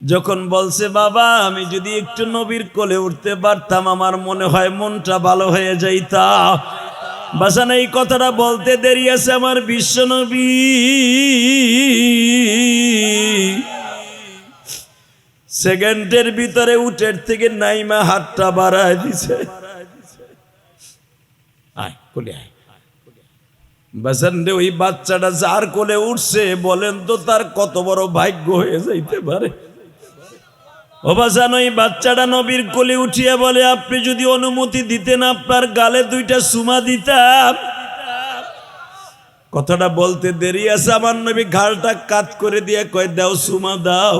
যখন বলছে বাবা আমি যদি একটু নবীর কোলে উঠতে পারতাম আমার মনে হয় মনটা ভালো হয়ে যাইতা। বাসান এই কথাটা বলতে দেরি আছে আমার বিশ্ব নবী সেকেন্ডের ভিতরে উঠের থেকে নাইমা হাতটা বাড়ায় দিছে। আয় কোলে আয় বাসান রে, ওই বাচ্চাটা যার কোলে উঠছে বলেন তো তার কত বড় ভাগ্য হয়ে যাইতে পারে। ও বাসান, ওই বাচ্চাটা নবীর কোলে উঠিয়া বলে আপনি যদি অনুমতি দিতেন আপনার গালে দুইটা চুমা দিতাম। কথাটা বলতে দেরি আছে আমার নবী ঘাড়টা কাত করে দিয়ে কয় দাও চুমা দাও।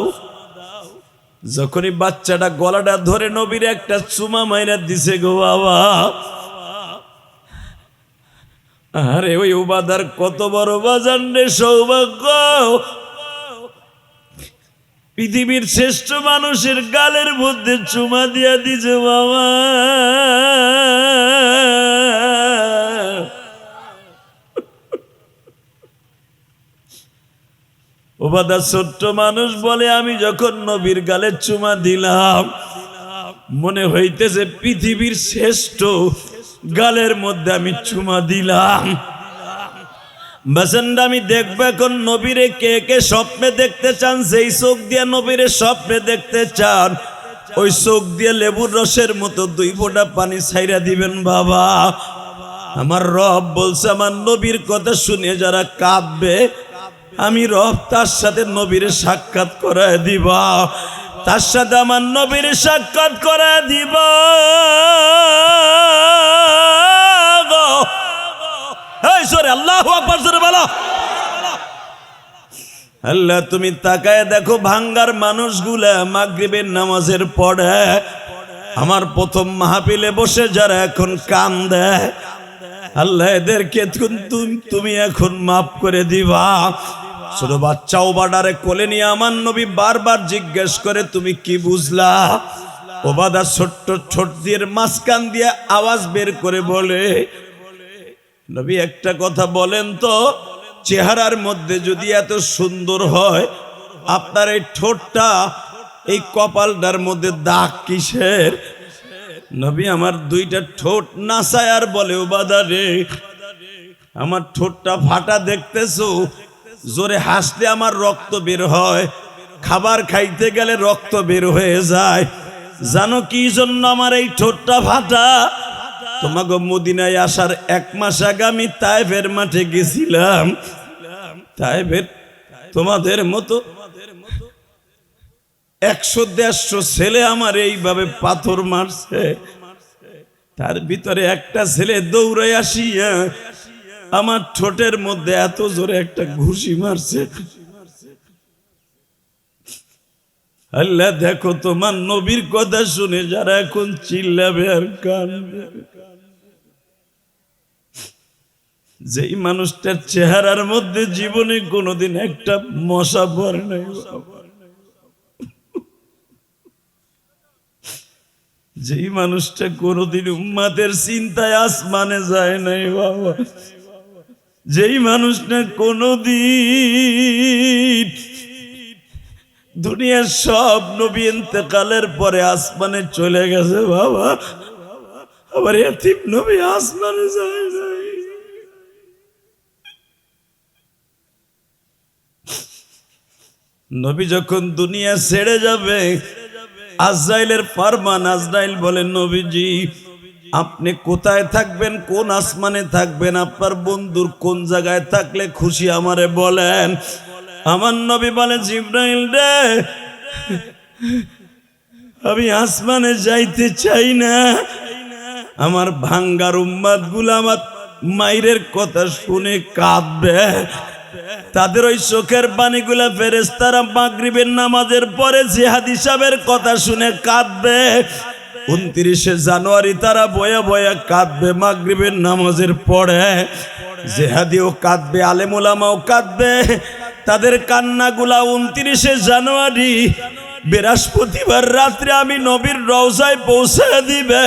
যখনই বাচ্চাটা গলাটা ধরে নবীর একটা চুমা মাইরা দিছে গো বাবা, আরে ওই উবাদার কত বড় বাজান রে সৌভাগ্য, পৃথিবীর শ্রেষ্ঠ মানুষের গালের মধ্যে চুমা দিয়া দিছে বাবা। ওবাদা ছোট্ট মানুষ বলে আমি যখন নবীর গালে চুমা দিলাম মনে হইতেছে পৃথিবীর শ্রেষ্ঠ গালের মধ্যে আমি চুমা দিলাম। বাসেন্ডা আমি দেখবো এখন নবীরে কে কে স্বপ্নে দেখতে চান, যেই চোখ দিয়ে নবীরে স্বপ্নে দেখতে চান ওই চোখ দিয়ে লেবুর রসের মতো দুই ফোঁটা পানি ছাইরা দিবেন বাবা। আমার রব বলছে আমার নবীর কথা শুনে যারা কাঁদবে আমি রব তার সাথে নবীরে সাক্ষাৎ করায় দিবা, তার সাথে আমার নবীরে সাক্ষাৎ করায় দিবা। আল্লাহু আকবার জোরে বলো। আল্লাহ তুমি তাকায় দেখো ভাঙ্গার মানুষগুলা মাগরিবের নামাজের পড়ে আমার প্রথম মাহফিলে বসে যারা এখন কান্দে, আল্লাহ এদেরকে তুমি এখন মাফ করে দিবা। ছোট বাচ্চাও বাডারে কোলে নিয়ে আমার নবী বারবার জিজ্ঞেস করে তুমি কি বুঝলা। ওবাদা ছোট্ট ছোট দিয়ে মাঝখান দিয়ে আওয়াজ বের করে বলে নবী একটা কথা বলেন তো, চেহারার মধ্যে যদি এত সুন্দর হয় আপনার এই ঠোঁটটা এই কপালটার মধ্যে দাগ কিসের? নবী আমার দুইটা ঠোঁট নাচায় আর বলে ওবাদা রে আমার ঠোঁটটা ফাটা দেখতেছো, জোরে হাসলে আমার রক্ত বের হয়, খাবার খাইতে গেলে রক্ত বের হয়ে যায়। জানো কি জন্য আমার এই ঠোঁটটা ফাটা? তোমাকে মদিনায় আসার 1 মাস আগে আমি তায়েফের মাঠে গেছিলাম। তায়েফের তোমাদের মতো 100-150 ছেলে আমার এইভাবে পাথর মারছে, তার ভিতরে একটা ছেলে দৌড়ে আসিয়া আমার ঠোঁটের মধ্যে এত জোরে একটা ঘুষি মারছে। আল্লাহ দেখো তোমার নবীর কথা শুনে যারা এখন চিল্লাবে আর কাঁদবে, যেই মানুষটার চেহারার মধ্যে জীবনে কোনোদিন একটা মশা পড়ে নাই, যেই মানুষটা কোনোদিন উম্মাতের চিন্তায় আসমানে যায় নাই বাবা, যেই মানুষটা কোনোদিন দুনিয়ার সব নবী ইন্তেকালের পরে আসমানে চলে গেছে বাবা, আবার এতিম নবী আসমানে যায় নাই। নবী যখন দুনিয়া ছেড়ে যাবে আজরাইলের ফরমান, আজরাইল বলেন নবীজি আপনি কোথায় থাকবেন, কোন আসমানে থাকবেন, আপনার বন্ধুর কোন জায়গায় থাকলে খুশি আমারে বলেন। আমার নবী বলে জিবরাইল রে আমি আসমানে যাইতে চাই না, আমার ভাঙ্গার উম্মাত গুলা আমার মায়ের কথা শুনে কাঁদবে, তাদের ওই চোখের পানিগুলা ফেরেশতারা মাগরিবের নামাজের পরে জিহাদি সাহেবের কথা শুনে কাঁদবে। 29শে জানুয়ারি তারা বয়া বয়া কাঁদবে মাগরিবের নামাজের পরে, জিহাদিও কাঁদবে, আলেম ওলামাও কাঁদবে। তাদের কান্নাগুলা 29শে জানুয়ারি বৃহস্পতিবার রাত্রে আমি নবীর রওজায় পৌঁছে দিবে,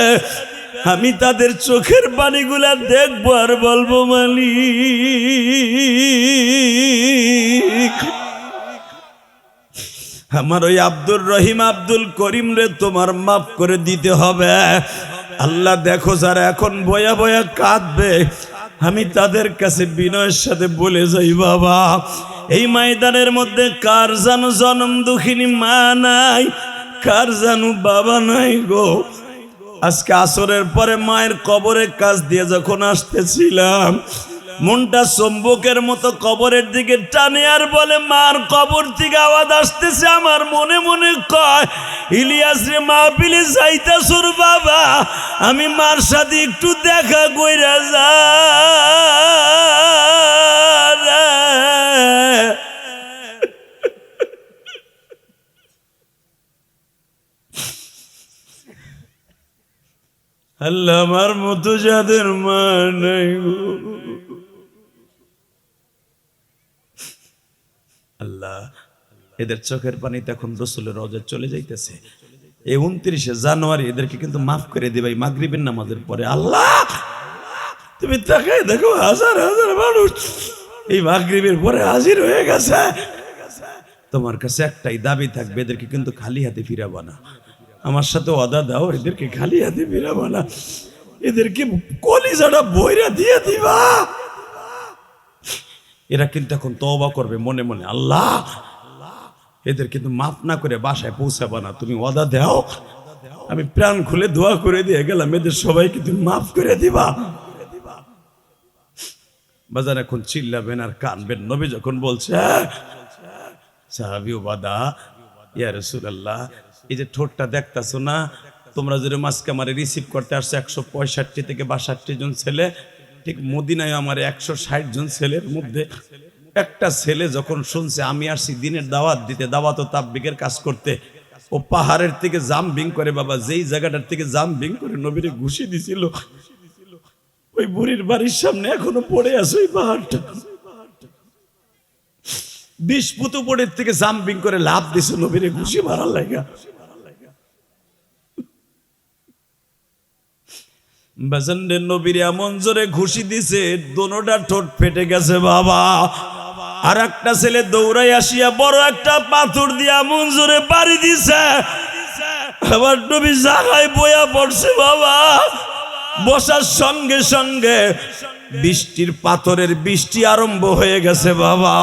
আমি তাদের চোখের পানিগুলা দেখবো আর বলবো মালিক আমার ওই আব্দুর রহিম আব্দুল করিম রে তোমার মাফ করে দিতে হবে। আল্লাহ দেখো যারা এখন বয়া বয়া কাঁদবে, আমি তাদের কাছে বিনয়ের সাথে বলে যাই, বাবা এই ময়দানের মধ্যে কার জানো জনম দুঃখিনী মা নাই, কার জানো বাবা নাই গো। আজকে আসরের পরে মায়ের কবরের কাছ দিয়ে যখন আসতেছিলাম, মনটা চম্বকের মতো কবরের দিকে টানে আর বলে, মার কবর থেকে আওয়াজ আসতেছে। আমার মনে মনে কয়, ইলিয়াস রে মাহফিলে যাইতাছুর বাবা, আমি মার সাথে একটু দেখা কইরা যা। আল্লাহ আমার মতো যাদের মা নাই গো, আল্লাহ এদের চোখের পানিতে এখন রাসূলের রওজায় চলে যাইতেছে। এই 29শে জানুয়ারি এদেরকে কিন্তু মাফ করে দিবে এই মাগরিবের নামাজের পরে। আল্লাহ তুমি তাকায় দেখো, হাজার হাজার মানুষ এই মাগরিবের পরে হাজির হয়ে গেছে। তোমার কাছে একটাই দাবি থাকবে, এদেরকে কিন্তু খালি হাতে ফিরাবা না। আমার সাথে ওয়াদা দাও, এদেরকে খালি হাতে ফিরাবা না, এদেরকে কলিজাটা বইরা দিয়ে দিবা। এরা কিন্তু এখন তওবা করবে মনে মনে, আল্লাহ এদের কিন্তু মাফ না করে বাসায় পৌঁছাবা না, তুমি ওয়াদা দাও। আমি প্রাণ খুলে দোয়া করে দিয়ে গেলাম, এদের সবাইকে তুমি মাফ করে দিবা। বাজার এখন চিল্লাবেন আর কানবেন। নবী যখন বলছে, সাহাবী ওবাদা, ইয়া রাসূলুল্লাহ, এই যে ঠোঁটটা দেখতাছো না, তোমরা যদি মাসকে আমারে রিসিভ করতে আসছো 165 থেকে 62 জন ছেলে, ঠিক মদিনায় আমার 160 জন ছেলের মধ্যে একটা ছেলে যখন শুনছে আমি আসছি দিনের দাওয়াত দিতে, দাওয়াত ও তাবলীগের কাজ করতে, ও পাহাড়ের থেকে জাম্পিং করে, বাবা যেই জায়গাটার থেকে জাম্পিং করে নবীরে ঘুষি দিছিল, ওই বুড়ির বাড়ির সামনে এখনো পড়ে আছে ওই পাহাড়টা। 20 ফুট উপরের থেকে জাম্পিং করে লাফ দিছে নবীরে ঘুষি মারার লাগা। বাজানরে নবীর এমন জোরে ঘুষি দিছে দোনোটা ঠোঁট ফেটে গেছে বাবা। আর একটা ছেলে দৌড়াই আসিয়া বড় একটা পাথর দিয়ে এমন জোরে বাড়ি দিছে, আবার নবী জায়গায় বয়া পড়ছে বাবা। বসার সঙ্গে সঙ্গে বৃষ্টির পাথরের বৃষ্টি আরম্ভ হয়ে গেছে বাবা।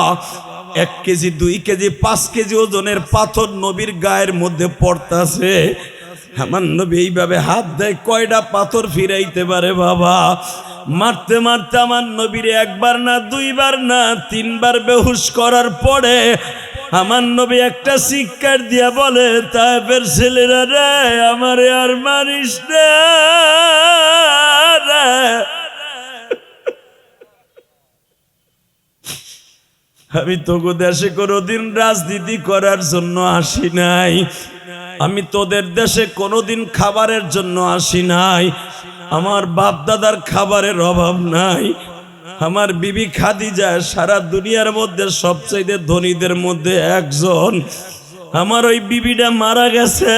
1 কেজি 2 কেজি 5 কেজি ওজনের পাথর নবীর গায়ের মধ্যে পড়তাছে। আমার নবী এইভাবে হাত দেয়, কয়টা পাথর ফিরাইতে পারে বাবা। মারতে মারতে আমার নবীর 1 বার না 2 বার না 3 বার বেহুশ করার পরে আমার নবী একটা চিৎকার দিয়া বলে, তায়েফের ছেলেরা রে, আমারে আর মারিস না রে। আমি তোকে দেশে কোনোদিন রাজনীতি করার জন্য আসি নাই, আমি তোদের দেশে কোনোদিন খাবারের জন্য আসি নাই। আমার বাপ দাদার খাবারের অভাব নাই। আমার বিবি খাদিজা সারা দুনিয়ার মধ্যে সবচেয়ে ধনীদের মধ্যে একজন। আমার ওই বিবিটা মারা গেছে।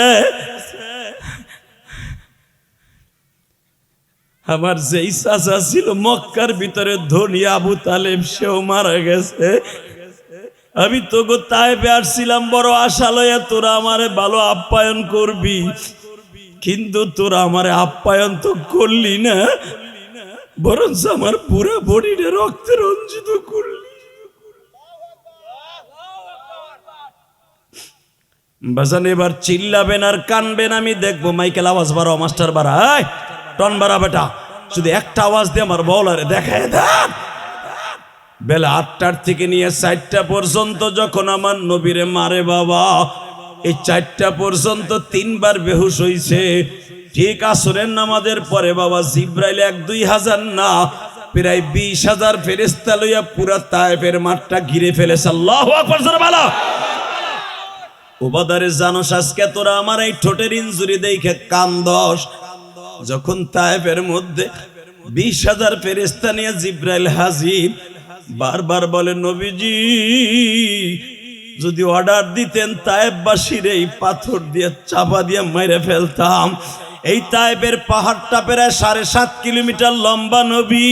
আমার যেই চাচা ছিল মক্কার ভিতরে ধনী আবু তালেব, সেও মারা গেছে। আমি তোকে তায়েফে আসছিলাম বড় আশা লইয়া, তোরা আমারে ভালো আপ্যায়ন করবি, কিন্তু তোরা আমারে আপ্যায়ন তো করলি না, বরঞ্চ আমার পুরা বডিটা রক্তে রঞ্জিত করলি। বাজান এবার চিল্লাবেন আর কানবেন, আমি দেখবো। মাইকেল আওয়াজ বাড়াও, মাস্টার বাড়ায়, টন বাড়া বেটা, শুধু একটা আওয়াজ দিয়ে আমার বলারে দেখায় দেন। বেলা 8টার থেকে নিয়ে 4টা পর্যন্ত যখন আমার নবীরে মারে বাবা, এই 4টা পর্যন্ত 3 বার বেহুশ হইছে। ঠিক আসরের নামাজের পরে বাবা জিব্রাইল 1-2 হাজার না, প্রায় 20,000 ফেরেশতা লইয়া পুরা তায়েফের মাঠটা ঘিরে ফেলেছে। আল্লাহু আকবার, জোরে বলো। ওবাদারে জানোস আজকে তোরা আমার এই ঠোঁটের ইনজুরি দেখে কান্দস, যখন তায়েফের মধ্যে 20,000 ফেরেশতা নিয়ে জিব্রাইল হাজির, বারবার বলে, নবীজি যদি অর্ডার দিতেন তায়েফবাসীর এই পাথর দিয়ে চাপা দিয়ে মেরে ফেলতাম। এই তায়েফের পাহাড়টা প্রায় 7.5 কিলোমিটার লম্বা নবী,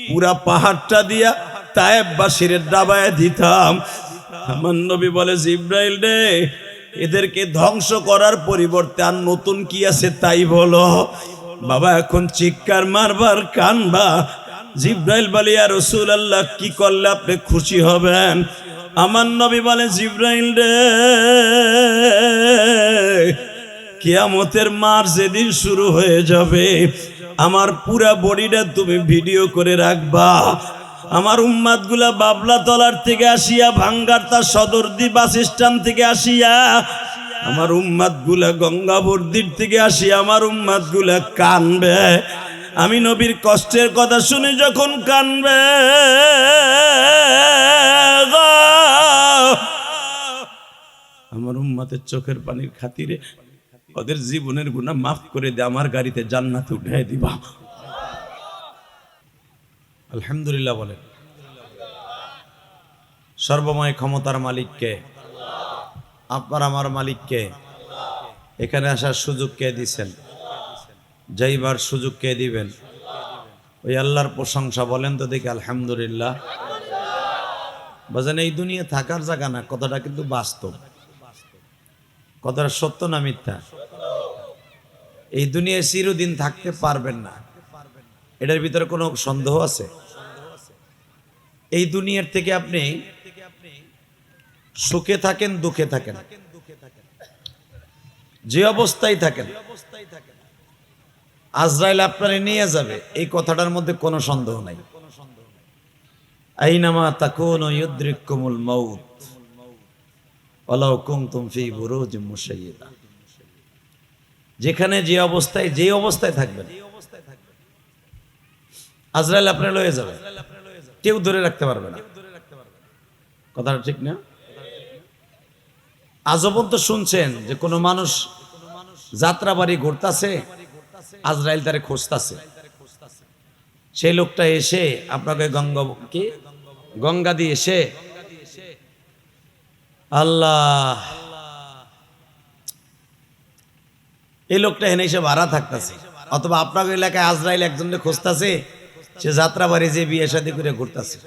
পুরা পাহাড়টা দিয়া তায়েফবাসীর ডাবায় দিতাম। আমার নবী বলে জিব্রাইল রে, এদেরকে ধ্বংস করার পরিবর্তে আর নতুন কি আছে তাই বলো। বাবা এখন চিৎকার মারবার কানবা। জিব্রাইল বলে ইয়া রাসূলুল্লাহ, কি করলে আপনি খুশি হবেন? আমার নবী বলে জিব্রাইল রে, কিয়ামতের মার যেদিন শুরু হয়ে যাবে, আমার পুরা বডিটা তুমি ভিডিও করে রাখবা। আমার উম্মাদ গুলা বাবলা তলার থেকে আসিয়া, ভাঙ্গারতা সদরদি বাস স্ট্যান্ড থেকে আসিয়া, আমার উম্মাদ গুলা গঙ্গাবর্দির থেকে আসিয়া আমার উম্মাদ গুলা কানবে। আমি নবীর কষ্টের কথা শুনে যখন কানবে, আমার উম্মাতের চোখের পানির খাতিরে ওদের জীবনের গুনাহ মাফ করে দে, আমার গাড়িতে জান্নাতে উঠাই দিবা। আলহামদুলিল্লাহ বলেন। সর্বময় ক্ষমতার মালিককে, আপনার আমার মালিককে, এখানে আসার সুযোগ কে দিছেন, যাইবার সুযোগ কে দিবেন? ওই আল্লাহর প্রশংসা বলেন তো দেখি আলহামদুলিল্লাহ। বাজান এই দুনিয়া থাকার জায়গা না, কথাটা কিন্তু বাস্তব। কথাটা সত্য না মিথ্যা? এই দুনিয়ায় চিরদিন থাকতে পারবেন না, এটার ভিতরে কোনো সন্দেহ আছে? এই দুনিয়ার থেকে আপনি সুখে থাকেন দুঃখে থাকেন, যে অবস্থায় থাকেন, আজরাইল আপনারে নিয়ে যাবে, এই কথাটার মধ্যে কোনো সন্দেহ নাই। আইনামা তাকুনু ইউদরিকুমুল মাউত ওয়ালাউ কুনতুম ফি বুরুজিম মুশাইয়্যিদা। যেখানে যে অবস্থায় থাকবেন, আজরাইল আপনারে লয়ে যাবে, কেউ ধরে রাখতে পারবে না। কথাটা ঠিক না? আজও তো শুনছেন যে কোনো মানুষ যাত্রা বাড়ি ঘুরতেছে, আজরাইল তারে খুঁজতেছে। সেই লোকটা এসে আপনাকে গঙ্গা দিয়ে এসে, আল্লাহ, এই লোকটা এনে এসে ভাড়া থাকতেছে, অথবা আপনার এলাকায় আজরাইল একজনকে খুঁজতেছে, সে যাত্রা বাড়ি যে বিয়ে শাদী করে ঘুরতেছে।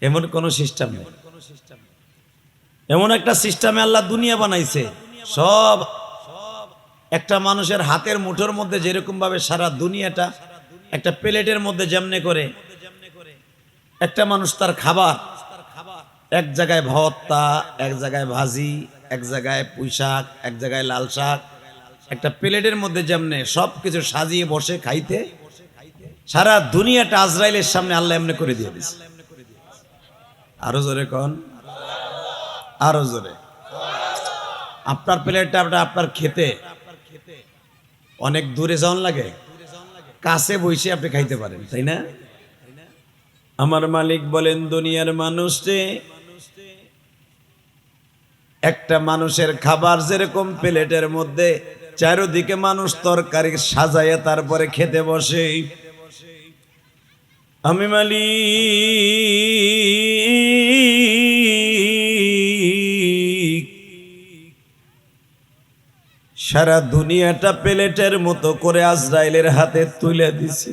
এমন কোন সিস্টেম নেই। এমন একটা সিস্টেমে আল্লাহ দুনিয়া বানাইছে, সব একটা মানুষের হাতের মুঠোর মধ্যে যেরকম ভাবে সারা দুনিয়াটা একটা প্লেটের মধ্যে যেমনে করে, একটা মানুষ তার খাবার এক জায়গায় ভর্তা, এক জায়গায় ভাজি, এক জায়গায় পুঁই শাক, এক জায়গায় লাল শাক, একটা প্লেটের মধ্যে যেমনে সবকিছু সাজিয়ে বসে খাইতে, সারা দুনিয়াটা আজরাইলের সামনে আল্লাহ এমনি করে দিয়ে দিয়েছে। আরো জোরে কোন, আরো জোরে। আপনার প্লেটটা আপনার খেতে অনেক দূরে যাওয়ার লাগে, কাছে বসে আপনি খাইতে পারেন, তাই না? আমার মালিক বলেন, দুনিয়ার মানুষে একটা মানুষের খাবার যেরকম প্লেটের মধ্যে চারিদিকে মানুষ তরকারি সাজাইয়া তারপরে খেতে বসে, আমি মালিক সারা দুনিয়াটা প্লেটের মতো করে আজরাইলের হাতে তুলে দিছি।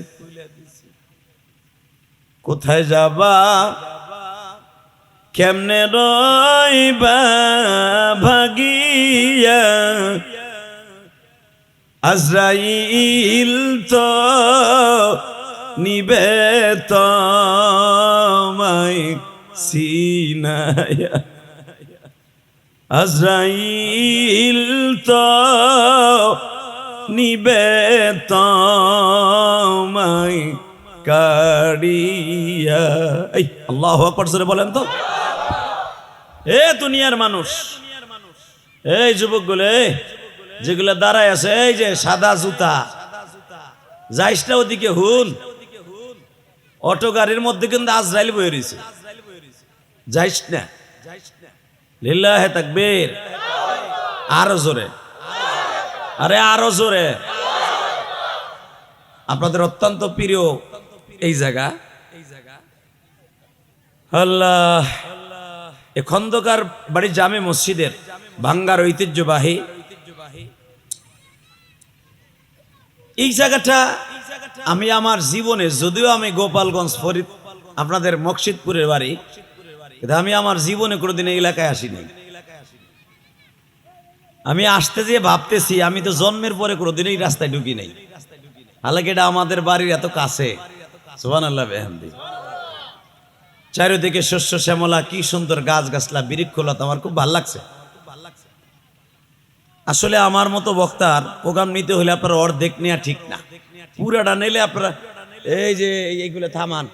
কোথায় যাবা, কেমনে রইবা ভাগিয়া, আজরাইল তো নিবে তোমায় সিনায়া, আজরাইল তো নিবে তোমায় কাড়িয়া। এই আল্লাহু আকবার জোরে বলেন তো। এ দুনিয়ার মানুষ, এই যুবকগুলো যেগুলা দাঁড়ায় আছে, এই যে সাদা জুতা, যাইস না ওদিকে, হুন, অটো গাড়ির মধ্যে কিন্তু আজরাইল বয়ে রয়েছে, যাইস না। লিল্লাহে তাকবীর। আরো জোরে, আরে আরো জোরে। আপনাদের অত্যন্ত প্রিয় এই জায়গা, আল্লাহ, এ খন্দকার বাড়ি জামে মসজিদের ভাঙ্গার ঐতিহ্যবাহী এই জায়গাটা আমি আমার জীবনে, যদিও আমি গোপালগঞ্জ ফরিদ, আপনাদের মকসিদপুরের বাড়ি, কিন্তু আমি আমার জীবনে কোনোদিন এই এলাকায় আসিনি। আমি আসতে যেয়ে ভাবতেছি আমি তো জন্মের পরে কোনোদিন এই রাস্তায় ঢুকি নাই, হালাকি এটা আমাদের বাড়ির এত কাছে। সুবহানাল্লাহ বিহামদি। চারিদিকে শস্য শ্যামলা, কি সুন্দর গাছ গাছলা বৃক্ষলতা, আমার খুব ভালো লাগছে। আসলে আমার মতো বক্তার প্রোগ্রাম নিতে হলে আপনার অর্ধেক নেওয়া ঠিক না, পুরাটা নিলে আপনারা এই যে এইগুলো থামান,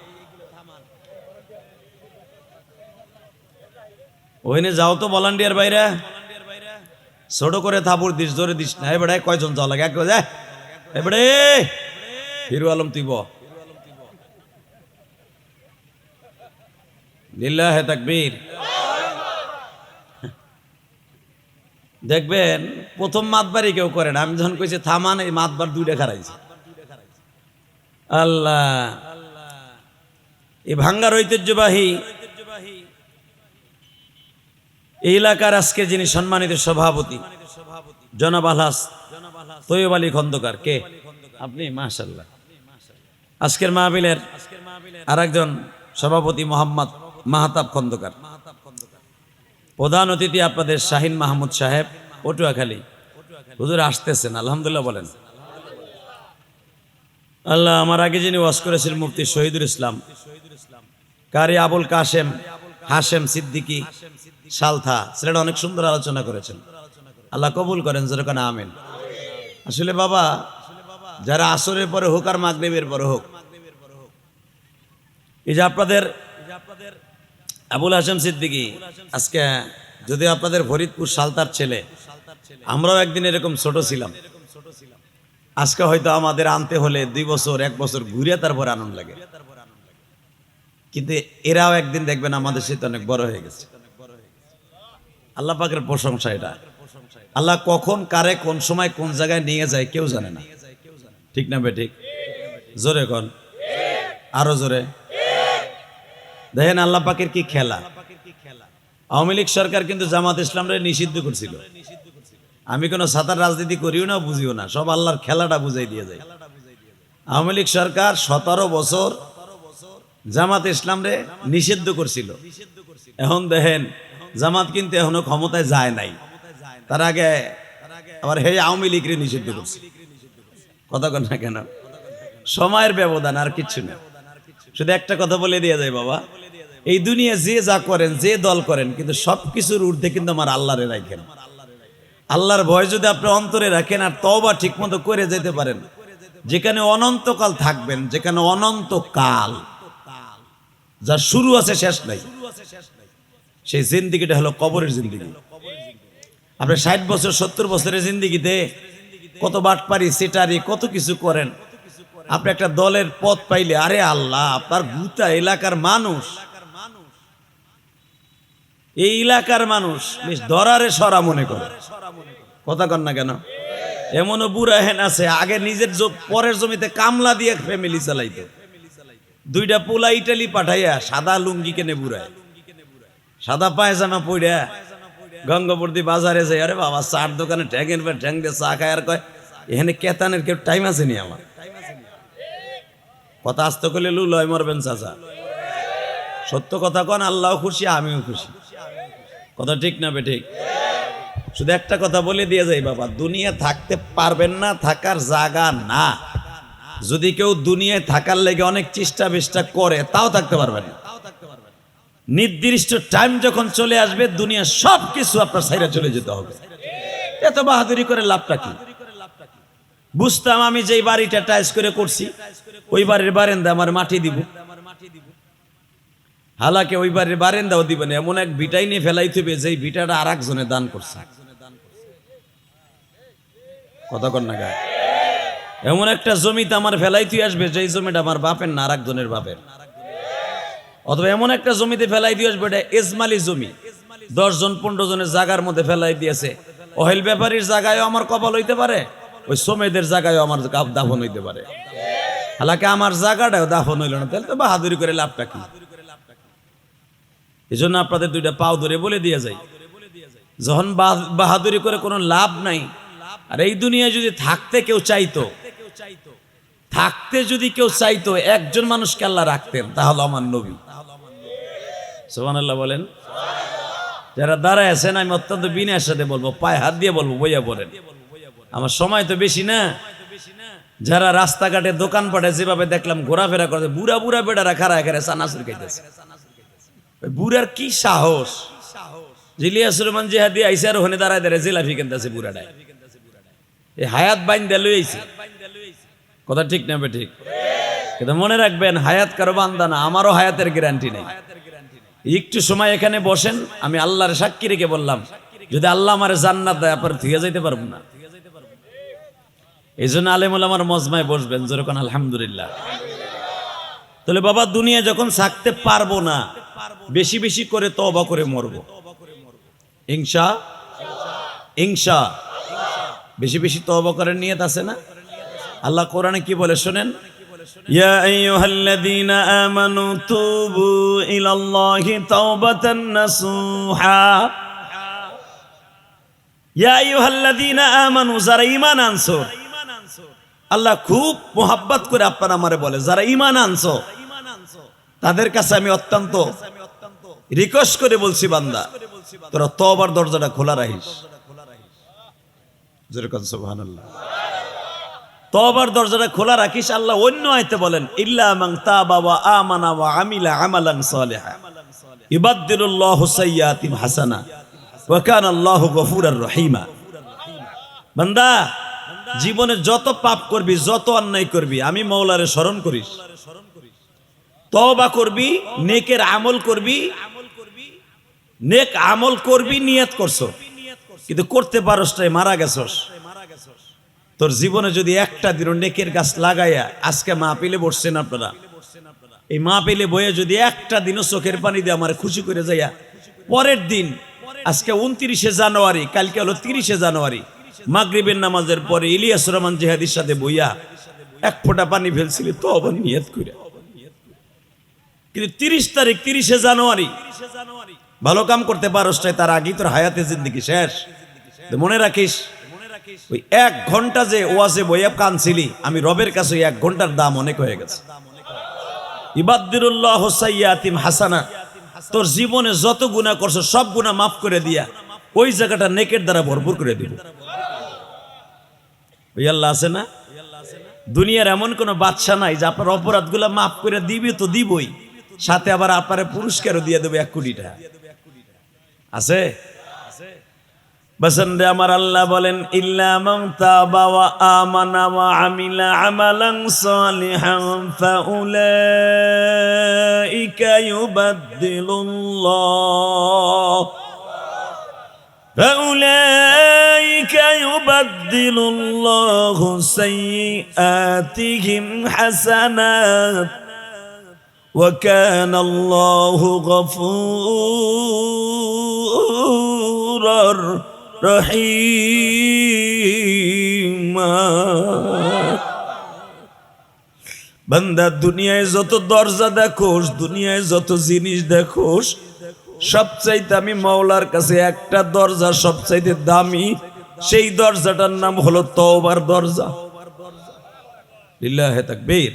ওইনে যাও তো ভলান্টিয়ার বাইরে, ছোট করে থাপুর দিস, জোরে দিস না। এবারে কয়জন যাওয়া লাগে, এক যায় এবারে হিরু আলম তুই ব লিল্লাহে তাকবীর। দেখবেন প্রথম মাতবারই কেউ করে না, আমি যখন কইছি থামান, এই মাতবার দুইটা খারাইছে। আল্লাহ, এই ভাঙ্গার ঐতিহ্যবাহী এই এলাকার আজকে যিনি সম্মানিত সভাপতি জনাব আলহাজ তৈয়ব আলী খন্দকার, কে আপনি? মাশাআল্লাহ। আজকের মাহফিলের আরেকজন সভাপতি মোহাম্মদ মাহতাব খন্দকার। প্রধান অতিথি আপনাদের শাহিন মাহমুদ সাহেব, পটুয়াখালী। হুজুর আসতেছেন, আলহামদুলিল্লাহ বলেন। আল্লাহ, আমার আগে যিনি ওয়াজ করেছেন মুফতি শহীদুল ইসলাম, কারি আবুল কাশেম হাশেম সিদ্দিকী সালথা, সেটা অনেক সুন্দর আলোচনা করেছেন, আল্লাহ কবুল করেন, যেরকম আমিন। আসলে বাবা, যারা আসরের পরে হোক আর মাগরিবের পরে হোক, এই যে আপনাদের আবুল হাশেম সিদ্দিকী, আজকে যদি আপনাদের ফরিদপুর সালতার ছেলে, আমরাও একদিন এরকম ছোট ছিলাম। আজকে হয়তো আমাদের আনতে হলে 2 বছর 1 বছর ঘুরে তারপর আনন্দ লাগে, কিন্তু এরাও একদিন দেখবেন আমাদের সাথে অনেক বড় হয়ে গেছে। আল্লাহ পাকের প্রশংসা এটা। আল্লাহ কখন কারে কোন সময় কোন জায়গায় নিয়ে যায় কেউ জানে না, ঠিক না বে ঠিক? জোরে কোন, আরো জোরে। দেখেন আল্লাহ পাকের কি খেলা। আওয়ামী লীগ সরকার কিন্তু জামাত ইসলামরে নিষিদ্ধ করছিল। আমি কোনো সাতার রাজনীতি করিও না, বুঝিও না, সব আল্লাহর খেলাটা বুঝাই দিয়ে যায়। আওয়ামী লীগ সরকার 17 বছর জামাত ইসলামরে নিষিদ্ধ করছিল। এখন দেখেন জামাত কিন্তু এখনো ক্ষমতায় যায় নাই, তার আগে আবার হে আওয়ামী লীগরে নিষিদ্ধ করছে। কথা কন না কেন? সময়ের ব্যবধান, আর কিচ্ছু না। শুধু একটা কথা বলে দিয়ে যায় বাবা, এই দুনিয়া যে যা করেন, যে দল করেন, কিন্তু সবকিছুর ঊর্ধ্বে কিন্তু আমার আল্লাহরে রাখেন। আল্লাহর ভয় যদি আপনি অন্তরে রাখেন আর তওবা ঠিক মতো করে যেতে পারেন, যেখানে অনন্তকাল থাকবেন, যেখানে অনন্তকাল, যার শুরু আছে শেষ নাই, সেই জিন্দিগিটা হলো কবরের জিন্দিগি। আপনি 60 বছর 70 বছরের জিন্দিগিতে কত বাটপারি সেটারি কত কিছু করেন। আপনি একটা দলের পদ পাইলে, আরে আল্লাহ, আপনার গোটা এলাকার মানুষ, এই এলাকার মানুষ বেশ ধরারে সরা মনে করে। কথা কন না কেন? এমনও বুড়া হেন আছে, আগে নিজের পরের জমিতে কামলা দিয়ে ফ্যামিলি চালাইতো, 2টা পোলা ইটালি পাঠাইয়া সাদা লুঙ্গি কেনে বুড়ায়, সাদা পায়জামা পইড়া গঙ্গবর্তী বাজারে যায়, আরে বাবা চার দোকানে ঠ্যাঙের পর ঠ্যাং দিয়ে চা খায়, আর কয় এখানে কেতানের কেউ টাইম আছে নি আমার? কথা আসতে করলে লু লয় মরবেন চাচা। সত্য কথা কন, আল্লাহ খুশি, আমিও খুশি। কথা ঠিক না বে ঠিক? শুধু একটা কথা বলে দিয়ে যাই বাবা, দুনিয়া থাকতে পারবেন না, থাকার জায়গা না। যদি কেউ দুনিয়ায় থাকার লেগে অনেক চেষ্টা বেষ্টা করে, তাও থাকতে পারবেন না। নির্দিষ্ট টাইম যখন চলে আসবে, দুনিয়া সব কিছু আপনার সাইরা চলে যেতে হবে। এত বাহাদুরি করে লাভটা কি? বুঝতাম আমি যেই বাড়িটা টাইস করে করছি, ওই বাড়ির বারান্দা আমার মাটি দিব, হালাকে ওই বাড়ির বারান্দাও দিবে না, এমন এক ভিটাই নিয়ে ফেলাইতে হবে যেই ভিটাটা আর একজনে দান করছে। কথা কন না গায়ে? এমন একটা জমিতে আমার ফেলাইতে আসবে যেই জমিটা আমার বাপের না, আর একজনের বাপের। অথবা এমন একটা জমিতে ফেলাই দিয়ে আসবে, এটা এজমালি জমি, 10 জন 15 জনের জায়গার মধ্যে ফেলাই দিয়েছে। অহেল ব্যাপারীর জায়গায়ও আমার কপাল হইতে পারে, ওই সমেদের জায়গায়ও আমার দাফন হইতে পারে। হালাকে আমার জায়গাটাও দাফন হইল না, তাহলে তো বাহাদুরি করে লাভটা কি? এই জন্য আপনাদের 2টা পাও ধরে বলে দিয়ে যাই, যখন বাহাদুরি করে কোনো লাভ নাই। আর এই দুনিয়ায় যদি থাকতে কেউ চাইতো, একজন মানুষকে আল্লাহ রাখতেন, তাহলে আমার নবী সুবহানাল্লাহ বলেন। যারা দাঁড়ায় আছেন আমি অত্যন্ত বিনয়ের সাথে বলবো, পায়ে হাত দিয়ে বলবো, বইয়া পড়েন, আমার সময় তো বেশি না। যারা রাস্তাঘাটে দোকান পাঠে যেভাবে দেখলাম ঘোরাফেরা করছে, বুড়া বুড়া বেটারা খারা এখানে চানাচুর খাইতেছে। বুড়ার কি সাহস! জিলিয়াস রহমান জিহাদি আইসে আর ওখানে দাঁড়ায় দাঁড়ায় জিলাপি কিনতেছে বুড়াটায়। এই হায়াত বাইন দেলু আইছে, কথা ঠিক না ঠিক? কিন্তু মনে রাখবেন, হায়াত কারো বান্দা না, আমারও হায়াতের গ্যারান্টি নেই। একটু সময় এখানে বসেন, আমি আল্লাহর সাক্ষী রেখে বললাম, যদি আল্লাহ আমার জান্নাত দেয় আপনার থুয়ে যাইতে পারবো না। এই জন্য আলেমুল আমার মজমায় বসবেন, যেরকম আলহামদুলিল্লাহ। তাহলে বাবা, দুনিয়া যখন থাকতে পারবো না, বেশি বেশি করে তওবা করে মরবো ইনশা ইনশা। বেশি বেশি তওবা করার নিয়ত আছে না? আল্লাহ কোরআনে কি বলে শোনেন, ইয়া আইয়ুহাল্লাযীনা আমানু তুবু ইলাল্লাহি তাওবাতান নাসুহা। ইয়া আইয়ুহাল্লাযীনা আমানু, যারা ঈমান আনছো, আল্লাহ খুব মোহাব্বত করে আপনার আমারে বলে, যারা ঈমান আনছো তাদের কাছে আমি অত্যন্ত রিকোয়েস্ট করে বলছি, বান্দা তোরা তওবার দরজাটা খোলা রাখিস। যেরকম সুবহানাল্লাহ, তওবার দরজাটা খোলা রাখিস। আল্লাহ অন্য আয়াতে বলেন, ইল্লা মান তাবা ওয়া আমানা ওয়া আমিলা আমালান সালিহা ইবাদদিলুল্লাহু সাইয়্যাতিহিম হাসানা ওয়া কানা আল্লাহু গফুরার রহিমা। বান্দা, জীবনে যত পাপ করবি, যত অন্যায় করবি, আমি মাওলারে স্মরণ করিস, তওবা করবি, নেকের আমল করবি, নেক আমল করবি, নিয়ত করছো, কিন্তু করতে পারস নাই, মারা গেছস। তোর জীবনে যদি একটা দিন নেকের গাছ লাগাইয়া, আজকে মাহফিলে বসছেন আপনারা, এই মাহফিলে বয়ে যদি একটা দিনও চোখের পানি দিয়ে আমার খুশি করে যাইয়া, পরের দিন, আজকে 29শে জানুয়ারি, কালকে হলো 30শে জানুয়ারি, মাগরিবের নামাজের পরে ইলিয়াস রহমান জিহাদির সাথে বইয়া এক ফোঁটা পানি ফেলছিলি তো আবার নিয়ত করে। কিন্তু 30 তারিখ 30শে জানুয়ারি ভালো কাম করতে পারস নাই, তার আগেই তোর হায়াতে জিন্দেগি শেষ। মনে রাখিস, ওই 1 ঘন্টা যে ওয়াজে বইয়া কানছিলি, আমি রবের কাছে 1 ঘন্টার দাম অনেক হয়ে গেছে। ইবাদদিলুল্লাহু সাইয়্যাতিহিম হাসানা, তোর জীবনে যত গুনাহ করছো সব গুনাহ মাফ করে দিয়া ওই জায়গাটা নেকের দ্বারা ভরপুর করে দিব। ওই আল্লাহ আছে না? দুনিয়ার এমন কোন বাদশা নাই যে আপনার অপরাধগুলা মাফ করে দিবে, তো দিবই, সাথে আবার আপনার পুরস্কারও দিয়ে দেবে 1 কোটি টাকা। আছে? বসন্দে আমার আল্লাহ বলেন, ইল্লা মান তাবা ওয়া আমানা ওয়া আমিলা আমালান সালিহান ফাউলাইকা ইউবাদদিলুল্লাহু সাইয়্যাতিহিম হাসানাত ওয়া কানা আল্লাহু গফুরার রহিমা। বান্দা, দুনিয়ায় যত দরজা দেখোস, দুনিয়ায় যত জিনিস দেখোস, সবচাইতে আমি মাওলার কাছে একটা দরজা সবচাইতে দামি, সেই দরজাটার নাম হলো তওবার দরজা। লিল্লাহি তাকবীর।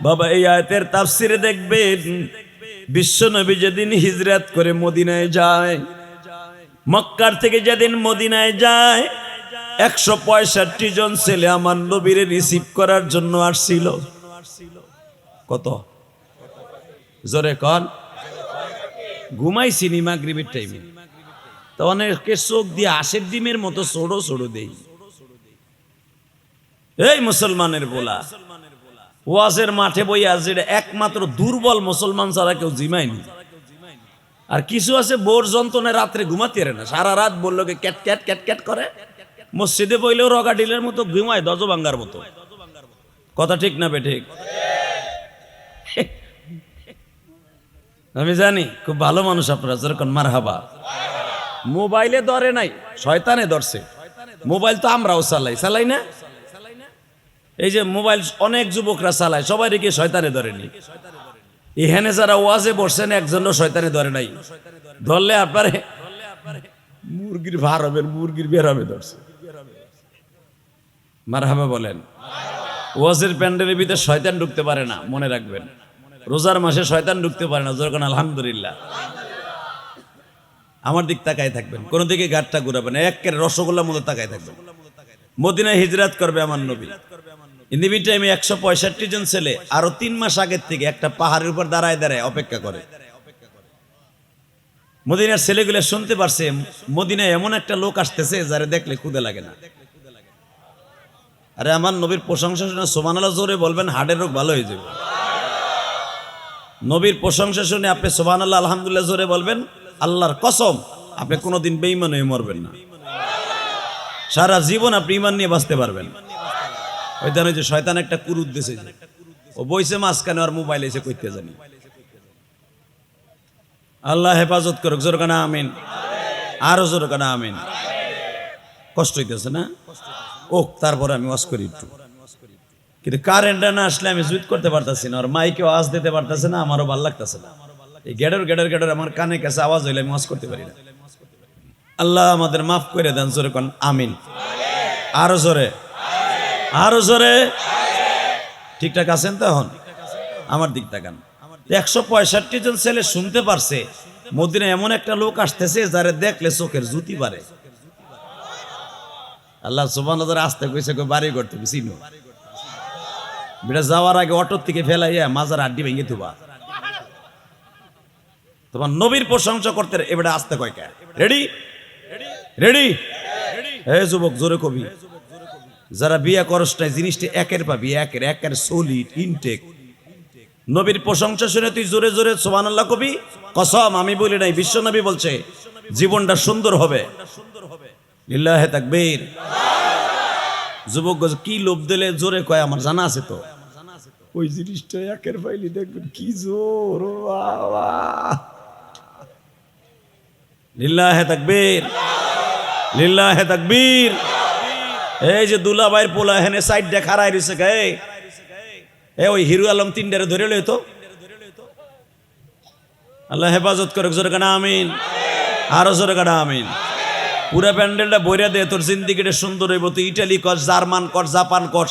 বাবা, এই আয়াতের তাফসিরে দেখবেন, বিশ্বনবী যেদিন হিজরত করে মদিনায় যায়, মক্কার থেকে যেদিন মদিনায় যায়, 165 জন ছেলে আমার নবীরে রিসিভ করার জন্য আসছিল। কত জোরে কন? ঘুমাইছিনি মাগরিবের টাইমে, তো অনেকে চোখ দিয়ে আশের ডিমের মতো ছোড়ো ছোড়ো দেই। এই মুসলমানের বলা, ওয়াজের মাঠে বইয়া যেটা একমাত্র দুর্বল মুসলমান ছাড়া কেউ জিমায়নি। আর কিছু আছে বোর যন্ত্রণায় রাত্রে ঘুমাতে পারে না, সারা রাত বললো ক্যাট ক্যাট ক্যাট ক্যাট করে, মসজিদে বইলেও রগা ডিলের মতো ঘুমায়, দজভাঙ্গার মতো। কথা ঠিক না বেঠিক? আমি জানি খুব ভালো মানুষ আপনারা, যেরকম মারহাবা। মোবাইলে ধরে নাই, শয়তানে ধরছে। মোবাইল তো আমরাও চালাই না? এই যে মোবাইল অনেক যুবকরা চালায়, সবাই রেখে শয়তানে ধরেনি। এখানে যারা ওয়াজে বসছেন একজনও শয়তানে ধরে নাই, ধরলে আপনারে মুরগির ভার হবে, মুরগির বের হবে ধরছে। মারহাবা বলেন। ওয়াজের প্যান্ডেলের ভিতরে শয়তান ঢুকতে পারে না, মনে রাখবেন। রোজার মাসে শয়তান ঢুকতে পারে না, যখন আলহামদুলিল্লাহ। আমার দিক তাকায় থাকবেন, কোনো দিকে গাঁটটা ঘুরাবেন, একের রসগোল্লার মধ্যে তাকায় থাকবেন। মদিনায় হিজরাত করবে আমার নবী। ইন দি মিন টাইমে 165 জন ছেলে আরো 3 মাস আগের থেকে একটা পাহাড়ের উপর দাঁড়ায় দাঁড়ায় অপেক্ষা করে। মদিনার ছেলেগুলো শুনতে পারছে মদিনায় এমন একটা লোক আসতেছে যারা দেখলে ক্ষুধা লাগে না। আরে আমার নবীর প্রশংসা শুনে সুবহানাল্লাহ জোরে বলবেন, হার্টের রোগ ভালো হয়ে যাবে। নবীর প্রশংসা শুনে আপনি সুবহানাল্লাহ আলহামদুলিল্লাহ জোরে বলবেন, আল্লাহর কসম আপনি কোনোদিন বেঈমান হয়ে মরবেন না। সারা জীবন আপনি ঈমান নিয়ে বাঁচতে পারবেন। ওই দিন যে শয়তান একটা কুরুত দিয়েছে, ও বইছে মাঝখানে আর মোবাইল এসে কইতে জানি। আল্লাহ হেফাজত করুক, জোর কানা আমিন, আরো জোর কানা আমিন। কষ্ট হইতেছে না? ও তারপরে আমি ওয়াজ করি একটু, কিন্তু কারেন্টটা না আসলে আমি জুত করতে পারতাছি না, আর মাইকেও আওয়াজ দিতে পারতাছে না, আমারও ভালো লাগতেছে না। এই গেডর গেডর গেডর আমার কানে কাছে আওয়াজ হইলে আমি ওয়াজ করতে পারি না। আল্লাহ আমাদের মাফ করে দেন, জোরে কোন আমিন, আরো জোরে, আরো জোরে। ঠিকঠাক আছেন তো? এখন আমার দিক তাকান। 165 জন ছেলে শুনতে পারছে মদিনায় এমন একটা লোক আসতেছে যারা দেখলে চোখের জুতি পারে। আল্লাহ সুবহানাল্লাহ আসতে কইছে কই বাড়ি করতে চিনো বেটা, যাওয়ার আগে অটো থেকে ফেলাইয়া মাজার আড্ডি ভেঙে থুবা। তোমার নবীর প্রশংসা করতে এবারে আসতে কয় কে? রেডি রেডি হে যুবক জোরে কবি, যারা বিয়ে করস নাই জিনিসটা একের পাবি, একের সলিড ইনটেক। নবীর প্রশংসা শুনে তুই জোরে জোরে সুবহানাল্লাহ কবি, কসম আমি বলি নাই, বিশ্ব নবী বলছে জীবনটা সুন্দর হবে। লিল্লাহে তাকবীর। যুবক কি লোভ দিলে জোরে কয় আমার জানা আছে তো, ওই জিনিসটা একের পাইলি দেখবেন কি জোর। লিল্লাহে তাকবীর, লিল্লাহে তাকবীর। এই যে দুলাভাইয়ের পোলা হেনে সাইড দেখা রাই রইছে গে, এ ওই হিরু আলম 3টারে ধরে লই তো। আল্লাহ হেফাজত করুক, জোরে কানা আমিন, আরো জোরে কানা আমিন। পুরা প্যান্ডেলটা বইরা দে, তোর জিন্দিগিটা সুন্দর হইব। তুই ইটালি কর, জার্মান কর, জাপান কর,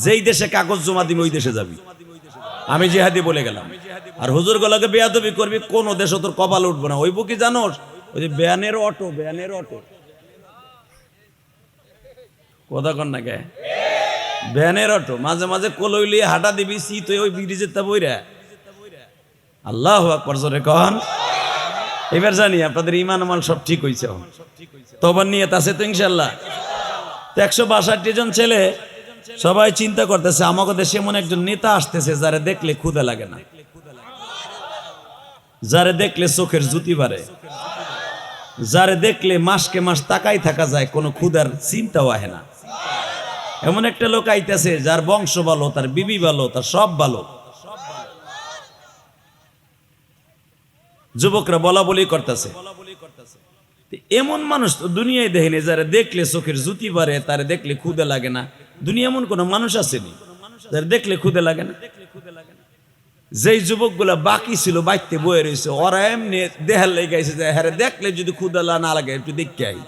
যেই দেশে কাগজ জমা দিবি ওই দেশে যাবি। আমি জিহাদি বলে গেলাম। আর হুজুর গুলাকে বেয়াদবি করবি, কোন দেশে তোর কপাল উঠবো না। ওইব কি জানোস? ওই যে ব্যানের অটো, ব্যানের অটো কথা কন না কে, ব্যানের অটো মাঝে মাঝে কলইলি হাঁটা দিবি, শীত ওই ব্রিজের তা বইরা। আল্লাহু আকবার, জোরে কন। এবার জানি আপনাদের ইমান আমাল সব ঠিক হয়েছে, তবার নিয়ত আছে তো ইনশাল্লাহ। 162 জন ছেলে সবাই চিন্তা করতেছে আমাদের দেশে এমন একজন নেতা আসতেছে যারা দেখলে ক্ষুধা লাগে না, যারা দেখলে চোখের জুতি বাড়ে, যারা দেখলে মাসকে মাস তাকাই থাকা যায়, কোনো ক্ষুধার চিন্তাও আহে না। এমন একটা লোক আইতেছে যার বংশ ভালো, তার বিবি ভালো, তার সব ভালো। যুবকরা বলা বলি করতেছে, এমন মানুষ তো দুনিয়ায় দেখেনি যারা দেখলে চোখের জুতি বাড়ে, তারা দেখলে ক্ষুধা লাগে না। দুনিয়া এমন কোন মানুষ আসেনি যারা দেখলে ক্ষুধা লাগে না। যেই যুবকগুলা বাকি ছিল বাইতে বয়ে রয়েছে, ওরা এমনি দেহার লেগে গেছে যে হ্যাঁ দেখলে যদি ক্ষুধা না লাগে একটু দেখতে আই।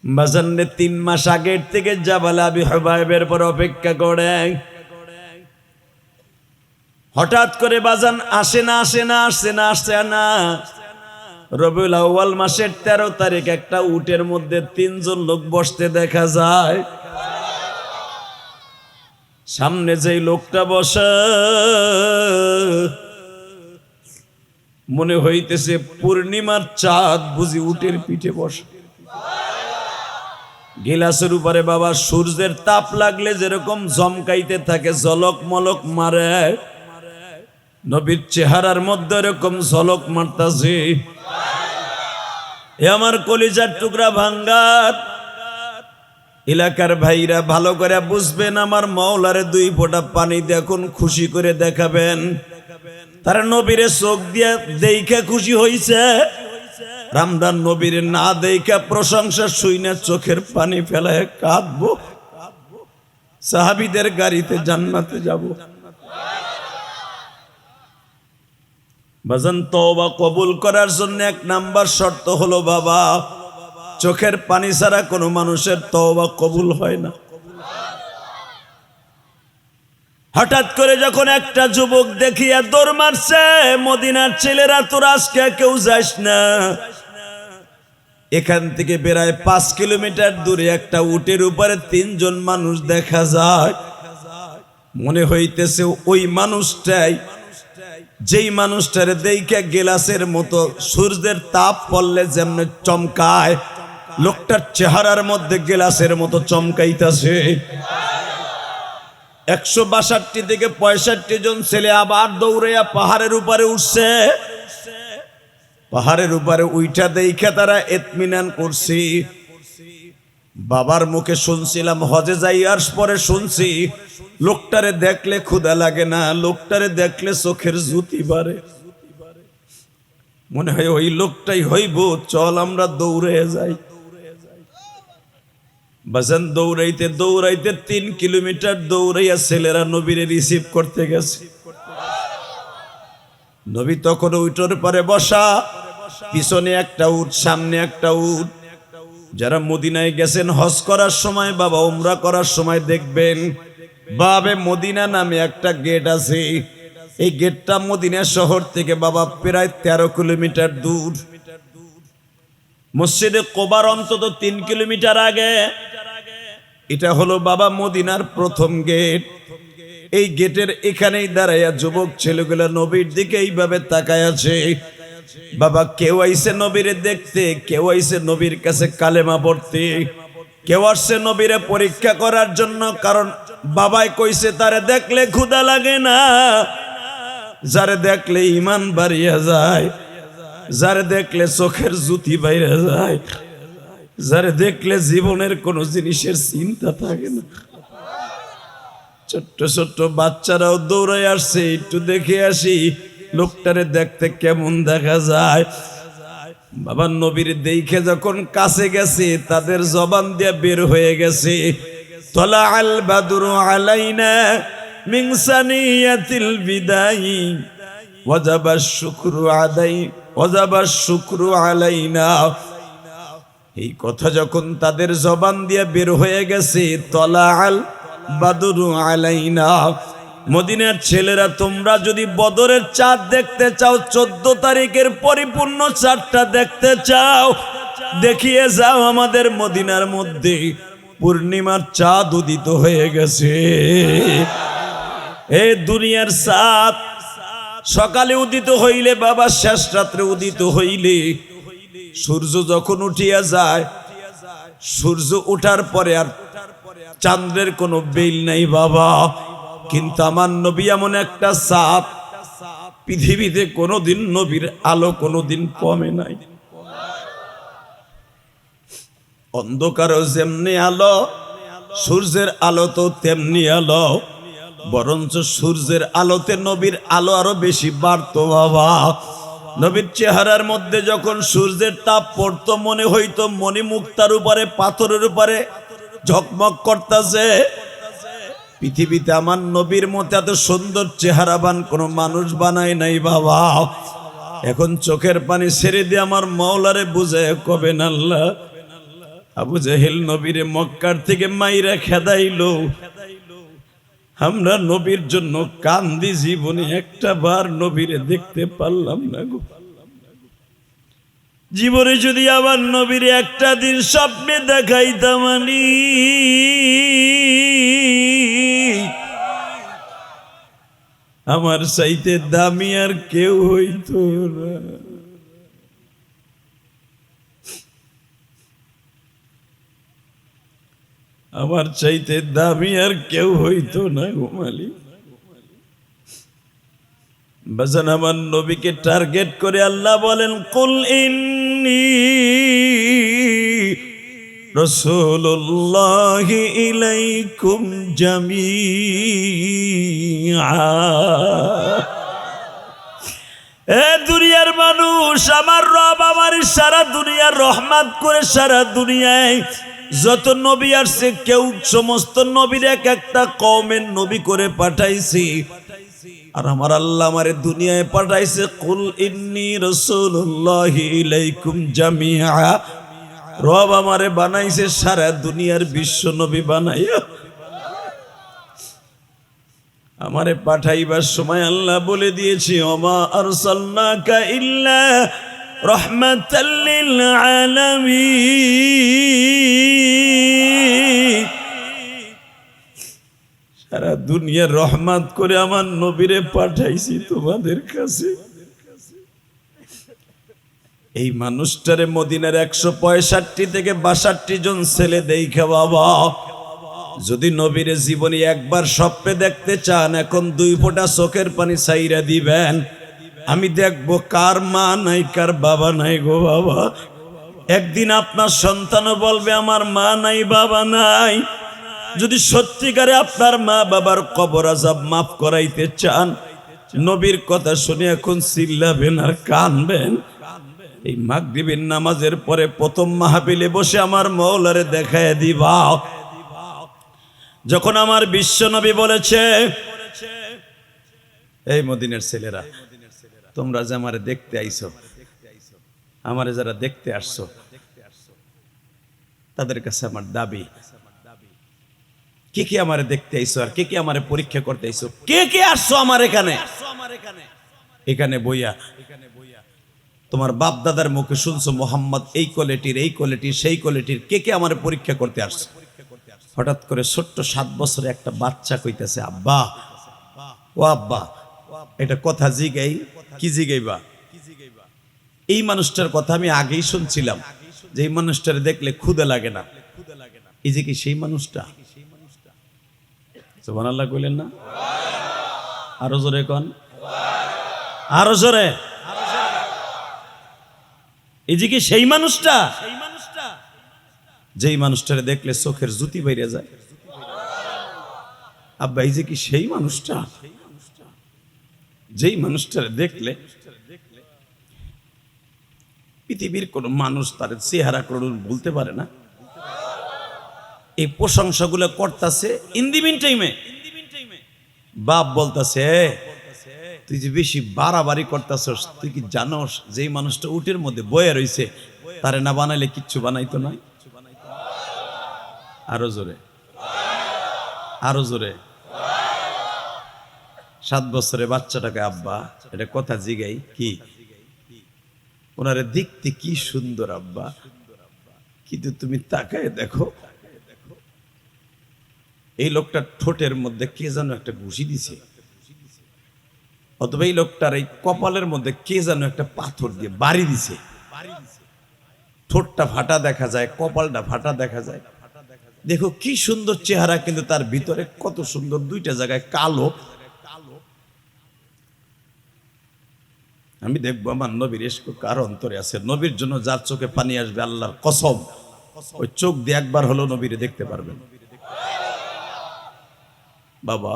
বাজানে 3 মাস আগের থেকে জাবাল আবি হুবাইবের পর অপেক্ষা করে, হঠাৎ করে বাজান আসে না, আসে না, আসে না, আসে না। রবিউল আউয়াল মাসের 13 তারিখ একটা উটের মধ্যে 3 জন লোক বসতে দেখা যায়। সামনে যেই লোকটা বসা মনে হইতেছে পূর্ণিমার চাঁদ বুঝি উটের পিঠে বসে। গিলাসের উপরে বাবা সূর্যের তাপ লাগলে যেরকম জমকাইতে থাকে, ঝলক মলক মারে, নবীর চেহারার মধ্যে এরকম ঝলক মারতাছে। এ আমার কলিজার টুকরা ভাঙ্গার এলাকার ভাইরা ভালো করে বুঝবেন, আমার মাওলারে 2 ফোঁটা পানি দেখুন খুশি করে দেখাবেন। তারা নবীরে চোখ দিয়ে দেখে খুশি হইছে, রামদান নবীরে না দেখে প্রশংসা শুইনা চোখের পানি ফেলায় কাঁদবো। সাহাবীদের গাড়িতে জান্নাতে যাব। বাজান তওবা কবুল করার জন্য 1 নাম্বার শর্ত হলো বাবা, চোখের পানি ছাড়া কোনো মানুষের তওবা কবুল হয় না। হঠাৎ করে যখন একটা যুবক দেখিয়া দৌড় মারছে, মদিনার ছেলেরা তোর আজকে কেউ যাস না, এখান থেকে বেড়ায় 5 কিলোমিটার দূরে একটা উটের উপরে 3 জন মানুষ দেখা যায়। মনে হইতেছে ওই মানুষটাই, যেই মানুষটারে দেখে গেলাসের মতো সূর্যের তাপ পড়লে যেমন চমকায়, লোকটার চেহারার মধ্যে গেলাসের মতো চমকাইতেছে। 162 থেকে 65 জন ছেলে আবার দৌড়াইয়া পাহাড়ের উপরে উঠছে। পাহাড়ের উপরে উইঠা দেখে তারা ইতমিনান করছি। বাবার মুখে শুনছিলাম, হজে যাইয়ার পরে শুনছি, লোকটারে দেখলে ক্ষুধা লাগে না, লোকটারে দেখলে চোখের জ্যোতি বাড়ে। মনে হয় ওই লোকটাই হইব, চল আমরা দৌড়ে যাই। বাজান দৌড়াইতে দৌড়াইতে 3 কিলোমিটার দৌড়াইয়া ছেলেরা নবীরে রিসিভ করতে গেছে। নবী তখন উটের পরে বসা, পিছনে একটা উট, সামনে একটা উট। যারা মদিনায় গেছেন হজ করার সময়, বাবা উমরা করার সময় দেখবেন বাবে মদিনা নামে একটা গেট আছে। এই গেটটা মদিনা শহর থেকে বাবা প্রায় 13 কিলোমিটার দূর। মসজিদে কোবার অন্তত 3 কিলোমিটার আগে। এটা হলো বাবা মদিনার প্রথম গেট। এই গেটের এখানেই দাঁড়াইয়া যুবক ছেলেগুলা নবীর দিকে এইভাবে তাকায় আছে। বাবা কেউ আইছে নবীরে দেখতে, কেউ আইছে নবীর কাছে কালেমা পড়তে, কেউ আসছে নবীরে পরীক্ষা করার জন্য। কারণ বাবাই কইছে তারে দেখলে ক্ষুধা লাগে না, যারে দেখলে ইমান বাড়িয়া যায়, যারে দেখলে চোখের জ্যোতি বাইরে যায়, যারে দেখলে জীবনের কোনো জিনিসের চিন্তা থাকে না। ছোট্ট ছোট্ট বাচ্চারাও দৌড়ায় আসছে, একটু দেখে আসি লোকটারে দেখতে কেমন দেখা যায়। বাবা নবীর দেখে যখন কাছে গেছে, তাদের জবান দিয়ে বের হয়ে গেছে, তলা আল বাদরু আলাইনা মিন সানিয়াতিল বিদাই ওয়াজাবাশ শুকরু আদাই ওয়াজাবাশ শুকরু আলাইনা। এই কথা যখন তাদের জবান দিয়ে বের হয়ে গেছে, তলা আল বাদরু আলাইনা, মদিনার ছেলেরা তোমরা যদি বদরের চাঁদ দেখতে চাও, 14 তারিখের পরিপূর্ণ চাঁদটা দেখতে চাও, দেখিয়ে যাও আমাদের মদিনার মধ্যে পূর্ণিমার চাঁদ উদিত হয়ে গেছে। এই দুনিয়ার চাঁদ সকালে উদিত হইলে বাবা, শেষ রাত্রে উদিত হইলে, সূর্য যখন উঠিয়া যায়, সূর্য ওঠার পরে আর চাঁদের কোনো বেল নাই বাবা। কিন্তু আমার নবী এমন একটা চাঁদ, পৃথিবীতে কোনোদিন নবীর আলো কোনোদিন কমে নাই। অন্ধকারও যেমনি আলো, সূর্যের আলো তো তেমনি আলো, বরঞ্চ সূর্যের আলোতে নবীর আলো আরো বেশি বাড়তো বাবা। নবীর চেহারার মধ্যে যখন সূর্যের তাপ পড়তো, মনে হইতো মণিমুক্তার উপরে, পাথরের উপরে ঝকমক করতেছে। পৃথিবীতে আমার নবীর মতো এত সুন্দর চেহারাবান কোনো মানুষ বানায় নাই বাবা। এখন চোখের পানি ছেড়ে দিয়ে আমার মাওলারে বুঝায় কবেন আল্লাহ, আবু জাহেল নবীরে মক্কার থেকে মাইরা খেদাইলো, আমরা নবীর জন্য কান্দি, জীবনে একটা বার নবীরে দেখতে পারলাম না গো। জীবনে যদি আমার নবীরে একটা দিন স্বপ্নে দেখাইতাম, আমার চাইতে দামি আর কেউ হইতো না। আমার চাইতে দামি আর কেউ হইতো না ঘুমালি। বাজান আমার নবীকে টার্গেট করে আল্লাহ বলেন, কুল ইন্নী রাসূলুল্লাহি ইলাইকুম জামিআ। এ দুনিয়ার মানুষ, আমার রব আমার সারা দুনিয়ার রহমত করে সারা দুনিয়ায় যত নবী আসছে, কেউ সমস্ত নবীর এক একটা কওমের নবী করে পাঠাইছি, আর আমার আল্লাহ আমারে দুনিয়ায় পাঠাইছে। কুল ইন্নী রাসূলুল্লাহি ইলাইকুম জামিআ। রব আমারে বানাইছে সারা দুনিয়ার বিশ্ব নবী বানাইয়া। আমারে পাঠাইবার সময় আল্লাহ বলে দিয়েছি, ওমা আরসালনাকা ইল্লা রাহমাতাল লিল আলামিন। সারা দুনিয়ার রহমত করে আমার নবীরে পাঠাইছি তোমাদের কাছে। এই মানুষটারে মদিনার 165 থেকে 62 জন ছেলে দেখা বাবা, যদি নবীর জীবনী একবার স্বপ্নে দেখতে চান, এখন 2 ফোঁটা চোখের পানি ছাইরা দিবেন। আমি দেখবো কার মা নাই, কার বাবা নাই গো বাবা। একদিন আপনার সন্তানও বলবে আমার মা নাই, বাবা নাই। যদি সত্যিকারে আপনার মা বাবার কবর আযাব মাফ করাইতে চান, নবীর কথা শুনে এখন চিল্লাবেন আর কানবেন। এই মাগরিবের নামাজের পরে প্রথম মাহফিলে বসে আমার মওলারে দেখায় দিবা। যখন আমার বিশ্ব নবী বলেছে, এই মদিনার ছেলেরা, তোমরা যে আমারে দেখতে আইছো, আমারে যারা দেখতে আসছো, তাদের কাছে আমার দাবি, কে কে আমারে দেখতে আইছো আর কে কে আমারে পরীক্ষা করতে আইছো, কে কে আসছো আমার এখানে বইয়া তোমার বাপ দাদার মুখে শুনছো মোহাম্মদ এই কোয়ালিটির, এই কোয়ালিটির, সেই কোয়ালিটির, কে কে আমারে পরীক্ষা করতে আসছো। হঠাৎ করে ছোট্ট 7 বছরের একটা বাচ্চা কইতেছে, আব্বা ও আব্বা, এটা কথা জিগাই, কি জিগাইবা? এই মানুষটার কথা আমি আগেই শুনছিলাম, যে এই মানুষটারে দেখলে ক্ষুধা লাগে না। এই যে কি সেই মানুষটা? সুবহানাল্লাহ কইলেন না? আরো জোরে কোন, আরো জোরে। এই যে কি সেই মানুষটা, যেই মানুষটারে দেখলে চোখের জুতি বাইরে যায়। আব্বা এই যে কি সেই মানুষটা, যেই মানুষটারে দেখলে পৃথিবীর কোন মানুষ তার চেহারা করুন বলতে পারে না। এই প্রশংসাগুলো করতেছে। ইন দি মিন টাইমে বাপ বলতেছে, তুই যে বেশি বাড়াবাড়ি করতেছস, তুই কি জানোস যেই মানুষটা উটের মধ্যে বয়ে রইছে, তারে না বানাইলে কিচ্ছু বানাইতো না। আরো জোরে, আরো জোরে। 7 বছরের বাচ্চাটাকে, আব্বা এটা কথা জিগাই, কি ওনারে দেখতে কি সুন্দর আব্বা, কিন্তু তুমি তাকায় দেখো, এই লোকটার ঠোঁটের মধ্যে কে যেন একটা ঘুষি দিছে, অথবা এই লোকটার এই কপালের মধ্যে কে যেন একটা পাথর দিয়ে বাড়ি দিছে। ঠোঁটটা ফাটা দেখা যায়, কপালটা ফাটা দেখা যায়। দেখো কি সুন্দর চেহারা, কিন্তু তার ভিতরে কত সুন্দর 2টা জায়গায় কালো। আমি দেখবো আমার নবীর ইশক কার অন্তরে আছে। নবীর জন্য যার চোখে পানি আসবে, আল্লাহর কসম, ওই চোখ দিয়ে একবার হলো নবীরে দেখতে পারবেন। বাবা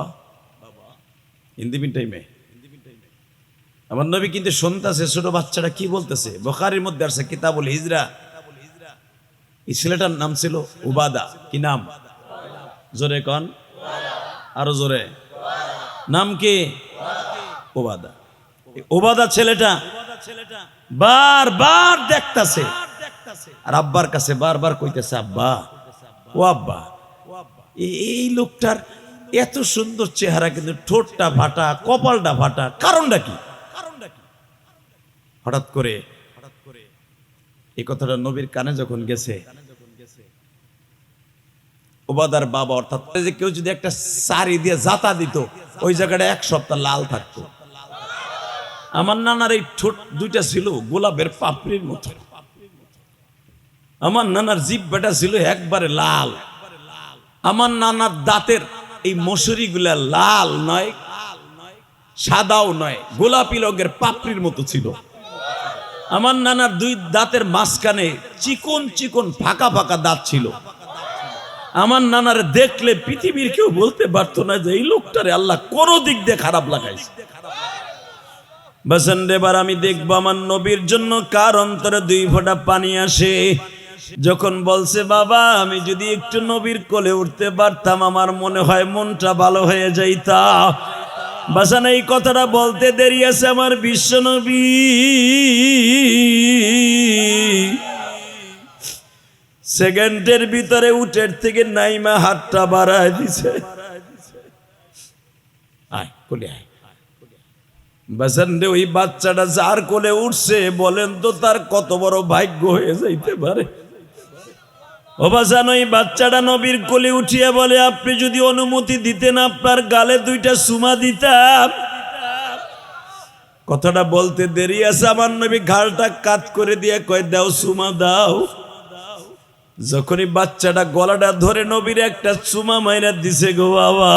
ইন দি মিন টাইমে আমার নবী কিন্তু শুনতেছে ছোট বাচ্চাটা কি বলতেছে। বুখারীর মধ্যে আছে কিতাবুল হিজরা। এই ছেলেটার নাম ছিল উবাদা। কি নাম? জোরে কন, আরো জোরে। নাম কি? উবাদা। উবাদা ছেলেটা বারবার দেখতাছে আর আব্বার কাছে বারবার কইতেছে, আব্বা ও আব্বা, এই লোকটার এত সুন্দর চেহারা, কিন্তু ঠোঁটটা ফাটা, কপালটা ফাটা, কারণটা কি? হঠাৎ করে এই কথাটা নবীর কানে যখন গেছে, উবাদার বাবা, অর্থাৎ যে কেউ যদি একটা সারি দিয়ে জাতা দিত, ওই জায়গাটা 1 সপ্তাহ লাল থাকতো। আমার নানার এই ঠোঁট 2টা ছিল গোলাপের পাপড়ির মতো। আমার নানার জিহ্বাটা ছিল একবারে লাল। আমার নানার দাঁতের এই মশুরি গুলা লাল নয়, সাদাও নয়, গোলাপি রঙের পাপড়ির মতো ছিল। আমার নানার 2 দাঁতের মাঝখানে চিকন চিকন ফাঁকা ফাঁকা দাঁত ছিল। আমার নানার দেখলে পৃথিবীর কেউ বলতে পারতো না যে এই লোকটারে আল্লাহ কোনো দিক দিয়ে খারাপ লাগাইছে। বাসন এবার আমি দেখবো আমার নবীর জন্য কার অন্তরে 2 ফোঁটা পানি আসে। যখন বলছে, বাবা আমি যদি একটু নবীর কোলে উঠতে পারতাম, আমার মনে হয় মনটা ভালো হয়ে যাইতা। বাসান এই কথাটা বলতে দেরি আছে, আমার বিশ্ব নবী সেকেন্ডের ভিতরে উটের থেকে নাইমা হাতটা বাড়ায় দিছে। আয় কোলে আয় বাজান রে। ওই বাচ্চাটা যার কোলে উঠছে বলেন তো তার কত বড় ভাগ্য হয়ে যাইতে পারে। ও বাজান, ওই বাচ্চাটা নবীর কোলে উঠিয়ে বলে, আপনি যদি অনুমতি দিতেন আপনার গালে 2টা চুমা দিতাম। কথাটা বলতে দেরি আছে, আমার নবী ঘাড়টা কাত করে দিয়ে কয়, দাও চুমা দাও। যখনই বাচ্চাটা গলাটা ধরে নবীর একটা চুমা মাইরা দিছে গো বাবা।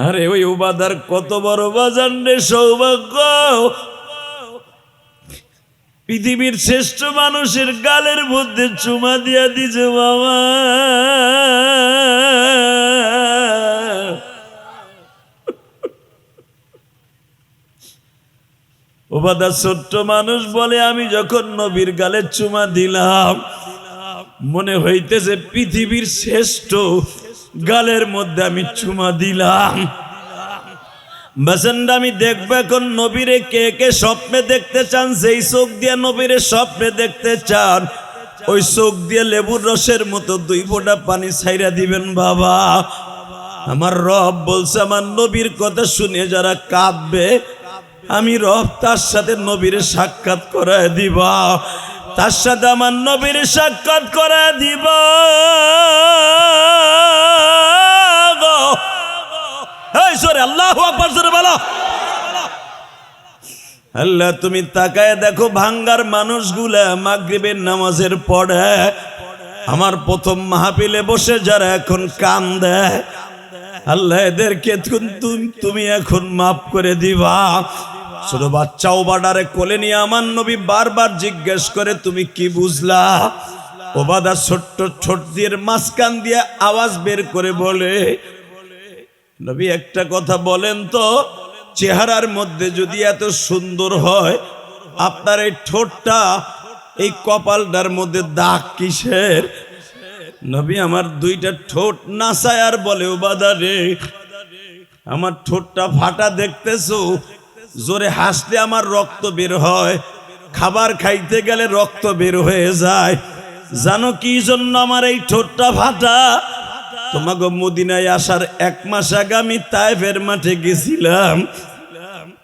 আরে ওই উবাদার কত বড় বাজান রে সৌভাগ্য, পৃথিবীর শ্রেষ্ঠ মানুষের গালের মধ্যে চুমা দিয়া দিছে বাবা। উবাদা ছোট্ট মানুষ বলে, আমি যখন নবীর গালে চুমা দিলাম মনে হইতেছে পৃথিবীর শ্রেষ্ঠ গালের মধ্যে আমি চুমা দিলাম। বাসেন্ডা আমি দেখবো এখন নবীরে কে কে স্বপ্নে দেখতে চান। যেই চোখ দিয়ে নবীরে স্বপ্নে দেখতে চান ওই চোখ দিয়ে লেবুর রসের মতো 2 ফোঁটা পানি ছাইরা দিবেন বাবা। আমার রব বলছে, আমার নবীর কথা শুনে যারা কাঁদবে আমি রব তার সাথে নবীরে সাক্ষাৎ করায় দিবা, তার সাথে আমার নবীরে সাক্ষাৎ করায় দিবা। আল্লাহু আকবার জোরে বলো। আল্লাহ তুমি তাকায় দেখো ভাঙ্গার মানুষগুলা মাগরিবের নামাজের পরে আমার প্রথম মাহফিলে বসে যারা এখন কান্দে, আল্লাহ এদেরকে তুমি এখন মাফ করে দিবা। ছোট বাচ্চাও বাডারে কোলে নিয়ে আমার নবী বারবার জিজ্ঞেস করে, তুমি কি বুঝলা? ওবাদা ছোট্ট ছোট দিয়ে মাঝখান দিয়ে আওয়াজ বের করে বলে, নবী একটা কথা বলেন তো, চেহারার মধ্যে যদি এত সুন্দর হয় আপনার এই ঠোঁটটা এই কপালটার মধ্যে দাগ কিসের? নবী আমার 2টা ঠোঁট নাচায় আর বলে, ওবাদা রে আমার ঠোঁটটা ফাটা দেখতেছো, জোরে হাসলে আমার রক্ত বের হয়, খাবার খাইতে গেলে রক্ত বের হয়ে যায়। জানো কি জন্য আমার এই ঠোঁটটা ফাটা? তোমাকে মদিনায় আসার 1 মাস আগে আমি তায়েফের মাঠে গেছিলাম।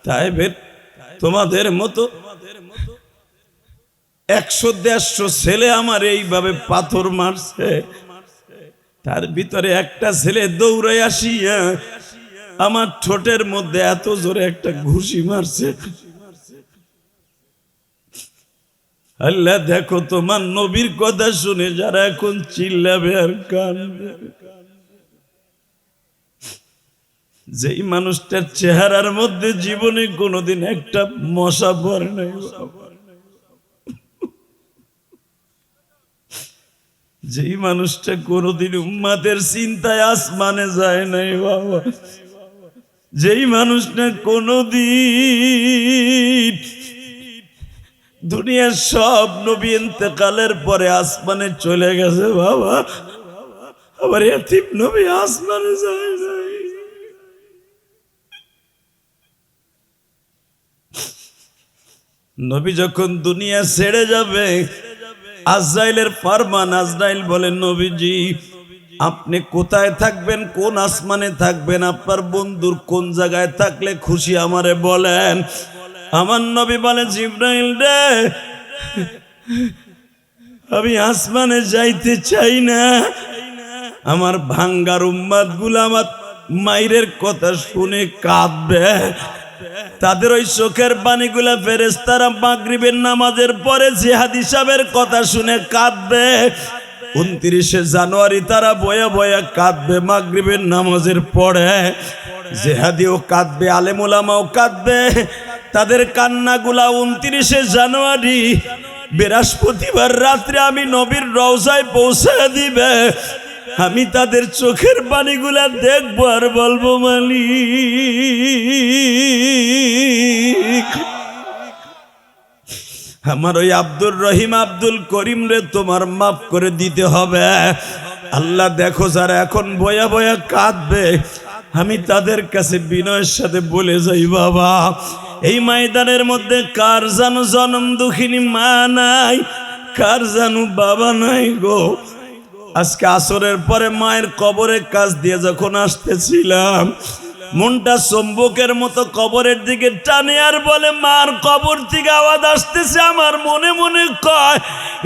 তায়েফের তোমাদের মতো 100-150 ছেলে আমার এইভাবে পাথর মারছে, তার ভিতরে একটা ছেলে দৌড়ে আসিয়া আমার ঠোঁটের মধ্যে এত জোরে একটা ঘুষি মারছে। আল্লাহ দেখো তোমার নবীর কথা শুনে যারা এখন চিল্লাবে আর কাঁদবে, যেই মানুষটার চেহারার মধ্যে জীবনে কোনোদিন একটা মশা পড়ে নাই, যেই মানুষটা কোনোদিন উম্মাদের চিন্তায় আসমানে যায় নাই বাবা, যেই মানুষটা কোনোদিন দুনিয়ার সব নবী ইন্তেকালের পরে আসমানে চলে গেছে বাবা, আবার এতিম নবী আসমানে যায় নাই। নবী যখন দুনিয়া ছেড়ে যাবে আজরাইলের ফরমান, আজরাইল বলেন, নবীজি আপনি কোথায় থাকবেন, কোন আসমানে থাকবেন, আপনার বন্ধুর কোন জায়গায় থাকলে খুশি আমারে বলেন। আমার নবী বলে, জিবরাইল রে আমি আসমানে যাইতে চাই না, আমার ভাঙ্গার উম্মাত গুলা আমার মায়ের কথা শুনে কাঁদবে, তাদের ওই চোখের পানিগুলা ফেরেশতারা মাগরিবের নামাজের পরে জিহাদ হিসাবের কথা শুনে কাঁদবে। 29শে জানুয়ারি তারা বয়া বয়া কাঁদবে মাগরিবের নামাজের পরে, জিহাদিও কাঁদবে, আলেম ওলামাও কাঁদবে। তাদের কান্নাগুলা 29শে জানুয়ারি বৃহস্পতিবার রাত্রে আমি নবীর রওজায় পৌঁছে দিবে। আমি তাদের চোখের পানিগুলা দেখবো আর বলবো, মালিক আমার ওই আব্দুর রহিম আব্দুল করিম রে তোমার মাফ করে দিতে হবে। আল্লাহ দেখো যারা এখন বয়া বয়া কাঁদবে আমি তাদের কাছে বিনয়ের সাথে বলে যাই, বাবা এই ময়দানের মধ্যে কার জানো জনম দুঃখিনী মা নাই, কার জানো বাবা নাই গো, আজকে আসরের পরে মায়ের কবরের কাছ দিয়ে যখন আসতেছিলাম, মনটা চম্বকের মতো কবরের দিকে টানে আর বলে, মার কবর থেকে আওয়াজ আসতেছে। আমার মনে মনে কয়,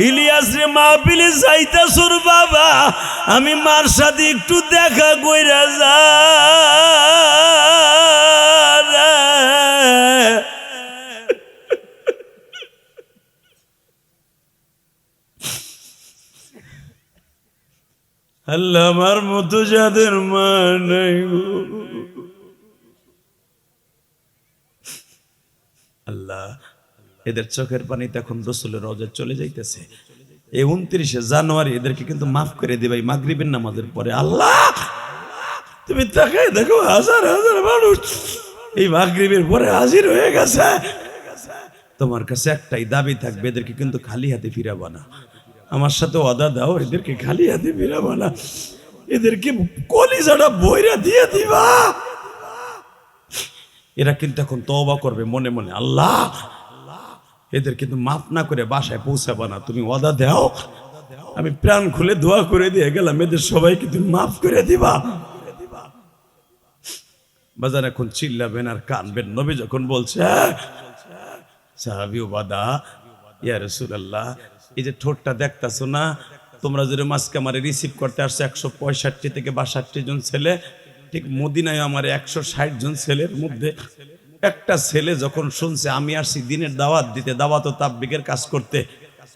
ইলিয়াস রে মাহফিলে যাইতাছর বাবা, আমি মার সাথে একটু দেখা কইরা যা। আল্লাহ, আমার মতো যাদের মা নাই গো আল্লাহ, এদের চোখের পানিতে এখন রাসূলের রওজা চলে যাইতেছে। এই 29শে জানুয়ারি এদেরকে কিন্তু মাফ করে দিবাই মাগরিবের নামাজের পরে। আল্লাহ, তুমি তাকায় দেখো, হাজার হাজার মানুষ এই মাগরিবের পরে হাজির হয়ে গেছে। তোমার কাছে একটাই দাবি থাকবে, এদেরকে কিন্তু খালি হাতে ফিরাবা না। আমার সাথে ওয়াদা দাও, এদেরকে খালি হাতে ফিরাবা না, এদেরকে কলিজাটা বইরা দিয়ে দিবা। এরা কিন্তু এখন তওবা করবে মনে মনে। আল্লাহ, এদের কিন্তু মাফ না করে বাসায় পৌঁছাবা না, তুমি ওয়াদা দাও। আমি প্রাণ খুলে দোয়া করে দিয়ে গেলাম, এদের সবাইকে তুমি মাফ করে দিবা। বাজার এখন চিল্লাবেন আর কানবেন। নবী যখন বলছে, সাহাবী ওবাদা, ইয়া রাসূলুল্লাহ, এই যে ঠোঁটটা দেখতাছো না, তোমরা যদি মাসকে আমারে রিসিভ করতে আসছো 165 থেকে 62 জন ছেলে, ঠিক মদিনায় আমার 160 জন ছেলের মধ্যে একটা ছেলে যখন শুনছে আমি আসছি দিনের দাওয়াত দিতে, দাওয়াত ও তাবলীগের কাজ করতে,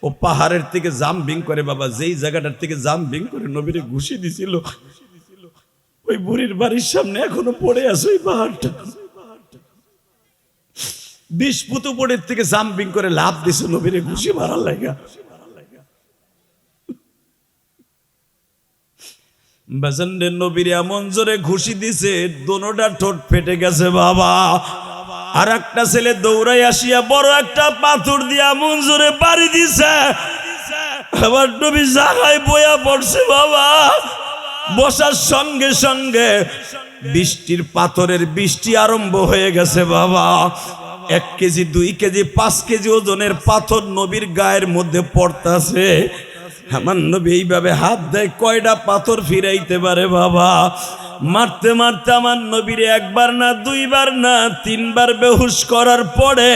ও পাহাড়ের থেকে জাম্পিং করে, বাবা যেই জায়গাটার থেকে জাম্পিং করে নবীরে ঘুষি দিছিল, ওই বুড়ির বাড়ির সামনে এখনো পড়ে আছে ওই পাহাড়টা। 20 ফুট উপরের থেকে জাম্পিং করে লাফ দিছে নবীরে ঘুষি মারার লাগা। বাজানরে নবীর এমন জোরে ঘুষি দিছে, দোনোটা ঠোঁট ফেটে গেছে বাবা। আর একটা ছেলে দৌড়াই আসিয়া বড় একটা পাথর দিয়া এমন জোরে বাড়ি দিছে, আবার নবী জায়গায় বয়া পড়ছে বাবা। বসার সঙ্গে সঙ্গে বৃষ্টির পাথরের বৃষ্টি আরম্ভ হয়ে গেছে বাবা। 1 কেজি 2 কেজি 5 কেজি ওজনের পাথর নবীর গায়ের মধ্যে পড়তাছে। আমার নবী এইভাবে হাত দেয়, কয়টা পাথর ফিরাইতে পারে বাবা। মারতে মারতে আমার নবীর 1 বার না 2 বার না 3 বার বেহুশ করার পরে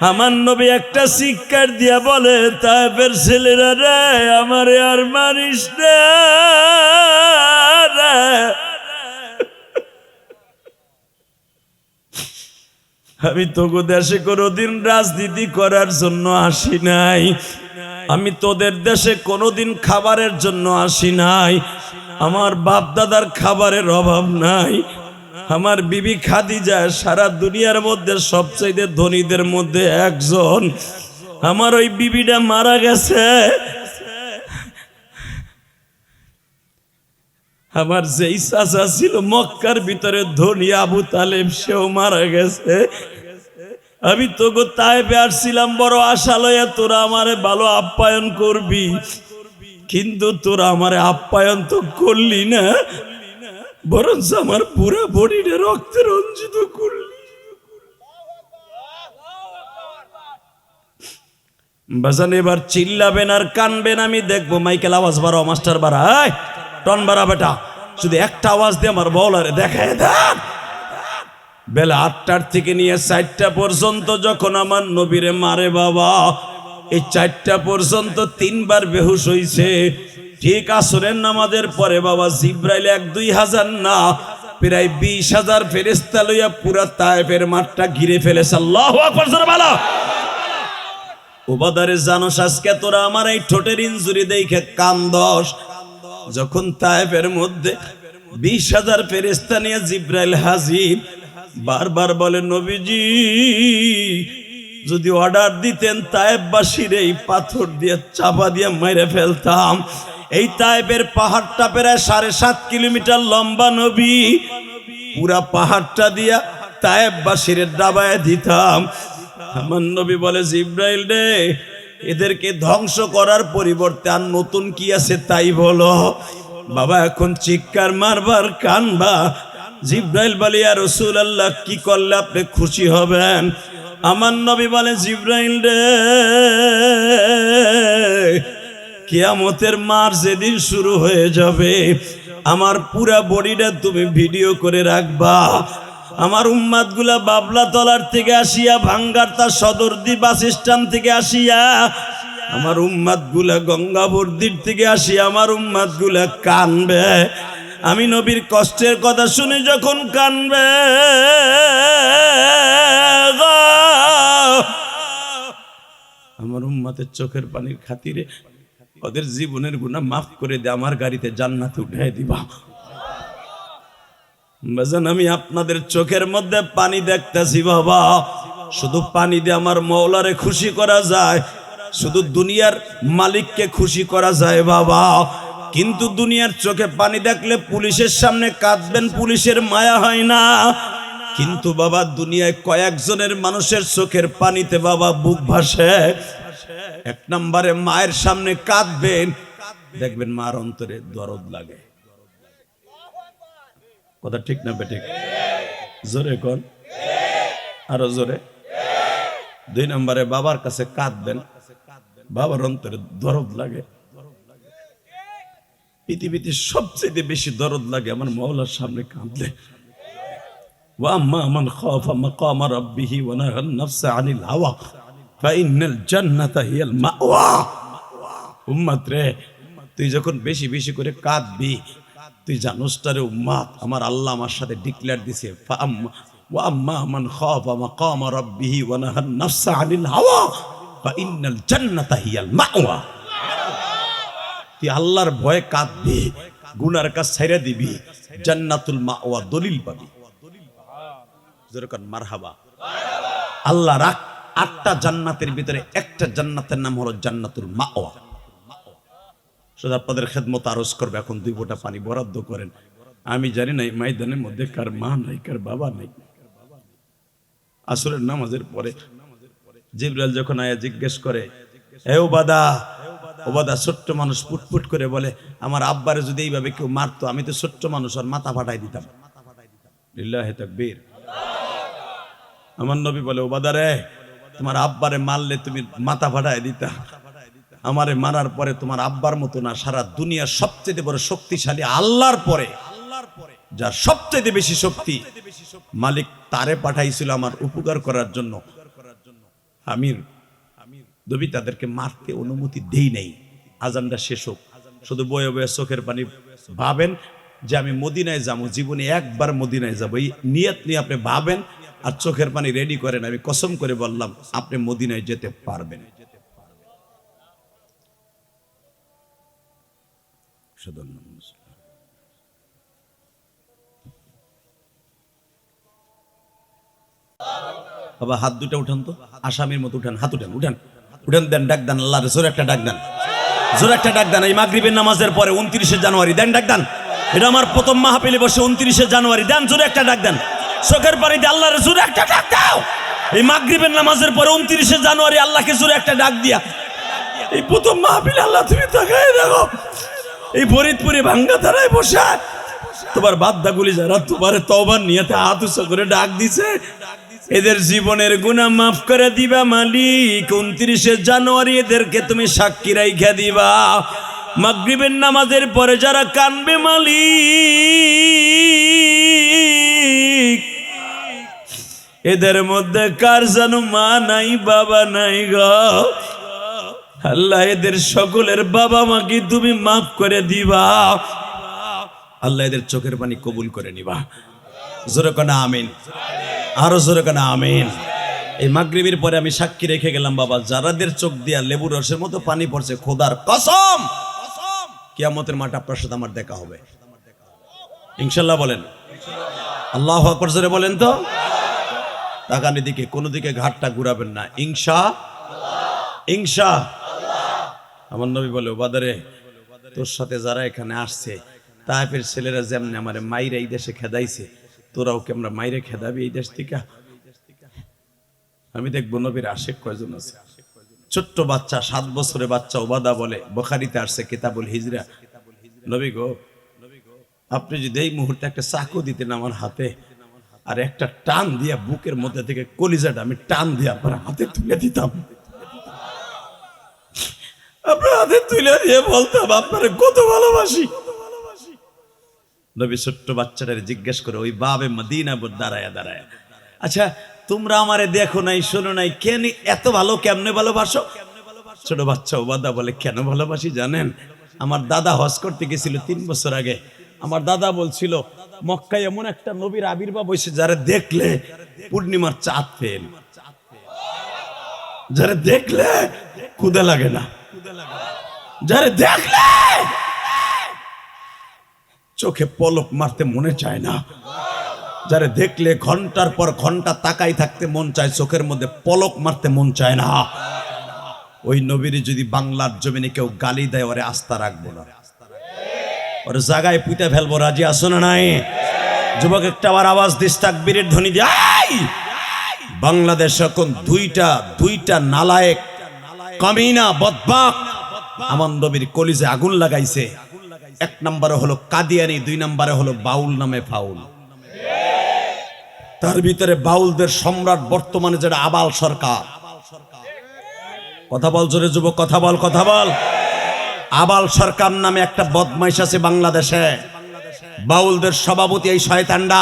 আমার নবী একটা চিৎকার দিয়া বলে, তায়েফের ছেলেরা রে, আমারে আর মারিস না রে। আমি তোকে দেশে কোনোদিন রাজনীতি করার জন্য আসি নাই, আমি তোদের দেশে কোনোদিন খাবারের জন্য আসি নাই। আমার বাপ দাদার খাবারের অভাব নাই। আমার বিবি খাদিজা সারা দুনিয়ার মধ্যে সবচেয়ে ধনীদের মধ্যে একজন। আমার ওই বিবিটা মারা গেছে। আমার যেই চাচা ছিল মক্কার ভিতরে ধনী আবু তালেব, সেও মারা গেছে। আমি তোকে তায়েফে আসছিলাম বড় আশা লইয়া, তোরা আমারে ভালো আপ্যায়ন করবি, কিন্তু তোরা আমারে আপ্যায়ন তো করলি না, বরঞ্চ আমার পুরো বডিটা রক্তে রঞ্জিত করলি। বাজান এবার চিল্লাবেন আর কানবেন, আমি দেখবো। মাইকেল আওয়াজ বাড়াও, মাস্টার বাড়ায়, টন বাড়া বেটা, শুধু একটা আওয়াজ দিয়ে আমার বলারে দেখায় দেন। বেলা 8টার থেকে নিয়ে 4টা পর্যন্ত যখন আমার নবীরে মারে বাবা, এই 4টা পর্যন্ত 3 বার বেহুশ হইছে। ঠিক আসরের নামাজের পরে বাবা জিব্রাইল 1-2 হাজার না, প্রায় 20,000 ফেরেশতা লইয়া পুরা তায়েফের মাঠটা ঘিরে ফেলেছে। আল্লাহু আকবার, জোরে বলো। ওবাদারে জানোস আজকে তোরা আমার এই ঠোঁটের ইনজুরি দেখে কান্দস। যখন তায়েফের মধ্যে 20,000 ফেরেশতা নিয়ে জিব্রাইল হাজির, বারবার বলে, নবীজি যদি অর্ডার দিতেন তায়েফবাসীর এই পাথর দিয়ে চাপা দিয়ে মেরে ফেলতাম। এই তায়েফের পাহাড়টা প্রায় 7.5 কিলোমিটার লম্বা নবী, পুরা পাহাড়টা দিয়া তায়েফবাসীর ডাবায় দিতাম। আমার নবী বলে, জিব্রাইল রে, এদেরকে ধ্বংস করার পরিবর্তে আর নতুন কি আছে তাই বলো। বাবা এখন চিৎকার মারবার কানবা। জিব্রাইল বলে, ইয়া রাসূলুল্লাহ, কি করলে আপনি খুশি হবেন? আমার নবী বলে, জিব্রাইল রে, কিয়ামতের মার যেদিন শুরু হয়ে যাবে, আমার পুরা বডিটা তুমি ভিডিও করে রাখবা। আমার উম্মাদ গুলা বাবলা তলার থেকে আসিয়া, ভাঙ্গারতা সদরদি বাস স্ট্যান্ড থেকে আসিয়া, আমার উম্মাদ গুলা গঙ্গাবর্দির থেকে আসিয়া আমার উম্মাদ গুলা কানবে। আমি নবীর কষ্টের কথা শুনে যখন কানবে, আমার উম্মাতের চোখের পানির খাতিরে ওদের জীবনের গুনাহ মাফ করে দে, আমার গাড়িতে জান্নাতে উঠাই দিবা। বাজান, আমি আপনাদের চোখের মধ্যে পানি দেখতেছি বাবা। শুধু পানি দিয়ে আমার মওলারে খুশি করা যায়, শুধু দুনিয়ার মালিককে খুশি করা যায় বাবা। কিন্তু দুনিয়ার চোখে পানি দেখলে পুলিশের সামনে কাঁদবেন, পুলিশের মায়া হয় না। কিন্তু বাবা, দুনিয়ায় কয়েকজনের মানুষের চোখের পানিতে বাবা বুক ভাসে। এক নম্বরে মায়ের সামনে কাঁদবেন, দেখবেন মার অন্তরে দরদ লাগে। কথা ঠিক না বেঠিক? জোরে কোন, আরো জোরে। দুই নম্বরে বাবার কাছে কাঁদবেন, বাবার অন্তরে দরদ লাগে। পৃথিবীতে সবচেয়ে বেশি দরদ লাগে আমার মওলার সামনে কাঁদলে। ওয়াম্মা মান খাফা মাকাম রাব্বিহি ওয়া নাহান নাফসা আনিল হাওয়া ফাইনাল জান্নাতা হিয়াল মাওয়া। উম্মত রে, তুই যখন বেশি বেশি করে কাঁদবি, তুই জানোস তারে উম্মত, আমার আল্লাহ আমার সাথে ডিক্লেয়ার দিছে, ওয়াম্মা মান খাফা মাকাম রাব্বিহি ওয়া নাহান নাফসা আনিল হাওয়া ফাইনাল জান্নাতা হিয়াল মাওয়া। তুই আল্লাহর ভয়ে কাঁদবি, গুনার কাজ ছাইরা দিবি, জান্নাতুল মাওয়া দলিল পাবি। যেরকম মারহাবা। আল্লাহ রাখ 8টা জান্নাতের ভিতরে একটা জান্নাতের নাম হলো জান্নাতুল মাওয়া। শুধু আপনাদের খেদমত আরজ করবে, এখন 2 ফোঁটা পানি বরাদ্দ করেন। আমি জানি না এই ময়দানের মধ্যে কার মা নাই, কার বাবা নাই। আসরের নামাজের পরে জিবরাইল যখন আয়া জিজ্ঞেস করে, হে ওবাদা, ওবাদা ছোট্ট মানুষ পুটপুট করে বলে, আমার আব্বারে যদি এইভাবে কেউ মারতো, আমি তো ছোট্ট মানুষ, আর মাথা ফাটাই দিতাম। লিল্লাহি তাকবীর। আমার নবী বলে, ওবাদা রে, তোমার আব্বারে মারলে তুমি মাথা ফাটাই দিতা, আমারে মারার পরে তোমার আব্বার মতো না, সারা দুনিয়ার সবচেয়ে বড় শক্তিশালী আল্লাহর পরে, যার সবচেয়ে বেশি শক্তি, মালিক তারে পাঠাইছিল আমার উপকার করার জন্য। আমি নবী তাদেরকে মারতে অনুমতি দেই নাই। আজানটা শেষ হোক, শুধু বয়ে বয়ে চোখের পানি ভাবেন যে আমি মদিনায় যাবো, জীবনে একবার মদিনায় যাবো, এই নিয়ত নিয়ে আপনি ভাবেন আর চোখের পানি রেডি করেন। আমি কসম করে বললাম, আপনি মদিনায় যেতে পারবেন। বাবা হাত দুটা উঠান তো, আসামির মতো উঠান, হাত উঠান, উঠান উঠান, দেন ডাক দেন, আল্লাহ জোরে একটা ডাক দেন, জোরে একটা ডাক দেন। এই মাগরিবের নামাজের পরে 29শে জানুয়ারি দেন ডাক দেন। এটা আমার প্রথম মাহফিলে বসে 29শে জানুয়ারি দেন, জোরে একটা ডাক দেন। চোখের পানিতে আল্লাহর জোরে একটা ডাক দাও। এই মাগরিবের নামাজের পরে 29শে জানুয়ারি আল্লাহকে জোরে একটা ডাক দিয়া, এই প্রথম মাহফিলে আল্লাহ তুমি তাকায় দেখো, এই ফরিদপুরে ভাঙ্গা ধারায় বসে তোমার বাদ্দাগুলি যারা তোমার তওবার নিয়তে হাত উঁচু করে ডাক দিছে, এদের জীবনের গুনাহ মাফ করে দিবা মালিক। 29শে জানুয়ারি এদেরকে তুমি সাক্ষী রাইখা দিবা। মাগরিবের নামাজের পরে যারা কানবে মালিক, এদের মধ্যে কার যেন মা নাই, বাবা নাই গো আল্লাহ, এদের সকলের বাবা মাকে তুমি মাফ করে দিবা আল্লাহ, এদের চোখের পানি কবুল করে নিবা। জোরে কোনা আমিন, আরো জোরে কোনা আমিন। এই মাগরিবের পরে আমি সাক্ষী রেখে গেলাম বাবা, যারাদের চোখ দিয়া লেবুর রসের মতো পানি পড়ছে, খোদার কসম কিয়ামতের মাঠে আপনার সাথে আমার দেখা হবে ইনশাল্লাহ। বলেন আল্লাহু আকবার, জোরে বলেন তো। তাকানি দিকে, কোনো দিকে ঘাটটা ঘুরাবেন না, ইনশা। আমার নবী বলে, ওবাদারে তোর সাথে যারা এখানে আসছে, তাইফের ছেলেরা যেমন আমারে মাইরে এই দেশে খেদাইছে, তোরাও কি আমরা মাইরে খেদাবি এই দেশ থেকে? আমি দেখবো নবীর আশেক কয়জন আছে। ছোট্ট বাচ্চা, 7 বছরের বাচ্চা ওবাদা বলে, বুখারীতে আসছে কিতাবুল হিজরা, নবী গো, আপনি যদি এই মুহূর্তে একটা চাকু দিতেন আমার হাতে, আর একটা টান দিয়া বুকের মধ্যে থেকে কলিজাটা আমি টান দিয়া আপনার হাতে তুলে দিতাম, আপনার হাতে তুলে দিয়ে বলতাম আপনারে কত ভালোবাসি। নবী ছোট্ট বাচ্চাটারে জিজ্ঞেস করে ওই বাবে মদিনা দাঁড়ায় দাঁড়ায়, আচ্ছা তোমরা আমারে দেখো নাই শোনো নাই, কেন এত ভালো কেমনে ভালোবাসো? ছোট বাচ্চা ওবাদা বলে, কেন ভালোবাসি জানেন? আমার দাদা হজ করতে গেছিল 3 বছর আগে। আমার দাদা বলছিল মক্কায় এমন একটা নবীর আবির্ভাব হয়েছে যারা দেখলে পূর্ণিমার চাঁদ ফেল, যারা দেখলে ক্ষুধা লাগে না, যারা দেখলে চোখে পলক মারতে মনে চায় না, যারা দেখলে ঘন্টার পর ঘন্টা তাকাই থাকতে মন চায়, চোখের মধ্যে পলক মারতে মন চায় না। ওই নবীর যদি বাংলার জমিনে কেউ গালি দেয় ওরে আস্থা রাখবো না, ওর জায়গায় পুঁতে ফেলবো। রাজি আসো না নাই? যুবক একটা আবার আওয়াজ দিস তাকবীরের ধ্বনি দিয়ে। বাংলাদেশ এখন দুইটা নালায়েক কামিনা বদবাক আমার নবীর কলিজে আগুন লাগাইছে। 1 নম্বরে হলো কাদিয়ানি, 2 নম্বরে হলো বাউল নামে ফাউল। তার ভিতরে বাউলদের সম্রাট বর্তমানে যেটা আবাল সরকার। কথা বল জোরে যুবক, কথা বল, কথা বল। আবাল সরকার নামে একটা বদমাইশ আছে বাংলাদেশে। বাউলদের সভাপতি এই শয়তানটা।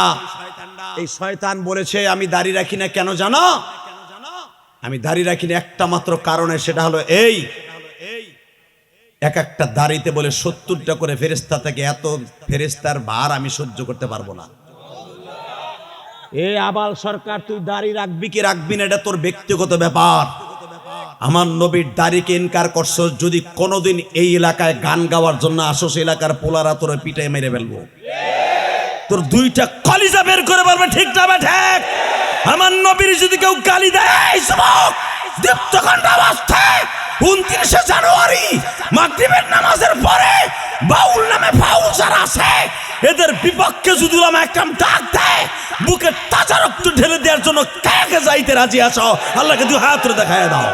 এই শয়তান বলেছে আমি দাড়ি রাখি না, কেন জানো? আমি দাড়ি রাখি না একটা মাত্র কারণে, সেটা হলো এই এক একটা দাড়িতে বলে 70টা করে ফেরেশতা থাকে, এত ফেরেশতার ভার আমি সহ্য করতে পারবো না। এই আবাল সরকার, তুই দাড়ি রাখবি কি রাখবি না এটা তোর ব্যক্তিগত ব্যাপার। আমার নবীর দাড়িকে ইনকার করছো, যদি কোনোদিন এই এলাকায় গান গাওয়ার জন্য আসো, এলাকার পোলারা তোর পিটাই মেরে ফেলবো, তোর 2টা কলিজা বের করে পারবে। ঠিক না ঠিক? আমার নবীর যদি কেউ গালি দেয়, দীপ্তকণ্ঠ অবস্থায় 29শে জানুয়ারি মাগরিবের নামাজের পরে বাউল নামে ফাউল যারা আছে এদের বিপক্ষে যদি উলামা একরাম ডাক দেয়, বুকে তাজা রক্ত ঢেলে দেওয়ার জন্য কাকে যাইতে রাজি আছো? আল্লাহকে 2 হাত ধরে দেখায় দাও।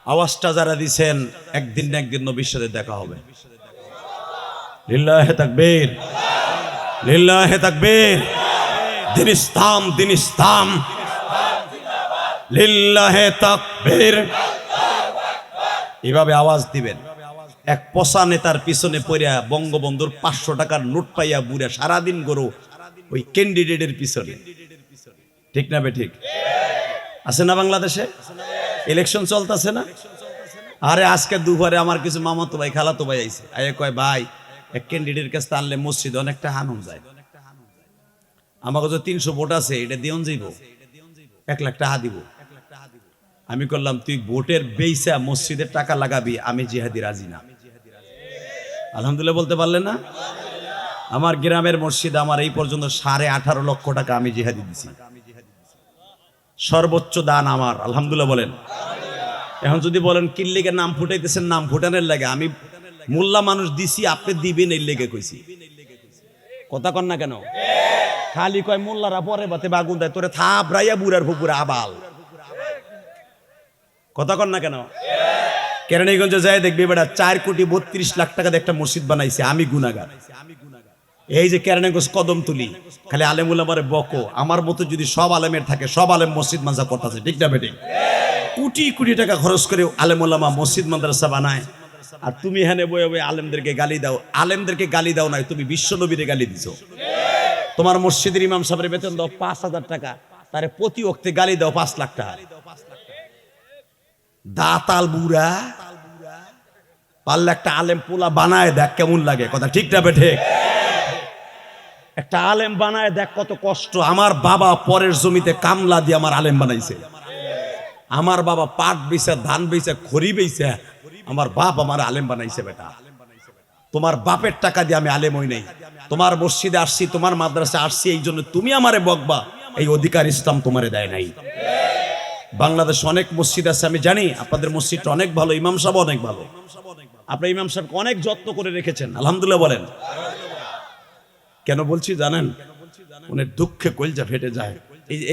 আওয়াজটা যারা দিছেন একদিন না একদিন নবীর সাথে দেখা হবে। লিল্লাহে তাকবীর, লিল্লাহে তাকবীর। দিন ইসলাম, দিন ইসলাম, লিল্লাহে তাকবীর। এভাবে আওয়াজ দিবেন। এক পচা নেতার পিছনে পড়িয়া বঙ্গবন্ধুর 500 টাকার নোট পাইয়া বুড়া সারাদিন গরু ওই ক্যান্ডিডেটের পিছনে। ঠিক না বে ঠিক? আছে না বাংলাদেশে? ইলেকশন চলতেছে না? আরে আজকে দুপুরে আমার কিছু মামাতো ভাই খালাতো ভাই আইছে, আয়ে কয় ভাই এক ক্যান্ডিডেটের কাছে আনলে মসজিদে অনেকটা হানুন যায়, আমাকে যে 300 ভোট আছে এটা দিয়ন যাইব, 1 লাখ টাকা দিব। আমি করলাম তুই ভোটের বেইসা মসজিদের টাকা লাগাবি, আমি জিহাদি রাজি না। আলহামদুলিল্লাহ বলতে পারলেন না? আমার গ্রামের মসজিদ আমার এই পর্যন্ত 18.5 লক্ষ টাকা আমি জিহাদি দিছি, সর্বোচ্চ দান আমার। আলহামদুলিল্লাহ বলেন। এখন যদি বলেন কিল্লিকে নাম ফুটাইতেছেন, নাম ফুটানোর লাগে, আমি মোল্লা মানুষ দিছি, আপনি দিবেন এই লেগে কইছি। কথা কন না কেন? খালি কয় মোল্লারা পরে বাতে বাগুন দেয়, তোরে থাপড়াইয়া বুড়ার ফুপুরা আবাল। কথা কন না কেন? কেরানীগঞ্জে যায় দেখবি বেটা 4 কোটি 32 লাখ টাকা দিয়ে একটা মসজিদ বানাইছে, আমি গুনাহগার। এই যে কেরানীগঞ্জ কদমতলি, খালি আলেম উলামারে বকো, আমার মতো যদি সব আলেমের থাকে, সব আলেম মসজিদ মাদ্রাসা করতেছে। ঠিক না বেটি? কোটি কোটি টাকা খরচ করে আলেম উলামা মসজিদ মাদ্রাসা বানায়, আর তুমি এখানে বয়ে বয়ে আলেমদেরকে গালি দাও। আলেমদেরকে গালি দাও নাই, তুমি বিশ্ব নবীরে গালি দিছো। তোমার মসজিদের ইমাম সাহেবের বেতন দাও 5,000 টাকা, তারে প্রতি ওয়াক্তে গালি দাও 5 লাখ টাকা। দাতাল বুড়া, পারলে একটা আলেম পোলা বানায় দেখ কেমন লাগে। কথা ঠিক না বেঠে? একটা আলেম বানায় দেখ কত কষ্ট। আমার বাবা পরের জমিতে কামলা দিয়ে আমার আলেম বানাইছে। আমার বাবা পাট বেচা, ধান বেচা, খড়ি বেচা আমার বাপ আমার আলেম বানাইছে। বেটা তোমার বাপের টাকা দিয়ে আমি আলেম হই নাই। তোমার মসজিদে আসছি, তোমার মাদ্রাসা আসছি, এই জন্য তুমি আমারে বকবা, এই অধিকার ইসলাম তোমারে দেয় নাই। বাংলাদেশ অনেক মসজিদ আছে, আমি জানি আপনাদের মসজিদটা অনেক ভালো, ইমাম সাহেব অনেক ভালো, আপনার ইমাম সাহেবকে অনেক যত্ন করে রেখেছেন। আলহামদুলিল্লাহ বলেন। কেন বলছি জানেন? উনি দুঃখে কলজা ফেটে যায়।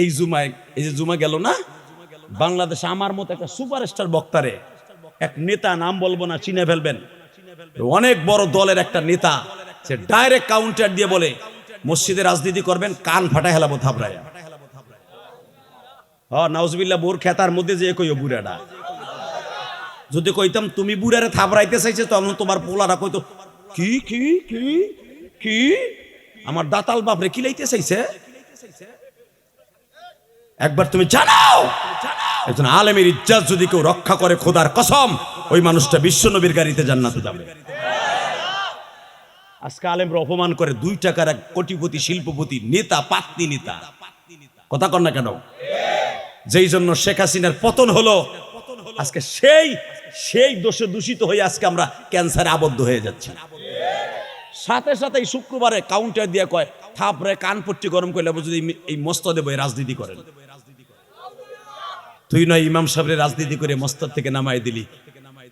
এই জুমায়, এই যে জুমা গেল না, বাংলাদেশে আমার মতো একটা সুপারস্টার বক্তারে এক নেতা, নাম বলবো না, চিনে ফেলবেন, অনেক বড় দলের একটা নেতা, সে ডাইরেক্ট কাউন্টার দিয়ে বলে মসজিদে রাজনীতি করবেন, কান ফাটাই হেলাবো থাবড়ায়া। নাউজুবিল্লাহ, বোর খেতার মধ্যে যে কইও বুড়াটা, যদি কইতাম তুমি বুড়ারে থাবড়াইতে চাইছে, তখন তোমার পোলারা কইতো কি কি কি কি আমার দাতাল বাপরে কি লাইতে চাইছে। একবার তুমি জানাও, একজন আলেমের ইজ্জত যদি কেউ রক্ষা করে, খোদার কসম ওই মানুষটা বিশ্ব নবীর গাড়িতে জান্নাতে যাবে। আজকে আলেমরা অপমান করে 2 টাকার এক কোটিপতি, শিল্পপতি, নেতা, পাত্নী নেতা, কথা কন না কেন? যেই জন্য শেখ হাসিনার পতন হলো, আজকে সেই দোষে দূষিত হয়ে আজকে আমরা ক্যান্সারে আবদ্ধ হয়ে যাচ্ছি। সাথে সাথে শুক্রবারে কাউন্টার দিয়ে কয় থাপড়ে কানপট্টি গরম করলে যদি এই মস্তদে বই রাজনীতি করেন, তুই নয় ইমাম সাহেবের রাজনীতি করে মস্তদ থেকে নামাই দিলি।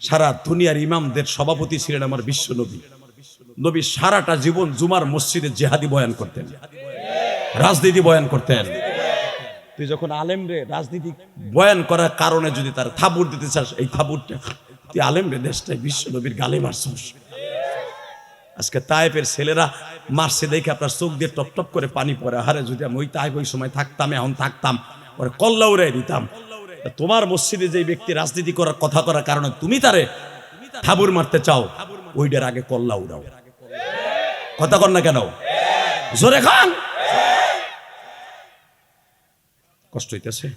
সারা দুনিয়ার ইমামদের সভাপতি ছিলেন আমার বিশ্ব নবী। নবী সারাটা জীবন জুমার মসজিদে জিহাদি বয়ান করতেন, রাজনীতি বয়ান করতেন। তুই যখন আলেমরে রাজনীতি বয়ান করার কারণে যদি তার থাবুর দিতে চাস, এই থাবুরটা তুই আলেমরে দেশটাই বিশ্ব নবীর গালে মারছিস। আজকে তায়েফের ছেলেরা মারছে দেখে আপনার চোখ দিয়ে টপ টপ করে পানি পড়ে। হারে যদি আমি ওই তায়েফ ওই সময় থাকতাম, এখন থাকতাম, ওরে কল্লা উড়াই দিতাম। তোমার মসজিদে যে ব্যক্তি রাজনীতি করার কথা করার কারণে তুমি তারে থাবুর মারতে চাও, ওইটার আগে কল্লা উড়াও। কথা কর না কেন? জোরে খান। কষ্ট হইতেছে?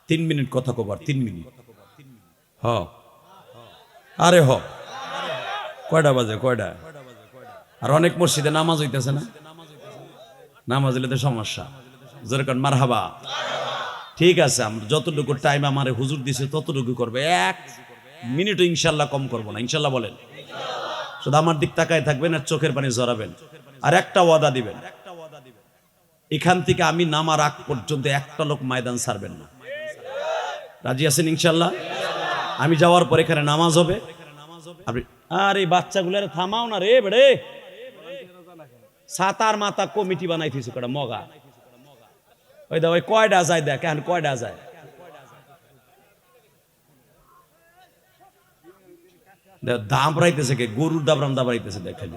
3 মিনিট কথা কবার, 3 মিনিট। আরে কয়টা বাজে? কয়টা? আর অনেক মসজিদে নামাজ হইতেছে না, নামাজ হইলে তো সমস্যা। জোরে কারণ মারহাবা। ঠিক আছে, আমরা যতটুকু টাইম আমারে হুজুর দিছে ততটুকু করবে, 1 মিনিটও ইনশাল্লাহ কম করবো না। ইনশাল্লাহ বলেন। শুধু আমার দিক তাকায় থাকবেন আর চোখের পানি জড়াবেন, আর একটা ওয়াদা দিবেন, এখান থেকে আমি নামার আগ পর্যন্ত একটা লোক ময়দান ছাড়বেন না। রাজি আছেন ইনশাল্লাহ? আমি যাওয়ার পর এখানে নামাজ হবে। আপনি আর এই বাচ্চাগুলোর থামাও না রে বেড়ে, সাতার মাথা কমিটি বানাইতেছে কটা মগা। ওই দা ওই কয়টা যায় দেখ, এখন কয়টা যায়। দাম রাইতেছে কে? গরুর দাবরাম দাবড়াইতেছে দেখেন,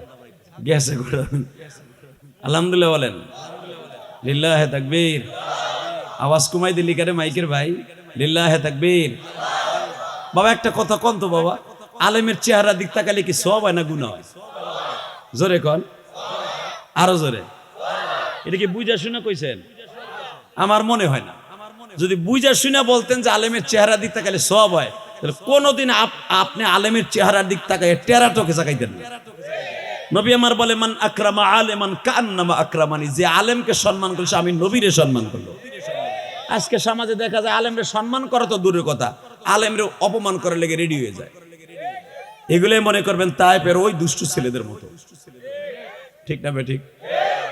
গেছে। আলহামদুলিল্লাহ বলেন, লিল্লাহে তাকবীর। আওয়াজ কমাই দিলি কেন মাইকের ভাই? লিল্লাহে তাকবীর। বাবা একটা কথা কন তো বাবা, আলেমের চেহারা দিক তাকালে কি সওয়াব হয় না গুনাহ হয়? জোরে কন, আরো জোরে। এটা কি বুঝা শুনে কইছেন? আমার মনে হয় না। যদি বুঝা শুনে বলতেন যে আলেমের চেহারা দিক তাকালে সওয়াব হয়, তাহলে কোনদিন আপনি আলেমের চেহারার দিক তাকায় টেরাটোকে চাকাইতেন না। নবী আমার বলে, মান আকরামা আলেমান কান্নামা আকরামানি, যে আলেমকে সম্মান করছে আমি নবীরে সম্মান করলো। আজকে সমাজে দেখা যায় আলেমরে সম্মান করা তো দূরের কথা, আলেমরে অপমান করার লেগে রেডি হয়ে যায়। এগুলোই মনে করবেন তায়েফের ওই দুষ্টু ছেলেদের মতো, ঠিক না বে ঠিক?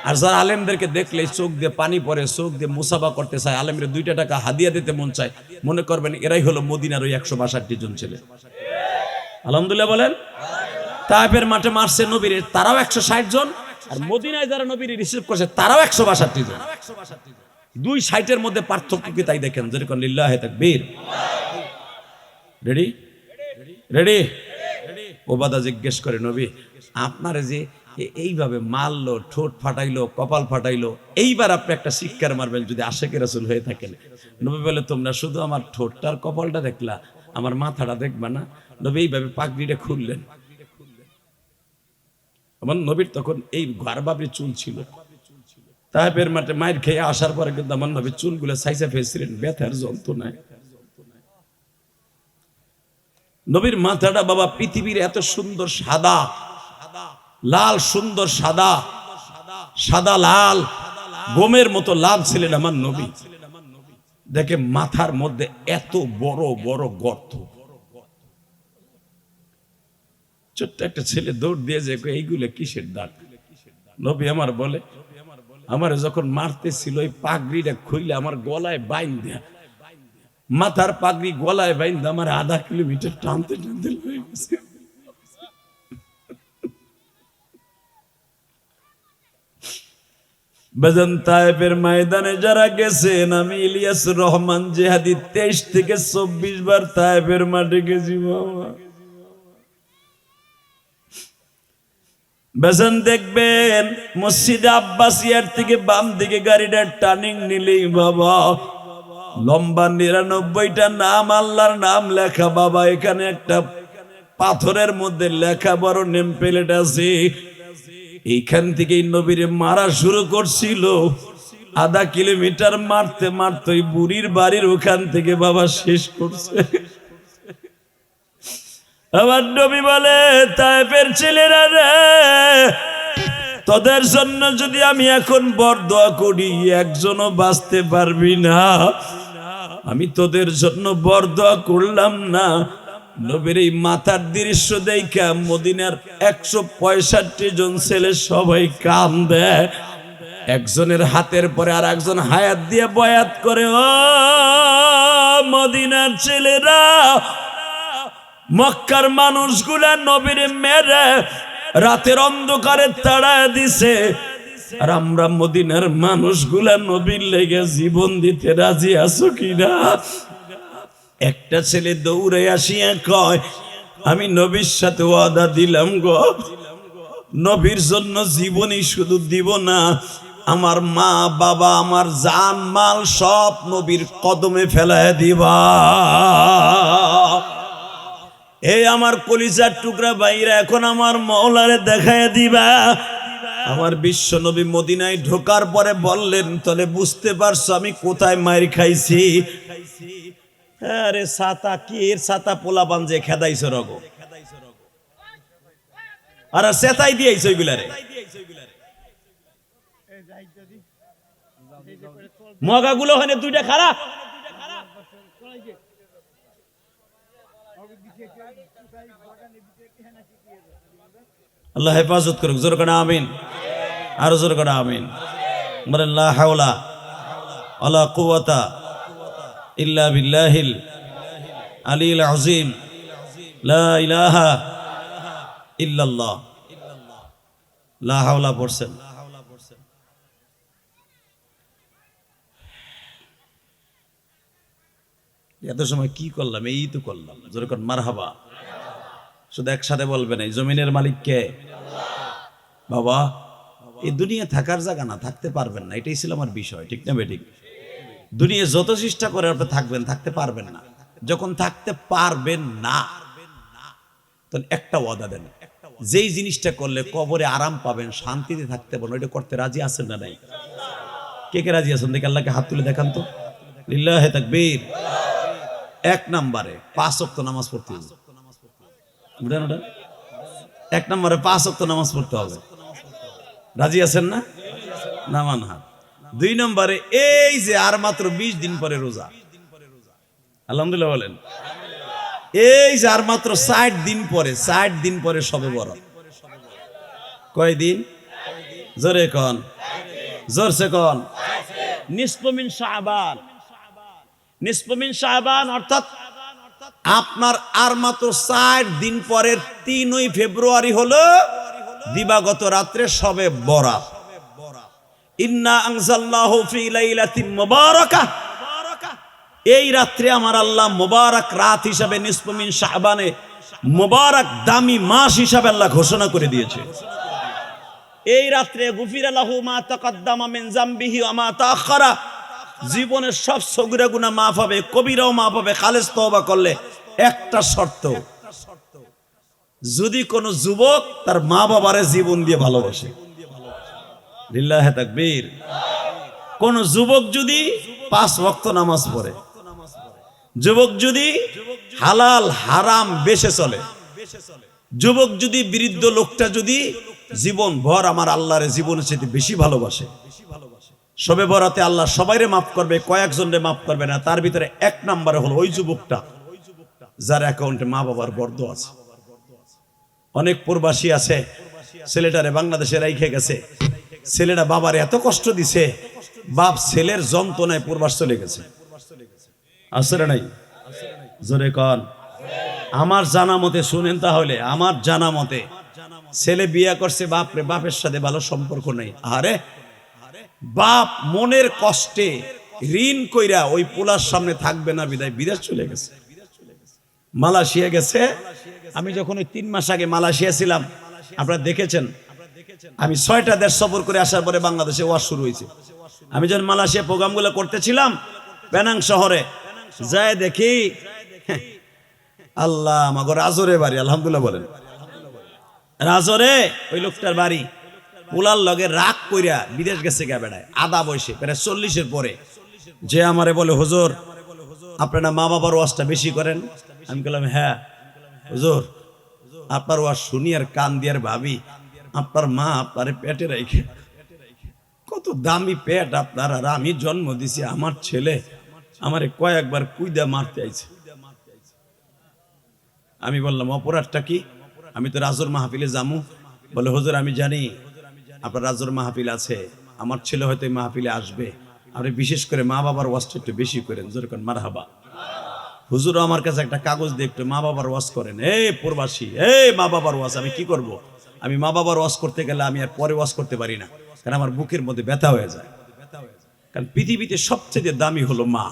আর যারা আলেমদেরকে দেখলে চোখ দিয়ে পানি পড়ে, চোখ দিয়ে মুসাফা করতে চায়, আলেমরে 2 টাকা হাদিয়া দিতে মন চায়, মনে করবেন এরাই হলো মদিনার ওই 162 জন ছেলে। আলহামদুলিল্লাহ বলেন। তায়েফের মাঠে মারছে নবীর, তারাও 160 জন, আর মদিনায় যারা নবীর রিসিভ করছে তারাও 162 জন। 2 সাইটের মধ্যে পার্থক্য কি তাই দেখেন। যেরকম লিল্লাহে তাকবীর। Ready ready. ওবাদা জিজ্ঞেস করে, নবী আপনারে যে এইভাবে মারলো, ঠোঁট ফাটাইলো, কপাল ফাটাইলো, এইবার আপনি একটা শিক্ষার মারবেন যদি আশেকে রাসূল হয়ে থাকেন। নবী বলে, তোমরা শুধু আমার ঠোঁটটার কপালটা দেখলা, আমার মাথাটা দেখবা না। নবী এইভাবে পাগড়িটা খুললেন। আমার নবীর তখন এই ঘরবাবরি চুল ছিল। তায়েফের মাঠে মাইর খেয়ে আসার পরে কিন্তু আমার নবী চুলগুলো সাইজে ফেলছিলেন ব্যথার যন্ত্রণায়। নবীর মাথাটা বাবা পৃথিবীর এত সুন্দর সাদা লাল, সুন্দর সাদা সাদা লাল, গোমের মতো লাল ছিলেন আমার নবী। দেখে মাথার মধ্যে এত বড় বড় গর্ত। ছোট্ট একটা ছেলে দৌড় দিয়ে যে এইগুলো কিসের দাগ? নবী আমার বলে, আমার যখন মারতেছিল ওই পাগড়িটা খুইলে আমার গলায় বাইন দেয়া, মাথার পাগড়ি গলায় বাইন দিয়ে আমার 1/2 কিলোমিটার টানতে টানতে হয়ে গেছে। বেজান তায়েফের ময়দানে যারা গেছেন, আমি ইলিয়াসুর রহমান জিহাদি 23 থেকে 24 বার তায়েফের মাঠে গেছি বাবা। বেজান দেখবেন মসজিদে আব্বাসিয়ার থেকে বাম দিকে গাড়িটা টার্নিং নিলেই বাবা লম্বা 99টা নাম, আল্লাহর নাম লেখা বাবা। এখানে একটা পাথরের মধ্যে লেখা বড় নেম প্লেট আছে। এইখান থেকেই নবীরে মারা শুরু করছিল। আধা কিলোমিটার মারতে মারতে ওই বুড়ির বাড়ির ওখান থেকে বাবা শেষ করছে। আমার নবী বলে, তায়েফের ছেলেরা রে, তোদের জন্য যদি আমি এখন বরদোয়া করি একজনও বাঁচতে পারবি না। আমি তোদের জন্য বরদোয়া করলাম না। নবীর এই মাথার দৃশ্য দেখা মদিনার 165 জন ছেলে সবাই কাম দেয়। একজনের হাতের পরে আর একজন হায়াত দিয়ে বয়াত করে, ও মদিনার ছেলেরা, মক্কার মানুষগুলা নবীর মেরে রাতের অন্ধকারে তাড়ায় দিছে, আর আমরা মদিনার মানুষগুলা নবীর লেগে জীবন দিতে রাজি আছো কিনা? একটা ছেলে দৌড়ে আসিয়া কয়, আমি নবীর সাথে ওয়াদা দিলাম গো, নবীর জন্য জীবনই শুধু দিব না, আমার মা বাবা আমার জান মাল সব নবীর কদমে ফেলায় দিবা। এই আমার কলিজার টুকরা ভাইরা, এখন আমার মওলারে দেখায় দিবা। আমার বিশ্ব নবী মদিনায় ঢোকার পরে বললেন, তাহলে বুঝতে পারছো আমি কোথায় মার খাইছি? আরে ছাতা কি এর ছাতা পোলা বানজে খেদাইছ রগো, আর সেতাই দিয়েছ ওইগুলারে। মগাগুলো হয় দুইটা খারাপ। আল্লাহ হেফাজত করুক, জোর করে আমিন, আরো জোর করে আমিন। বলেন লা হাওলা ওয়ালা কুওয়াতা ইল্লা বিল্লাহিল আলিল আযীম, লা ইলাহা ইল্লাল্লাহ। লা হাওলা পড়ছেন। এত সময় কি করলাম? এই তো করলাম। যেরকম মারহাবা, শুধু একসাথে বলবেন, এই জমিনের মালিক কে? বাবা, এই দুনিয়া থাকার জায়গা না, থাকতে পারবেন না, এটাই ছিল আমার বিষয়, ঠিক না বেঠিক? দুনিয়া যত চেষ্টা করে আপনি থাকবেন, থাকতে পারবেন না। যখন থাকতে পারবেন না, তখন একটা ওয়াদা দেন, যেই জিনিসটা করলে কবরে আরাম পাবেন, শান্তিতে থাকতে পারবেন, ওইটা করতে রাজি আছেন না নাই? কে কে রাজি আছেন? দেখে আল্লাহকে হাত তুলে দেখান তো। লিল্লাহে তাকবীর। 1 নম্বরে 5 ওয়াক্ত নামাজ পড়তে হবে। 1 নম্বরে 5 ওয়াক্ত নামাজ পড়তে হবে। রাজি আছেন না? নামান হাত। 2 নম্বরে এই যে আর মাত্র 20 দিন পরে রোজা, আলহামদুলিল্লাহ বলেন। এই যে আর মাত্র 60 দিন পরে, 60 দিন পরে শবে বরাত। কয় দিন? জোরে কোন, জোরসে কোন। নিসফু মিন শাবান, নিসফু মিন শাবান অর্থাৎ আপনার আর মাত্র 60 দিন পরের 3ই ফেব্রুয়ারি হলো দিবাগত রাত্রে শবে বরাত। ইন্না আনজালনাহু ফি লাইলাতিন মুবারাকাহ, এই রাত্রে আমার আল্লাহ মুবারক রাত হিসাবে নিসফু মিন শাবানে মুবারক দামি মাস হিসাবে আল্লাহ ঘোষণা করে দিয়েছে। এই রাত্রে গুফিরা লাহু মা তাকাদ্দামা মিন যামবিহি ওয়া মা তাআখারা, জীবনের সব সগীরা গুনাহ মাফ হবে, কবিরাও মাফ হবে, খালেস তওবা করলে। একটা শর্ত, যদি কোন যুবক তার মা বাবারে জীবন দিয়ে ভালোবাসে। লিল্লাহে তাকবীর। কোন যুবক যদি 5 ওয়াক্ত নামাজ পড়ে, যুবক যদি হালাল হারাম বেশে চলে, যুবক যদি বৃদ্ধ লোকটা যদি জীবন ভর আমার আল্লাহর জীবনের সাথে বেশি ভালোবাসে, শবে বরাতে আল্লাহ সবাইরে মাফ করবে, কয়েকজনরে মাফ করবে না। তার ভিতরে 1 নম্বরে হলো ওই যুবকটা যার অ্যাকাউন্টে মা বাবার বর্দ আছে। অনেক প্রবাসী আছে, ছেলেটারে বাংলাদেশে রাইখে গেছে, ছেলেটা বাবারে এত কষ্ট দিছে, বাপ ছেলের যন্ত্রণায় প্রবাস চলে গেছে। আসলে নাই? জোরে কন। আমার জানা মতে, শুনেন তাহলে, আমার জানা মতে ছেলে বিয়ে করছে, বাপরে বাপের সাথে ভালো সম্পর্ক নেই। আরে বাপ মনের কষ্টে ঋণ কইরা ওই পোলার সামনে থাকবে না বিদায় বিদেশ চলে গেছে, মালয়েশিয়া গেছে। আমি যখন ওই 3 মাস আগে মালয়েশিয়া ছিলাম, আপনারা দেখেছেন, আমি 6টা দেশ সফর করে আসার পরে বাংলাদেশে ওয়াজ শুরু হয়েছে। আমি যখন মালয়েশিয়া প্রোগ্রামগুলো করতেছিলাম পেনাং শহরে যায় দেখি, আল্লাহ আমাগো রাজরে বাড়ি, আলহামদুলিল্লাহ বলেন, রাজরে ওই লোকটার বাড়ি, পোলার লগে রাগ কইরা বিদেশ গেছে গা বেড়ায় আদা বয়সে, প্রায় 40-এর পরে। যে আমারে বলে, হুজুর আপনারা মা বাবার ওয়াজটা বেশি করেন। আমি বললাম, হ্যাঁ হুজুর, আপনার ওয়াজ শুনি আর কান দিয়ার ভাবি আপনার মা আপনার পেটে রেখে, কত দামি পেট আপনার, আর আমি জন্ম দিছি, আমার ছেলে আমারে কয়েকবার কুইদা মারতে আইছে। আমি বললাম, অপরাধটা কি? আমি তো রাজুর মাহফিলে যামু। বলে, হুজুর আমি জানি আপনার রাজুর মাহফিল আছে, আমার ছেলে হয়তো এই মাহফিলে আসবে, আপনি বিশেষ করে মা বাবার ওয়াজটা একটু বেশি করেন। যেরকম মারহাবা। হুজুর আমার কাছে একটা কাগজ দিয়ে একটু মা বাবার ওয়াজ করেন। এই প্রবাসী, এই মা বাবার ওয়াজ আমি কি করব? আমি মা বাবার ওয়াজ করতে গেলে আমি আর পরে ওয়াজ করতে পারি না, কারণ আমার বুকের মধ্যে ব্যথা হয়ে যায়। কারণ পৃথিবীতে সবচেয়ে দামি হলো মা,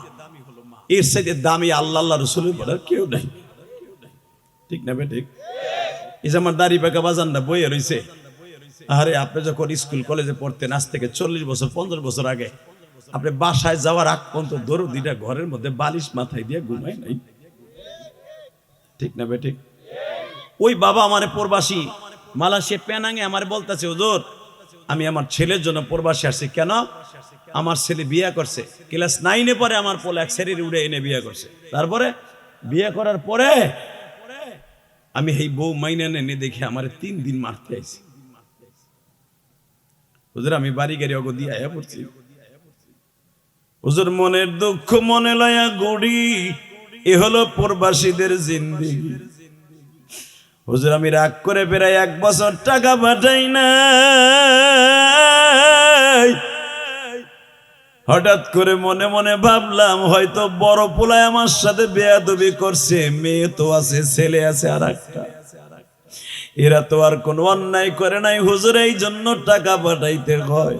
এর সাথে দামি আল্লাহ আল্লাহ রসুলের বলার কেউ নাই। ঠিক না বেঠিক? এই যে আমার দাড়ি পাকা বাজানটা বইয়ে রয়েছে, আরে আপনি যখন স্কুল কলেজে পড়তেন, আজ থেকে 40 বছর 50 বছর আগে, আপনি বাসায় যাওয়ার আগ পর্যন্ত দরদিটা ঘরের মধ্যে বালিশ মাথায় দিয়ে ঘুমায় নাই। ঠিক না বেঠিক? ওই বাবা আমারে প্রবাসী মালয়েশিয়া পেনাঙে আমারে বলতেছে, হুজুর আমি আমার ছেলের জন্য প্রবাসী আসছি। কেন? আমার ছেলে বিয়ে করছে, ক্লাস 9-এ পরে আমার পোলা এক শরীর উড়ে এনে বিয়ে করছে। তারপরে বিয়ে করার পরে আমি এই বউ মাইনা নেনে দেখে আমার 3 দিন মারতে আইছি। হুজুর আমি বাড়ি গাড়ি অগো দিয়ে আয়া পড়ছি। হুজুর মনের দুঃখ মনে লয়া গড়ি, এ হলো প্রবাসীদের জিন্দেগি। হুজুর আমি রাগ করে প্রায় 1 বছর টাকা পাঠাই না। হঠাৎ করে মনে মনে ভাবলাম, হয়তো বড় পোলায় আমার সাথে বেয়াদবি করছে, মেয়ে তো আছে, ছেলে আছে আর একটা, এরা তো আর কোনো অন্যায় করে নাই, হুজুর এই জন্য টাকা পাঠাইতে হয়।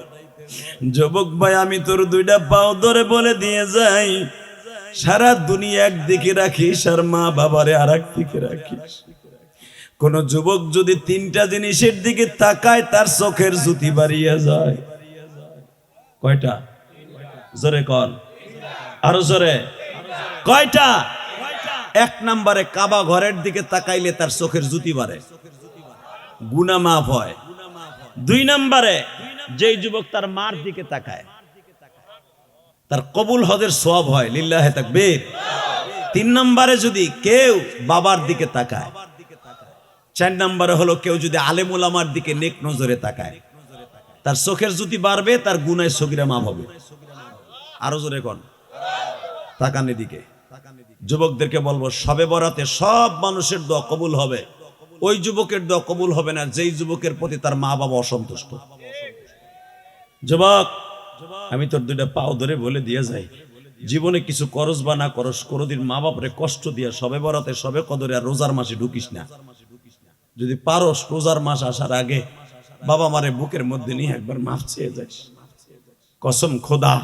যুবক ভাই আমি তোর 2টা পাও ধরে বলে দিয়ে যাই, সারা দুনিয়া একদিকে রাখিস আর মা বাবারে আর একদিকে রাখিস। কোন যুবক যদি 3টা জিনিসের দিকে তাকায়, তার চোখের জ্যোতি বাড়িয়ে যায়। কয়টা? জোরে কর, আরো জোরে। কয়টা? 1 নম্বরে কাবা ঘরের দিকে তাকাইলে তার চোখের জ্যোতি বাড়ে, গুনাহ মাফ হয়। 2 নম্বরে যেই যুবক তার মার দিকে তাকায়, তার কবুল হজের সওয়াব হয়, লিল্লাহে তাকবীর। 3 নম্বরে যদি কেউ বাবার দিকে তাকায়। 4 নম্বরে হলো কেউ যদি আলেম ওলামার দিকে নেক নজরে তাকায়, তার চোখের জ্যোতি বাড়বে, তার গুনাহ সগীরা মাফ হবে। আরো জোরে কোন তাকানে দিকে। যুবকদেরকে বলবো, শবে বরাতে সব মানুষের দোয়া কবুল হবে, ওই যুবকের দোয়া কবুল হবে না যেই যুবকের প্রতি তার মা বাবা অসন্তুষ্ট। যুবক আমি তোর 2টা পাও ধরে বলে দিয়ে যাই, জীবনে কিছু করস বা না করস, কোনোদিন মা বাপরে কষ্ট দিয়া শবে বরাতে শবে কদরে আর রোজার মাসে ঢুকিস না। যদি পারস রোজার মাস আসার আগে বাবা মারে বুকের মধ্যে নিয়ে একবার মাফ চেয়ে যাস। কসম খোদা,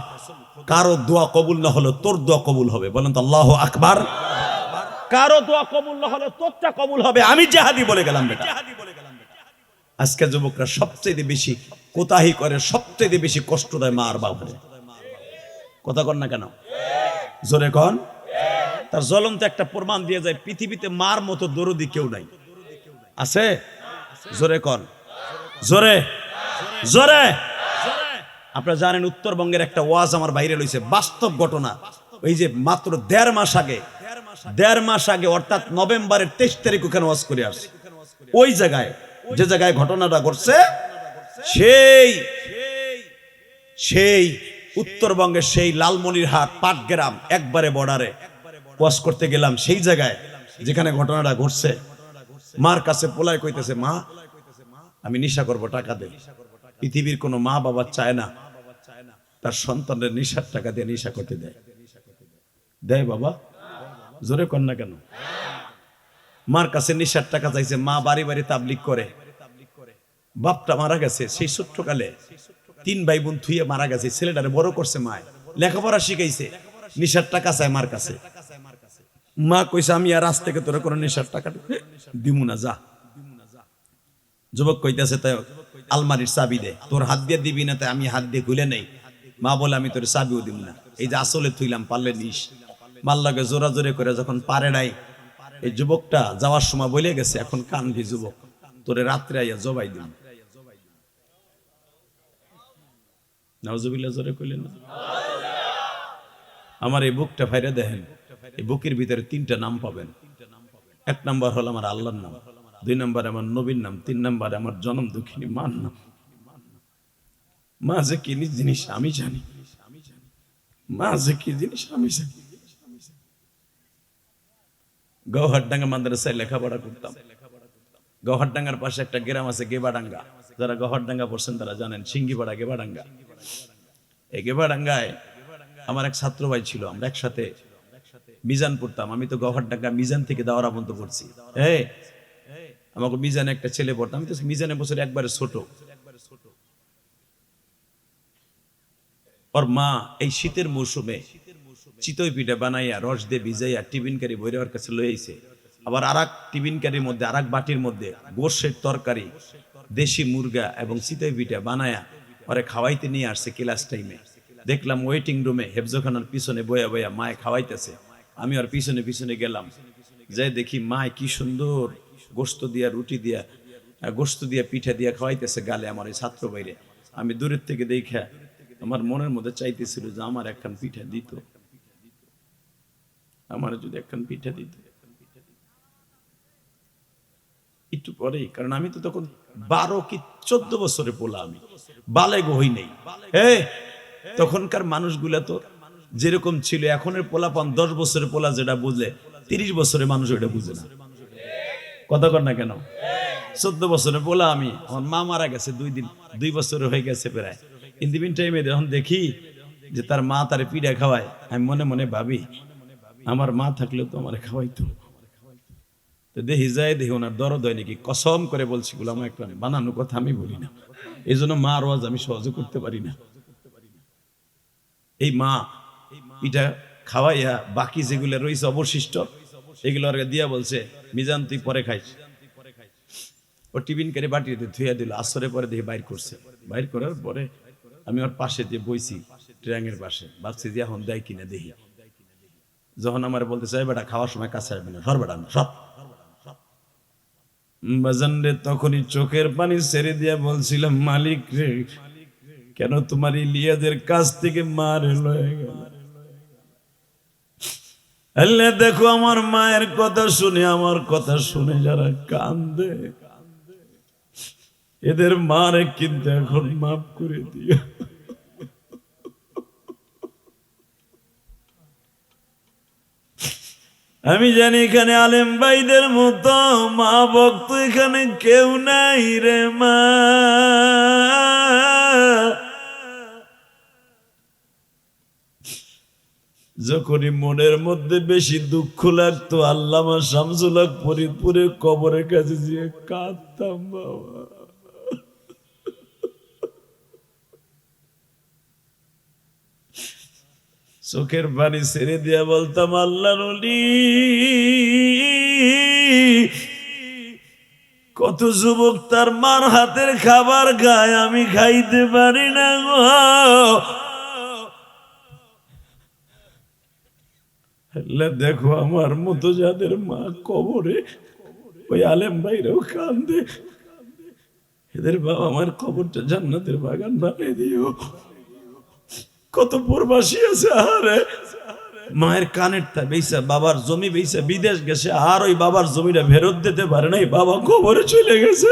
কারো দোয়া কবুল না হলে তোর দোয়া কবুল হবে। বলেন তো আল্লাহু আকবার। কারো দোয়া কবুল না হলে তোরটা কবুল হবে। আমি জিহাদি বলে গেলাম বেটা। আজকে যুবকরা সবচেয়ে বেশি কোতাহি করে, সবচেয়ে বেশি কষ্ট দেয় মা আর বাবারে। কথা কন না কেন? জোরে কন। তার জ্বলন্ত একটা প্রমাণ দিয়ে যায়, পৃথিবীতে মার মতো দরদি কেউ নাই। আছে? জোরে কন, জোরে জোরে। আপনারা জানেন উত্তরবঙ্গের একটা ওয়াজ আমার বাইরে লইছে, বাস্তব ঘটনা। ওই যে মাত্র 1.5 মাস আগে অর্থাৎ নভেম্বরের 23 তারিখ ওখানে ওয়াজ করে আসছে। ওই জায়গায় যে জায়গায় ঘটনাটা ঘটছে, সেই উত্তরবঙ্গের সেই লালমনিরহাট পাটগ্রাম একবারে বর্ডারে ওয়াজ করতে গেলাম। সেই জায়গায় যেখানে ঘটনাটা ঘটছে, মার কাছে পোলায় কইতেছে, মা আমি নেশা করব, টাকা দে। পৃথিবীর কোনো মা বাবা চায় না তার সন্তানের নেশার টাকা দিয়ে নেশা করতে দেয়। দেয় বাবা? জোরে কর না কেন? মার কাছে নেশার টাকা চাইছে, মা বাড়ি বাড়ি তাবলিগ করে। বাপটা মারা গেছে সেই ছোট্টকালে, তিন ভাই বোন থুইয়ে মারা গেছে, ছেলেটারে বড় করছে মায়, লেখাপড়া শিখাইছে, নেশার টাকা চায় মার কাছে। মা কইছে আমি আর আজ থেকে তোর কোনো নেশার টাকা দিমু না, যা। যুবক কইতেছে তাই আলমারির চাবি দে, তোর হাত দিয়ে দিবি না, তাই আমি হাত দিয়ে খুলে নেই। মা বলে আমি তোর চাবিও দিব না, এই যে আসলে থুইলাম, পারলে নিস। মার লাগে জোরা জোরে করে যখন পারে নাই, এই যুবকটা যাওয়ার সময় বলে গেছে এখন কানবি যুবক, তোরে রাত্রে আইয়া জবাই দিন। নাউজুবিল্লাহ জোরে কইলেন না? আমার এই বুকটা ফাইরে দেখেন, এই বুকের ভিতরে তিনটা নাম পাবেন। এক নাম্বার হলো আমার আল্লাহর নাম, দুই নাম্বার আমার নবীর নাম, তিন নাম্বারে আমার জনম দুঃখিনী মার নাম। মা যে কি জিনিস আমি জানি, মা যে কি জিনিস আমি জানি। গৌহারডাঙ্গা মাদ্রাসায় লেখাপড়া করতাম। গৌহারডাঙ্গার পাশে একটা গ্রাম আছে গেবাডাঙ্গা, যারা গৌহারডাঙ্গা পড়ছেন তারা জানেন, সিঙ্গিপাড়া গেবাডাঙ্গা। এই গেবাডাঙ্গায় আমার এক ছাত্র ভাই ছিল, আমরা একসাথে মিজান পড়তাম। আমি তো গৌহারডাঙ্গা মিজান থেকে দাওরা পর্যন্ত পড়ছি। আমাকে মিজানে একটা ছেলে পড়তাম, আমি তো মিজানের বছর একবারে ছোট। ওর মা এই শীতের মৌসুমে চিতই পিঠা বানাইয়া রস দিয়ে ভিজাইয়া টিফিন কারি ভৈরে ওর কাছে লয়ে আইছে। আবার আর এক টিফিন কারির মধ্যে, আর এক বাটির মধ্যে গোশের তরকারি, দেশি মুরগা এবং চিতই পিঠা বানায়া ওরে খাওয়াইতে নিয়ে আসছে ক্লাস টাইমে। দেখলাম ওয়েটিং রুমে হেফজোখানার পিছনে বয়া বয়া মায় খাওয়াইতেছে। আমি ওর পিছনে পিছনে গেলাম, যাই দেখি মায় কি সুন্দর গোস্ত দিয়া, রুটি দিয়া, গোস্ত দিয়া, পিঠা দিয়া খাওয়াইতেছে গালে আমার এই ছাত্র বাইরে। আমি দূরের থেকে দেখা আমার মনের মধ্যে চাইতেছিল যে আমার একখান পিঠা দিত, আমার যদি একখান পিঠা দিত। একটু পরেই, কারণ আমি তো তখন 12 কি 14 বছরে পোলা, আমি বালেগ হই নেই। তখনকার মানুষগুলা তো যেরকম ছিল, এখনের পোলাপান 10 বছরের পোলা যেটা বুঝে 30 বছরের মানুষ ওইটা বুঝে না। কথা কর না কেন? 14 বছরের পোলা আমি। আমার মা মারা গেছে 2 বছর হয়ে গেছে প্রায়। ইন দি মিন টাইমে যখন দেখি যে তার মা তারে পিঠা খাওয়ায়, আমি মনে মনে ভাবি আমার মা থাকলেও তো আমার খাওয়াইতো। তো দেখি যায়, দেখি ওনার দরদ হয় নাকি। কসম করে বলছি গুলাম একটা বানানো কথা আমি বলি না, এই জন্য মা রোয়াজ আমি সহজে করতে পারি না। এই মা পিঠা খাওয়াইয়া বাকি যেগুলো রয়েছে অবশিষ্ট, এগুলো দিয়া বলছে মিজান তুই পরে খাইস। ও টিফিন করে বাটিতে ধুইয়া দিল। আসরে পরে দেখি বাইর করছে। বাইর করার পরে আমি ওর পাশে দিয়ে বইছি, ট্রেনের পাশে, ভাবছি যে এখন দেয় কিনা দেখি। যখন আমার বলতে চাই বেটা খাওয়ার সময় কাছে আসবে না, সর বেটা সব বাজান রে, তখনই চোখের পানি ছেড়ে দিয়া বলছিলাম মালিক রে, কেন তোমার ইলিয়াদের কাছ থেকে মার লয়ে গেল। আল্লাহ দেখো আমার মায়ের কথা শুনে, আমার কথা শুনে যারা কান্দে, এদের মারে কিন্তু এখন মাফ করে দিও। আমি জানি এখানে আলেম ভাইদের মতো মা ভক্ত এখানে কেউ নাই রে মা। যখনই মনের মধ্যে বেশি দুঃখ লাগতো, আল্লামা শামসুল হক ফরিদপুরের কবরের কাছে যেয়ে কাঁদতাম বাবা। চোখের পানি ছেড়ে দিয়া বলতাম আল্লাহর ওলি, কত যুবক তার মার হাতের খাবার খায়, আমি খাইতে পারি না গো। দেখো আমার মতো যাদের মা কবরে, ওই আলেম ভাইরাও কান্দে, এদের বাবা আমার কবরটা জান্নাতের বাগান বানিয়ে দিও। কত প্রবাসী আছে, আরে মায়ের কানের তা বেইসা, বাবার জমি বেইসা বিদেশ গেছে, আর ওই বাবার জমিটা ফেরত দিতে পারে নাই, বাবা কবরে চলে গেছে।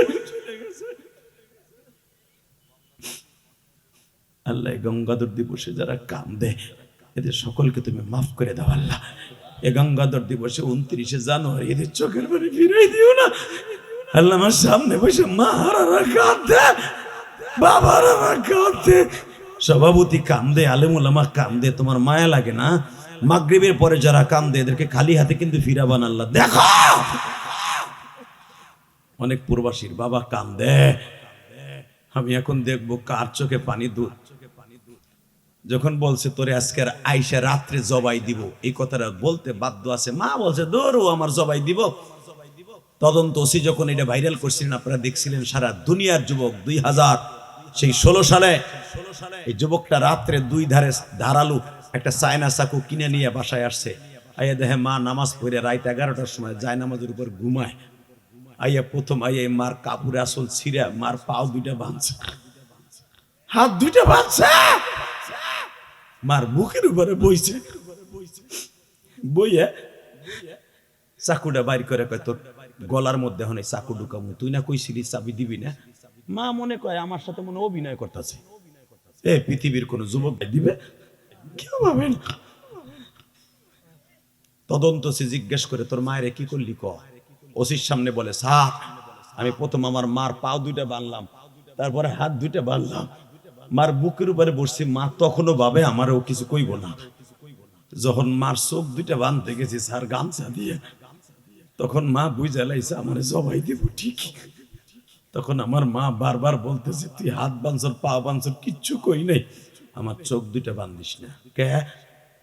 আল্লাহ গঙ্গাধর দিবসে যারা কান্দে, এদের সকলকে তুমি মাফ করে দাও আল্লাহ। এ গঙ্গাধর দিবসে 29শে জানুয়ারি এদের চোখের পানি ফিরাই দিও না আল্লাহ। আমার সামনে বসে মাহারা কাঁদে, বাবারা কাঁদে, সভাপতি কান্দে, আলেম ওলামা কান্দে, তোমার মায়া লাগে না? মাগরিবের পরে যারা কান্দে এদেরকে খালি হাতে কিন্তু ফিরাবান আল্লাহ। দেখো অনেক প্রবাসীর বাবা কান্দে, আমি এখন দেখবো কার চোখে পানি দুধ। যখন বলছে তোরে আজকের আইসা রাত্রে জবাই দিব, এই কথাটা বলতে বাধ্য আছে। মা বলছে দৌড়ো আমার জবাই দিব। তদন্ত ওসি যখন এটা ভাইরাল করছিলেন, আপনারা দেখছিলেন সারা দুনিয়ার যুবক 2016 সালে এই যুবকটা রাত্রে দুই ধারে ধারালু একটা চায়না চাকু কিনে নিয়ে বাসায় আসছে। আইয়া দেখে মা নামাজ পড়ে রাত 11টার সময় যায় নামাজের উপর ঘুমায়। আইয়া প্রথম আইয়া মার কাপড়ে আসল ছিঁড়া মার পাও দুইটা বাঁধছে, হাত দুইটা বাঁধছে, মার বুকের উপরে বইছে। বইয়া চাকুটা বাইর করে কয় তোর গলার মধ্যে এখন চাকু ঢুকাবো, তুই না কইছিলি চাবি দিবি না। মা মনে কয় আমার সাথে মনে অভিনয় করতেছে। এ পৃথিবীর কোন যুবক দিবে কেউ ভাবে না। তদন্ত সে জিজ্ঞেস করে তোর মায়ের কি করলি ক। ওসির সামনে বলে স্যার আমি প্রথম আমার মার পাও দুইটা বাঁধলাম, তারপরে হাত দুইটা বাঁধলাম, মার বুকের উপরে বসছি। মা তখনও ভাবে আমারও কিছু কইব না। যখন মার চোখ দুইটা বাঁধতে গেছি স্যার গামছা দিয়ে, তখন মা বুঝা লাইছে আমার জবাই দিব ঠিক। তখন আমার মা বারবার বলতেছে তুই হাত বাঁধছর পা বাঁধছর কিচ্ছু কই নাই, আমার চোখ দুইটা বাঁধিস না। কে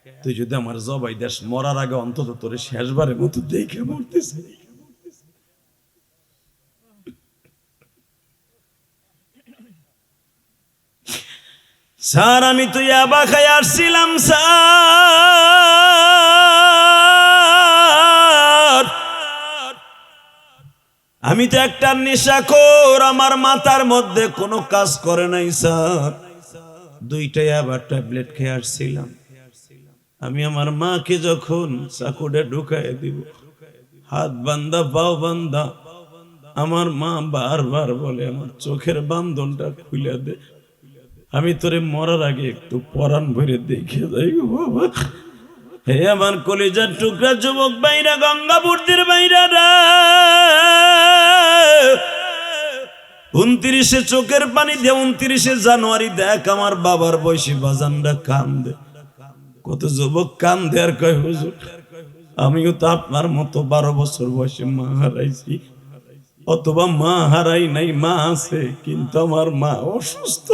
তুই যদি আমার জবাই দেশ মরার আগে অন্তত তোরে শেষবারের মতো দেখে মরতেছে। স্যার আমি তো ইয়াবা খাই আসছিলাম স্যার, আমি তো একটা নেশাখোর, আমার মাথার মধ্যে কোনো কাজ করে নাই স্যার। দুইটাই আবার ট্যাবলেট খেয়ে আসছিলাম। আমি আমার মাকে যখন চাকুটা ঢুকাই দিব, হাত বান্ধা পাও বান্ধা, আমার মা বারবার বলে আমার চোখের বান্ধনটা খুলে দে, আমি তোরে মরার আগে একটু পরাণ ভরে দেখে যাই গো বাবা। হে আমার কলিজার টুকরা যুবক বাইরা, গঙ্গাপুরদের বাইরা রা, 29 চোখের পানি দিয়ে 29 জানুয়ারি দেখ আমার বাবার বয়সী বাজানরা কান্দে। কত যুবক কান্দে আর কয় হুজুর আমিও তো আপনার মতো 12 বছর বয়সে মা হারাইছি, অথবা মা হারাই নাই, মা আছে কিন্তু আমার মা অসুস্থ।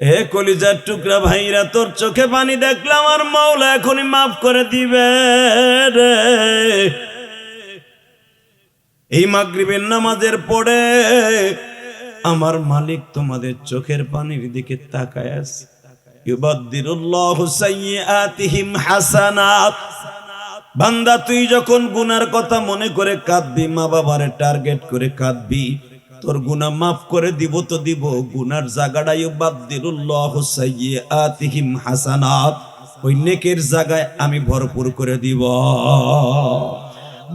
হে কলিজার টুকরা ভাইরা, তোর চোখে পানি দেখলাম আর মাওলা এখনই মাফ করে দিবে রে। এই মাগরিবের নামাজের পরে আমার মালিক তোমাদের চোখের পানির দিকে তাকায় আছে। ইউবাদদিরুল্লাহু সাইয়্যাতিহিম হাসানাত। বান্দা তুই যখন গুনার কথা মনে করে কাঁদবি, মা বাবারে টার্গেট করে কাঁদবি, তোর গুনাহ মাফ করে দিব তো দিব। গুনার জায়গাটা ইউবাদদিরুল্লাহু সাইয়্যাতিহিম হাসানাত, ওই নেকের জায়গায় আমি ভরপুর করে দিব।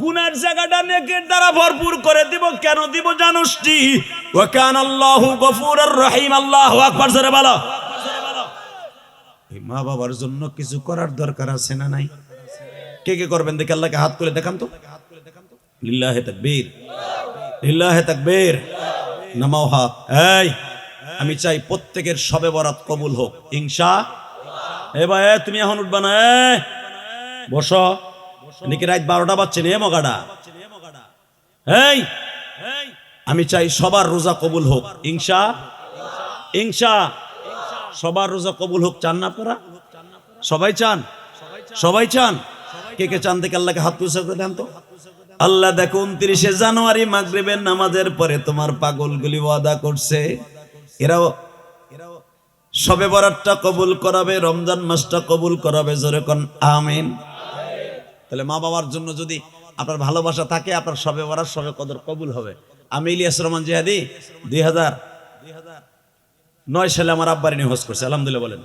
গুনার জায়গাটা নেকের দ্বারা ভরপুর করে দিব। কেন দিব জানোস নি? ওয়া কানাল্লাহু গফুরুর রহিম। আল্লাহু আকবার জোরে বলো। এই মা বাবার জন্য কিছু করার দরকার আছে না নাই? কে কে করবেন দেখে আল্লাহকে হাত তুলে দেখান তো। লিল্লাহি তাকবীর, লিল্লাহি তাকবীর, নামাও হাত। এই আমি চাই প্রত্যেকের শবে বরাত কবুল হোক ইনশাআল্লাহ। এ ভাই তুমি এখন উঠবা না, বসো। নাকি রাত 12টা বাজছে না মগাডা। এই আমি চাই সবার রোজা কবুল হোক ইনশাআল্লাহ। সবার রোজা কবুল হোক। চান না আপনারা? সবাই চান? সবাই চান? কে কে চান দেখে আল্লাহকে হাত তুলে দেন তো। আল্লাহ দেখো 29 জানুয়ারি মাগরিবের নামাজের পরে তোমার পাগলগুলি ওয়াদা করছে এরাও শবে বরাতটা কবুল করাবে, রমজান মাসটা কবুল করাবে। জোরে কোন আমিন। তাহলে মা বাবার জন্য যদি আপনার ভালোবাসা থাকে, আপনার শবে বরাত শবে কদর কবুল হবে। আমি ইলিয়াস রহমান জিহাদি 2009 সালে আমার আব্বার নিয়ে হজ করছে, আলহামদুলিল্লাহ বলেন।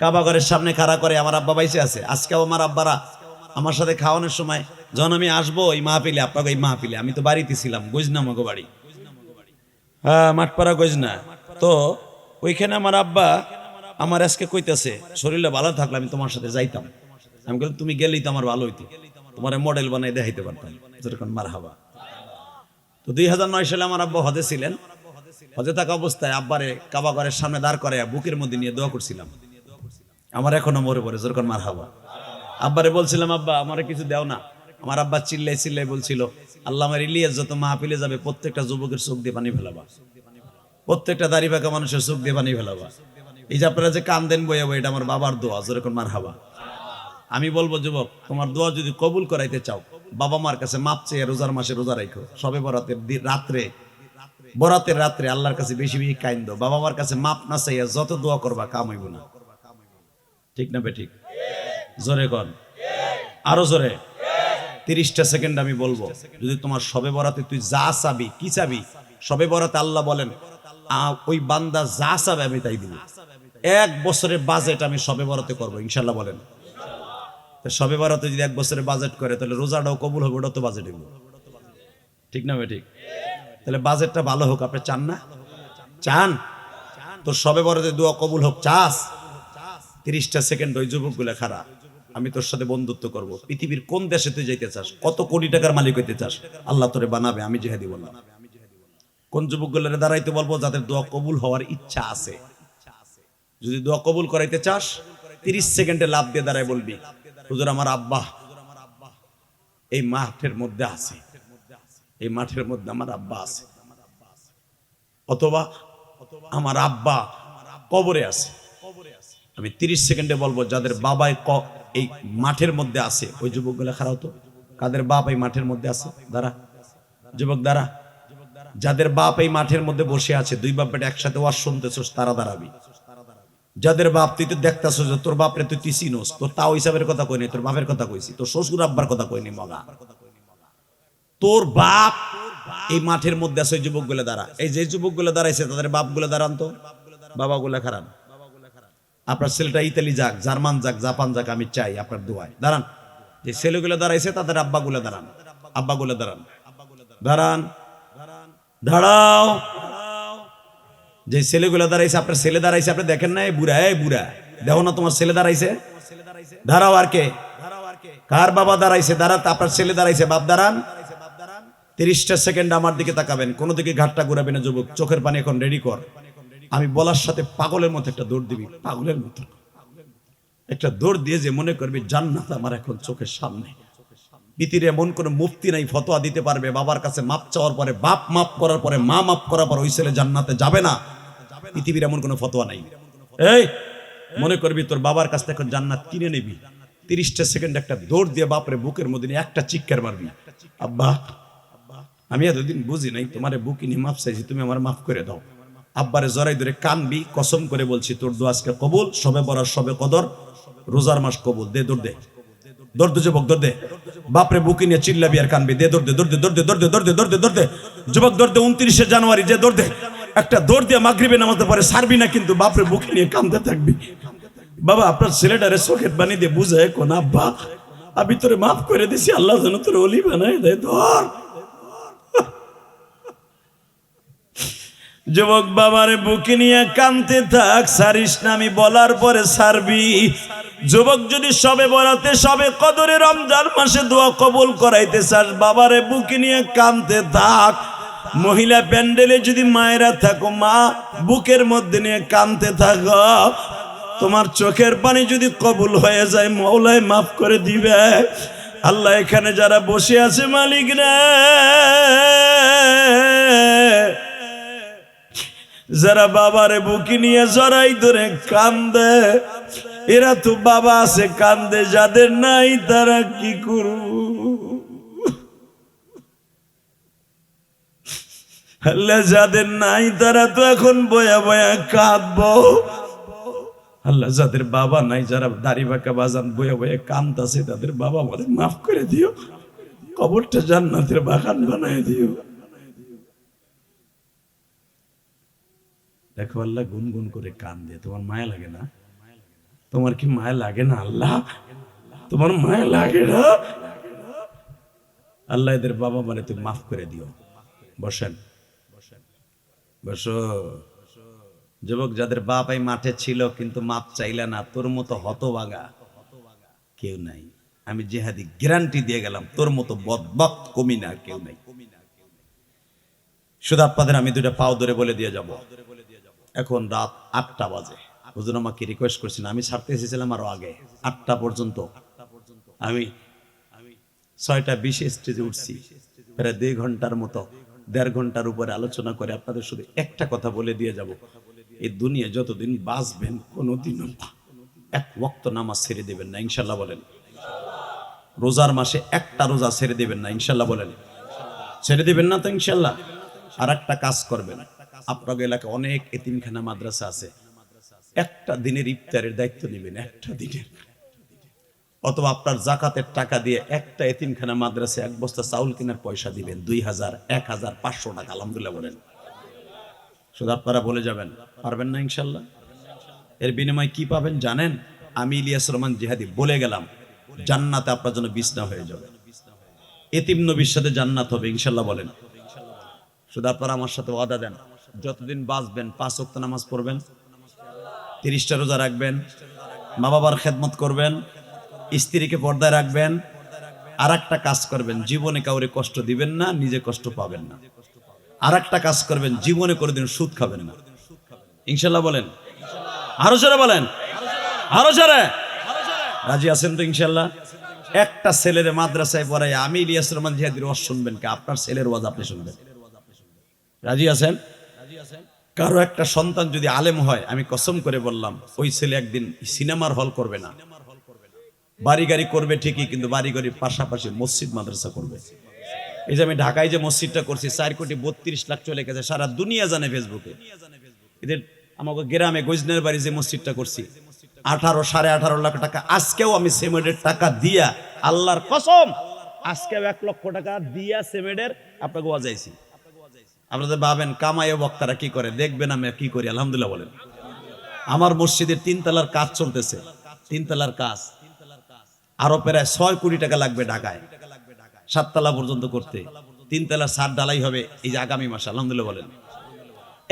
কাবা ঘরের সামনে খাড়া করে আমার আব্বা বাইসে আছে। আজকেও আমার আব্বারা আমার সাথে খাওয়ানোর সময় যখন আমি আসবো এই মাহফিলে, আপনাকে এই মাহফিলে, আমি তো বাড়িতে ছিলাম, গজনা আমাকে বাড়ি, হ্যাঁ মাঠপাড়া গজনা। তো ওইখানে আমার আব্বা আমার আজকে কইতেছে শরীরে ভালো থাকলে আমি তোমার সাথে যাইতাম। আমি বললাম তুমি গেলেই তো আমার ভালো হইতো, তোমার মডেল বানাই দেখাইতে পারতাম। যেরকম মারহাবা। তো 2009 সালে আমার আব্বা হজে ছিলেন। হজে থাকা অবস্থায় আব্বারে কাবা ঘরের সামনে দাঁড় করে বুকের মধ্যে নিয়ে দোয়া করছিলাম। আমার এখনো মরে পড়ে যেরকম মারহাবা। আব্বারে বলছিলাম আব্বা আমারে কিছু দেও না, আমার আব্বা চিল্লাই চিল্লাই বলছিল, আল্লাহ আমার ইলিয়াস যত মাহফিলে যাবে প্রত্যেকটা যুবকের চোখ দিয়ে পানি ফেলাবা, প্রত্যেকটা দাড়ি পাকা মানুষের চোখ দিয়ে পানি ফেলাবা। এই যে আপনারা যে কান্দেন বইয়া বই, এটা আমার বাবার দোয়া, যেরকম মারহাবা। আমি বলবো যুবক, তোমার দোয়া যদি কবুল করাইতে চাও, বাবা মার কাছে মাপ চেয়ে রোজার মাসে রোজা রাখো, সবে বরাতের রাত্রে, বরাতের রাত্রে আল্লাহর কাছে বেশি বেশি কাইন্দ, বাবা মার কাছে মাপ না চাইয়া যত দোয়া করবা কাম হইব না। ঠিক না বেঠিক? জোরে কর, আরো জোরে। 30টা সেকেন্ড আমি বলবো, যদি তোমার সবে বরাতে তুই যা চাবি, কি চাবি? সবে বরাতে আল্লাহ বলেন ওই বান্দা যা চাবে আমি তাই দিব। 1 বছরের বাজেট আমি সবে বরাতে করবো ইনশাল্লাহ বলেন। সবে বরাতে যদি 1 বছরের বাজেট করে তাহলে রোজাটাও কবুল হবে, ওটাও তো বাজেট হইব। ঠিক না বেঠিক? তাহলে বাজেটটা ভালো হোক, আপনি চান না? চান তো সবে বরাতে দোয়া কবুল হোক, চাস? 30টা সেকেন্ড ওই যুবকগুলো খারা, আমি তোর সাথে বন্ধুত্ব করব। পৃথিবীর কোন দেশে তুই যাইতে চাস? কত কোটি টাকার মালিক হইতে চাস? আল্লাহ তোরে বানাবে, আমি জিহাদি বললাম। কোন যুবকগুলোরে দাঁড়াইতে বলবো যাদের দোয়া কবুল হওয়ার ইচ্ছা আছে? যদি দোয়া কবুল করাইতে চাস 30 সেকেন্ডে লাভ দিয়ে দাঁড়ায় বলবি, হুজুর আমার আব্বা এই মাঠের মধ্যে আছে, এই মাঠের মধ্যে আমার আব্বা আছে, অথবা আমার আব্বা কবরে আছে। আমি 30 সেকেন্ডে বলবো যাদের বাবাই এই মাঠের মধ্যে আছে, ওই যুবকগুলো খারাপ তো, কাদের বাপ এই মাঠের মধ্যে আছে? দাঁড়া যুবক, দাঁড়া। যাদের বাপ এই মাঠের মধ্যে বসে আছে, দুই বাপ বেটা একসাথে ওয়াজ শুনতেছস, তারা দাঁড়াবি। যাদের বাপ তুই তো দেখতেছ যে তোর বাপরে তুই চিনোস, তোর তাও হিসাবের কথা কই নাই, তোর বাপের কথা কইছি, তোর শ্বশুর আব্বার কথা কইনি। মগা তোর বাপ এই মাঠের মধ্যে আছে, ওই যুবকগুলো দাঁড়া। এই যে যুবকগুলো দাঁড়াইছে তাদের বাপগুলো দাঁড়ান তো, বাবাগুলো খারাপ। আপনার ছেলেটা ইতালি যাক, জার্মান যাক, জাপান যাক, আমি চাই আপনার দোয়ায় দাঁড়ান। যে ছেলেগুলো দাঁড়াইছে তাদের আব্বাগুলো দাঁড়ান, আব্বাগুলো দাঁড়ান, দাঁড়ান, দাঁড়াও। যে ছেলেগুলো দাঁড়াইছে, আপনার ছেলে দাঁড়াইছে, আপনি দেখেন না? বুড়া, এই বুড়া দেখো না তোমার ছেলে দাঁড়াইছে? দাঁড়াও। আর কে? কার বাবা দাঁড়াইছে? দাঁড়াতে আপনার ছেলে দাঁড়াইছে, বাপ দাঁড়ান। 30টা সেকেন্ড আমার দিকে তাকাবেন, কোনো দিকে ঘাটটা ঘুরাবে না যুবক। চোখের পানি এখন রেডি কর। আমি বলার সাথে পাগলের মতো একটা দৌড় দিবি, পাগলের মতো একটা দৌড় দিয়ে যে মনে করবি জান্নাত আমার এখন চোখের সামনে। পৃথিবীর এমন কোনো মুফতি নাই ফতোয়া দিতে পারবে বাবার কাছে মাপ চাওয়ার পরে, বাপ মাপ করার পরে, মা মাপ করার পর ওই ছেলে জান্নাতে যাবে না। পৃথিবীর এমন কোনো ফতোয়া নাই। এই মনে করবি তোর বাবার কাছ থেকে এখন জান্নাত কিনে নিবি, 30টা সেকেন্ড একটা দৌড় দিয়ে বাপরে বুকের মধ্যে নিয়ে একটা চিৎকার মারবি, আব্বা আমি এতদিন বুঝি নাই, তোমারে বুকি নিয়ে মাপ চাইছি, তুমি আমার মাফ করে দাও। আব্বারে জড়াই ধরে কানবি, কসম করে বলছি তোর দোয়া আজকে কবুল, সবে বরাত, সবে কদর, রোজার মাস কবুল। দে দৌড় দে, দৌড় দে যুবক, দৌড় দে। বাপরে বুকি নিয়ে চিল্লাবি আর কানবি, দে দৌড় দে, দৌড় দে, দৌড় দে, দৌড় দে, দৌড় দে, দৌড় দে, দৌড় দে যুবক, দৌড় দে। 29শে জানুয়ারি যে দৌড় দে, একটা দৌড় দিয়ে মাগরিবে নামাতে পারে সারবি না, কিন্তু বাপরে বুকি নিয়ে কান্দতে থাকবি। বাবা আপনার ছেলেটারে চোখের পানি দিয়ে বুঝায় কোন, আব্বা আমি তোরে মাফ করে দিছি, আল্লাহ যেন তোর ওলি বানায় দেয়। ধর যুবক, বাবারে বুকে নিয়ে কানতে থাক, সারিস না, আমি বলার পরে সারবি। যুবক যদি সবে বরাতে, সবে কদরে, রমজান মাসে দোয়া কবুল করাইতে চাস, বাবারে বুকে নিয়ে কানতে থাক। মহিলা প্যান্ডেলে যদি মায়েরা থাকো, মা বুকের মধ্যে নিয়ে কানতে থাকো। তোমার চোখের পানি যদি কবুল হয়ে যায়, মওলাই মাফ করে দিবে। আল্লাহ এখানে যারা বসে আছে মালিক রে, যারা বাবারে বুকি নিয়ে জড়াই ধরে কান্দে, এরা তো বাবা আছে কান্দে, যাদের নাই তারা কি করব? আল্লাহ যাদের নাই তারা তো এখন বয়া বয়া কাঁদবো। আল্লাহ যাদের বাবা নাই, যারা দাড়ি বাঁকা বাজান বয়া বয়া কান্দছে, তাদের বাবা আমাদের মাফ করে দিও, কবরটা জান্নাতের বাগান বানায় দিও। দেখো আল্লাহ গুনগুন করে কান্দে, তোমার মায়া লাগে না? তোমার কি মায়া লাগে না? আল্লাহ তোমার মায়া লাগে না? আল্লাহ এদের বাবা মানে তুমি মাফ করে দিও। বসেন, বসো। যুবক, যাদের বাপ এই মাঠে ছিল কিন্তু মাপ চাইলে না, তোর মতো হতভাগা কেউ নাই। আমি জিহাদি গ্যারান্টি দিয়ে গেলাম, তোর মতো বদবক্ত কমিনা কেউ নাই। শুধু আপনাদের আমি দুইটা পাও ধরে বলে দিয়ে যাব, এখন রাত 8টা বাজে। হুজুর আমাকে রিকোয়েস্ট করছেন, আমি ছাড়তে এসেছিলাম আরো আগে, 8টা পর্যন্ত আমি 6:20 স্টেজে উঠছি, প্রায় 2 ঘন্টার মতো, 1.5 ঘন্টার উপরে আলোচনা করে আপনাদের শুধু একটা কথা বলে দিয়ে যাব, এই দুনিয়া যতদিন বাঁচবেন কোনোদিনও এক ওয়াক্ত নামাজ ছেড়ে দেবেন না, ইনশাল্লাহ বলেন। রোজার মাসে একটা রোজা ছেড়ে দেবেন না, ইনশাল্লাহ বলেন। ছেড়ে দেবেন না তো ইনশাল্লাহ। আর একটা কাজ করবেন, আপনাদের এলাকায় অনেক এতিমখানা মাদ্রাসা আছে, একটা দিনের ইফতারের দায়িত্ব নেবেন, একটা দিনের। অথবা আপনার জাকাতের টাকা দিয়ে একটা এতিমখানা মাদ্রাসা 1 বস্তা চাউল কেনার পয়সা দিবেন, 2000, 1000, 500 টাকা, আলহামদুলিল্লাহ বলেন। শুধু আপনারা বলে যাবেন, পারবেন না ইনশাল্লাহ। এর বিনিময়ে কি পাবেন জানেন? আমি ইলিয়াস রহমান জিহাদি বলে গেলাম, জান্নাতে আপনার জন্য বিছনা হয়ে যাবে। এতিম নবীর সাথে জান্নাত হবে ইনশাল্লাহ বলেন। শুধু আপনারা আমার সাথে ওয়াদা দেন, যতদিন বাঁচবেন 5 ওয়াক্ত নামাজ পড়বেন, 30টা রোজা রাখবেন, মা বাবার খেদমত করবেন, স্ত্রীকে পর্দায় রাখবেন, আর একটা কাজ করবেন, জীবনে কাউরে কষ্ট দিবেন না, নিজে কষ্ট পাবেন না। আর একটা কাজ করবেন, জীবনে কোনোদিন সুদ খাবেন না, ইনশাল্লাহ বলেন। আরো জোরে বলেন, আরো জোরে। রাজি আছেন তো ইনশাল্লাহ? একটা ছেলের মাদ্রাসায় পড়াই আমি ইলিয়াস রহমান জিহাদির ওয়াজ শুনবেন কে? আপনার ছেলের ওয়াজ আপনি শুনবেন। রাজি আছেন? কারো একটা সন্তান যদি আলেম হয়, আমি কসম করে বললাম, ওই ছেলে একদিন সিনেমার হল করবে না, বাড়ি গাড়ি করবে ঠিকই, কিন্তু বাড়ি গাড়ির পাশাপাশি মসজিদ মাদ্রাসা করবে। এই যে আমি ঢাকায় যে মসজিদটা করছি, 4,32,00,000 চলে গেছে, সারা দুনিয়া জানে ফেসবুকে। এদের আমাকে গ্রামে গজনের বাড়ি যে মসজিদটা করছি, 18-18.5 লাখ টাকা, আজকেও আমি সিমেন্টের টাকা দিয়া, আল্লাহর কসম, আজকেও 1 লক্ষ টাকা দিয়া সিমেন্টের আপনাকে ওয়াজাইছি। আপনাদের ভাবেন কামাইয়ে বক্তারা কি করে, দেখবেন আমি কি করি, আলহামদুলিল্লাহ বলেন। আমার মসজিদের 3 তলার কাজ চলতেছে, 3 তলার কাজ, আরো প্রায় 6 কোটি টাকা লাগবে ঢাকায় 7 তলা পর্যন্ত করতে। 3 তলার ছাদ ঢালাই হবে এই যে আগামী মাসে, আলহামদুলিল্লাহ বলেন।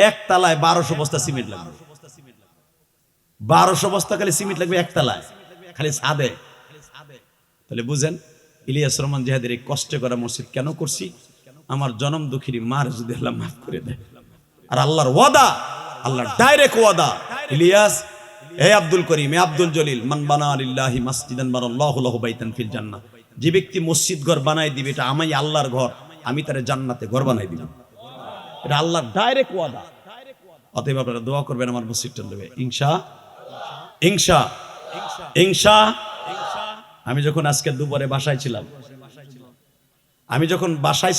1 তলায় 1200 বস্তা সিমেন্ট লাগবে, 1200 বস্তা খালি সিমেন্ট লাগবে 1 তলায়, খালি ছাদে। তাহলে বুঝেন ইলিয়াস রহমান জিহাদের এই কষ্ট করা মসজিদ কেন করছি? আমার জনম দুঃখিনী মার যদি আল্লাহ মাফ করে দেয়। আর আল্লাহর ওয়াদা, আল্লাহর ডাইরেক্ট ওয়াদা, ইলিয়াস, হে আব্দুল করিম, হে আব্দুল জলিল, মান বানা লিল্লাহি মাসজিদান বানাল্লাহু লাহু বাইতান ফিল জান্নাহ, যে ব্যক্তি মসজিদ ঘর বানাই দিবে, এটা আমি আল্লাহর ঘর, আমি তারে জান্নাতে ঘর বানাই দিব। এটা আল্লাহর ডাইরেক্ট ওয়াদা। অতএব আপনারা দোয়া করবেন আমার মসজিদটা দেবে ইনশা ইনশা। আমি যখন আজকে দুপুরে বাসায়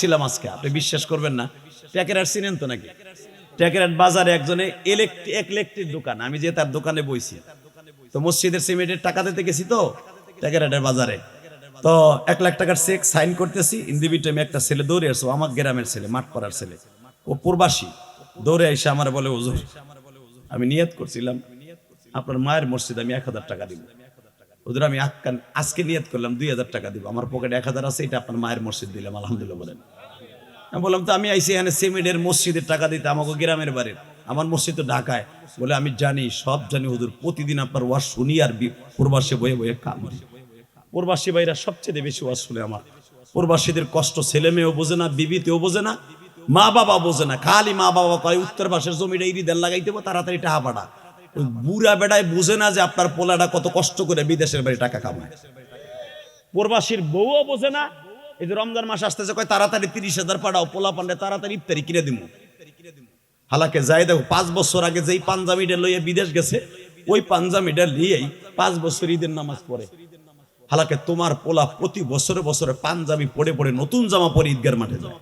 ছিলাম, আজকে আপনি বিশ্বাস করবেন না, ট্যাকেরাট চিনেন তো নাকি? ট্যাকেরাট বাজারে একজনে ইলেকট্রিক দোকান, আমি যে তার দোকানে বইছি, তো মসজিদের সিমেন্টের টাকা দিতে গেছি তো ট্যাকেরাটের বাজারে, তো 1 লাখ টাকার চেক সাইন করতেছি, ইন্দিবি টাইমে একটা ছেলে দৌড়ে আসো, আমার গ্রামের ছেলে, মাঠ পড়ার ছেলে, ও প্রবাসী, দৌড়ে এসে আমার বলে, হুজুর আমি নিয়ত করছিলাম আপনার মায়ের মসজিদ আমি 1000 টাকা দিব। হুজুর আমি আজকে নিয়ত করলাম 2000 টাকা দিব, আমার পকেটে 1000 আছে, এটা আপনার মায়ের মসজিদ দিলাম, আলহামদুলিল্লাহ বলেন। আমি বললাম তো আমি আইসি এখানে সিমেন্টের মসজিদের টাকা দিতে, আমাকে গ্রামের বাড়ির, আমার মসজিদ তো ঢাকায়। বলে আমি জানি, সব জানি হুজুর, প্রতিদিন আপনার ওয়াজ শুনি আর প্রবাসী বয়ে বয়ে কামড়ি। প্রবাসী ভাইরা সবচেয়ে বেশি ওয়াজ শুনে আমার। প্রবাসীদের কষ্ট ছেলে মেয়েও বোঝে না, বিবিতেও বোঝে না, মা বাবা বোঝে না, খালি মা বাবা কয় উত্তর পাশের জমিটা ইরিদার লাগাইতে হবে, তাড়াতাড়ি টাকা পাঠা। ওই বুড়া বেড়ায় বুঝে না যে আপনার পোলাটা কত কষ্ট করে বিদেশের বাড়ি টাকা কামায়। প্রবাসীর বউও বোঝে না, এই যে রমজান মাস আসতেছে, কয় তাড়াতাড়ি 30,000 পাঠাও, পোলা পান্ডে তাড়াতাড়ি ইফতারি কিনে দিব। হালাকে যাই দেখো, 5 বছর আগে যেই পাঞ্জাবিটা লইয়া বিদেশ গেছে, ওই পাঞ্জাবিটা লিয়েই 5 বছর ঈদের নামাজ পড়ে। হালাকে তোমার পোলা প্রতি বছরে বছরে পাঞ্জাবি পড়ে পড়ে নতুন জামা পরে ঈদগার মাঠে যায়,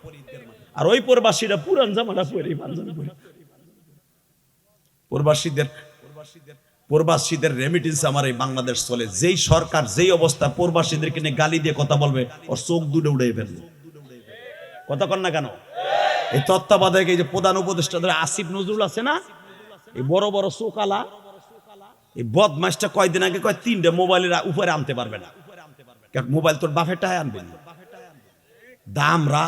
আর ওই প্রবাসীরা পুরান জামাটা পরে পাঞ্জাবি পরে। প্রবাসীদের রেমিটেন্স আমার এই বাংলাদেশ চলে। যেই সরকার যেই অবস্থা, প্রবাসীদেরকে নিয়ে গালি দিয়ে কথা বলবে, ওর চোখ দুটো উড়ে ফেলবে। কথা কন না কেন? এই তত্ত্বাবধায়ক এই যে প্রধান উপদেষ্টা ধরে আসিফ নজরুল আছে না, এই বড় বড় চোকালা, এই বদমাসটা কয়দিন আগে কয় 3টে মোবাইলের উপরে আনতে পারবে না। মোবাইল তোর বাপের টাকায় আনবে না, দামরা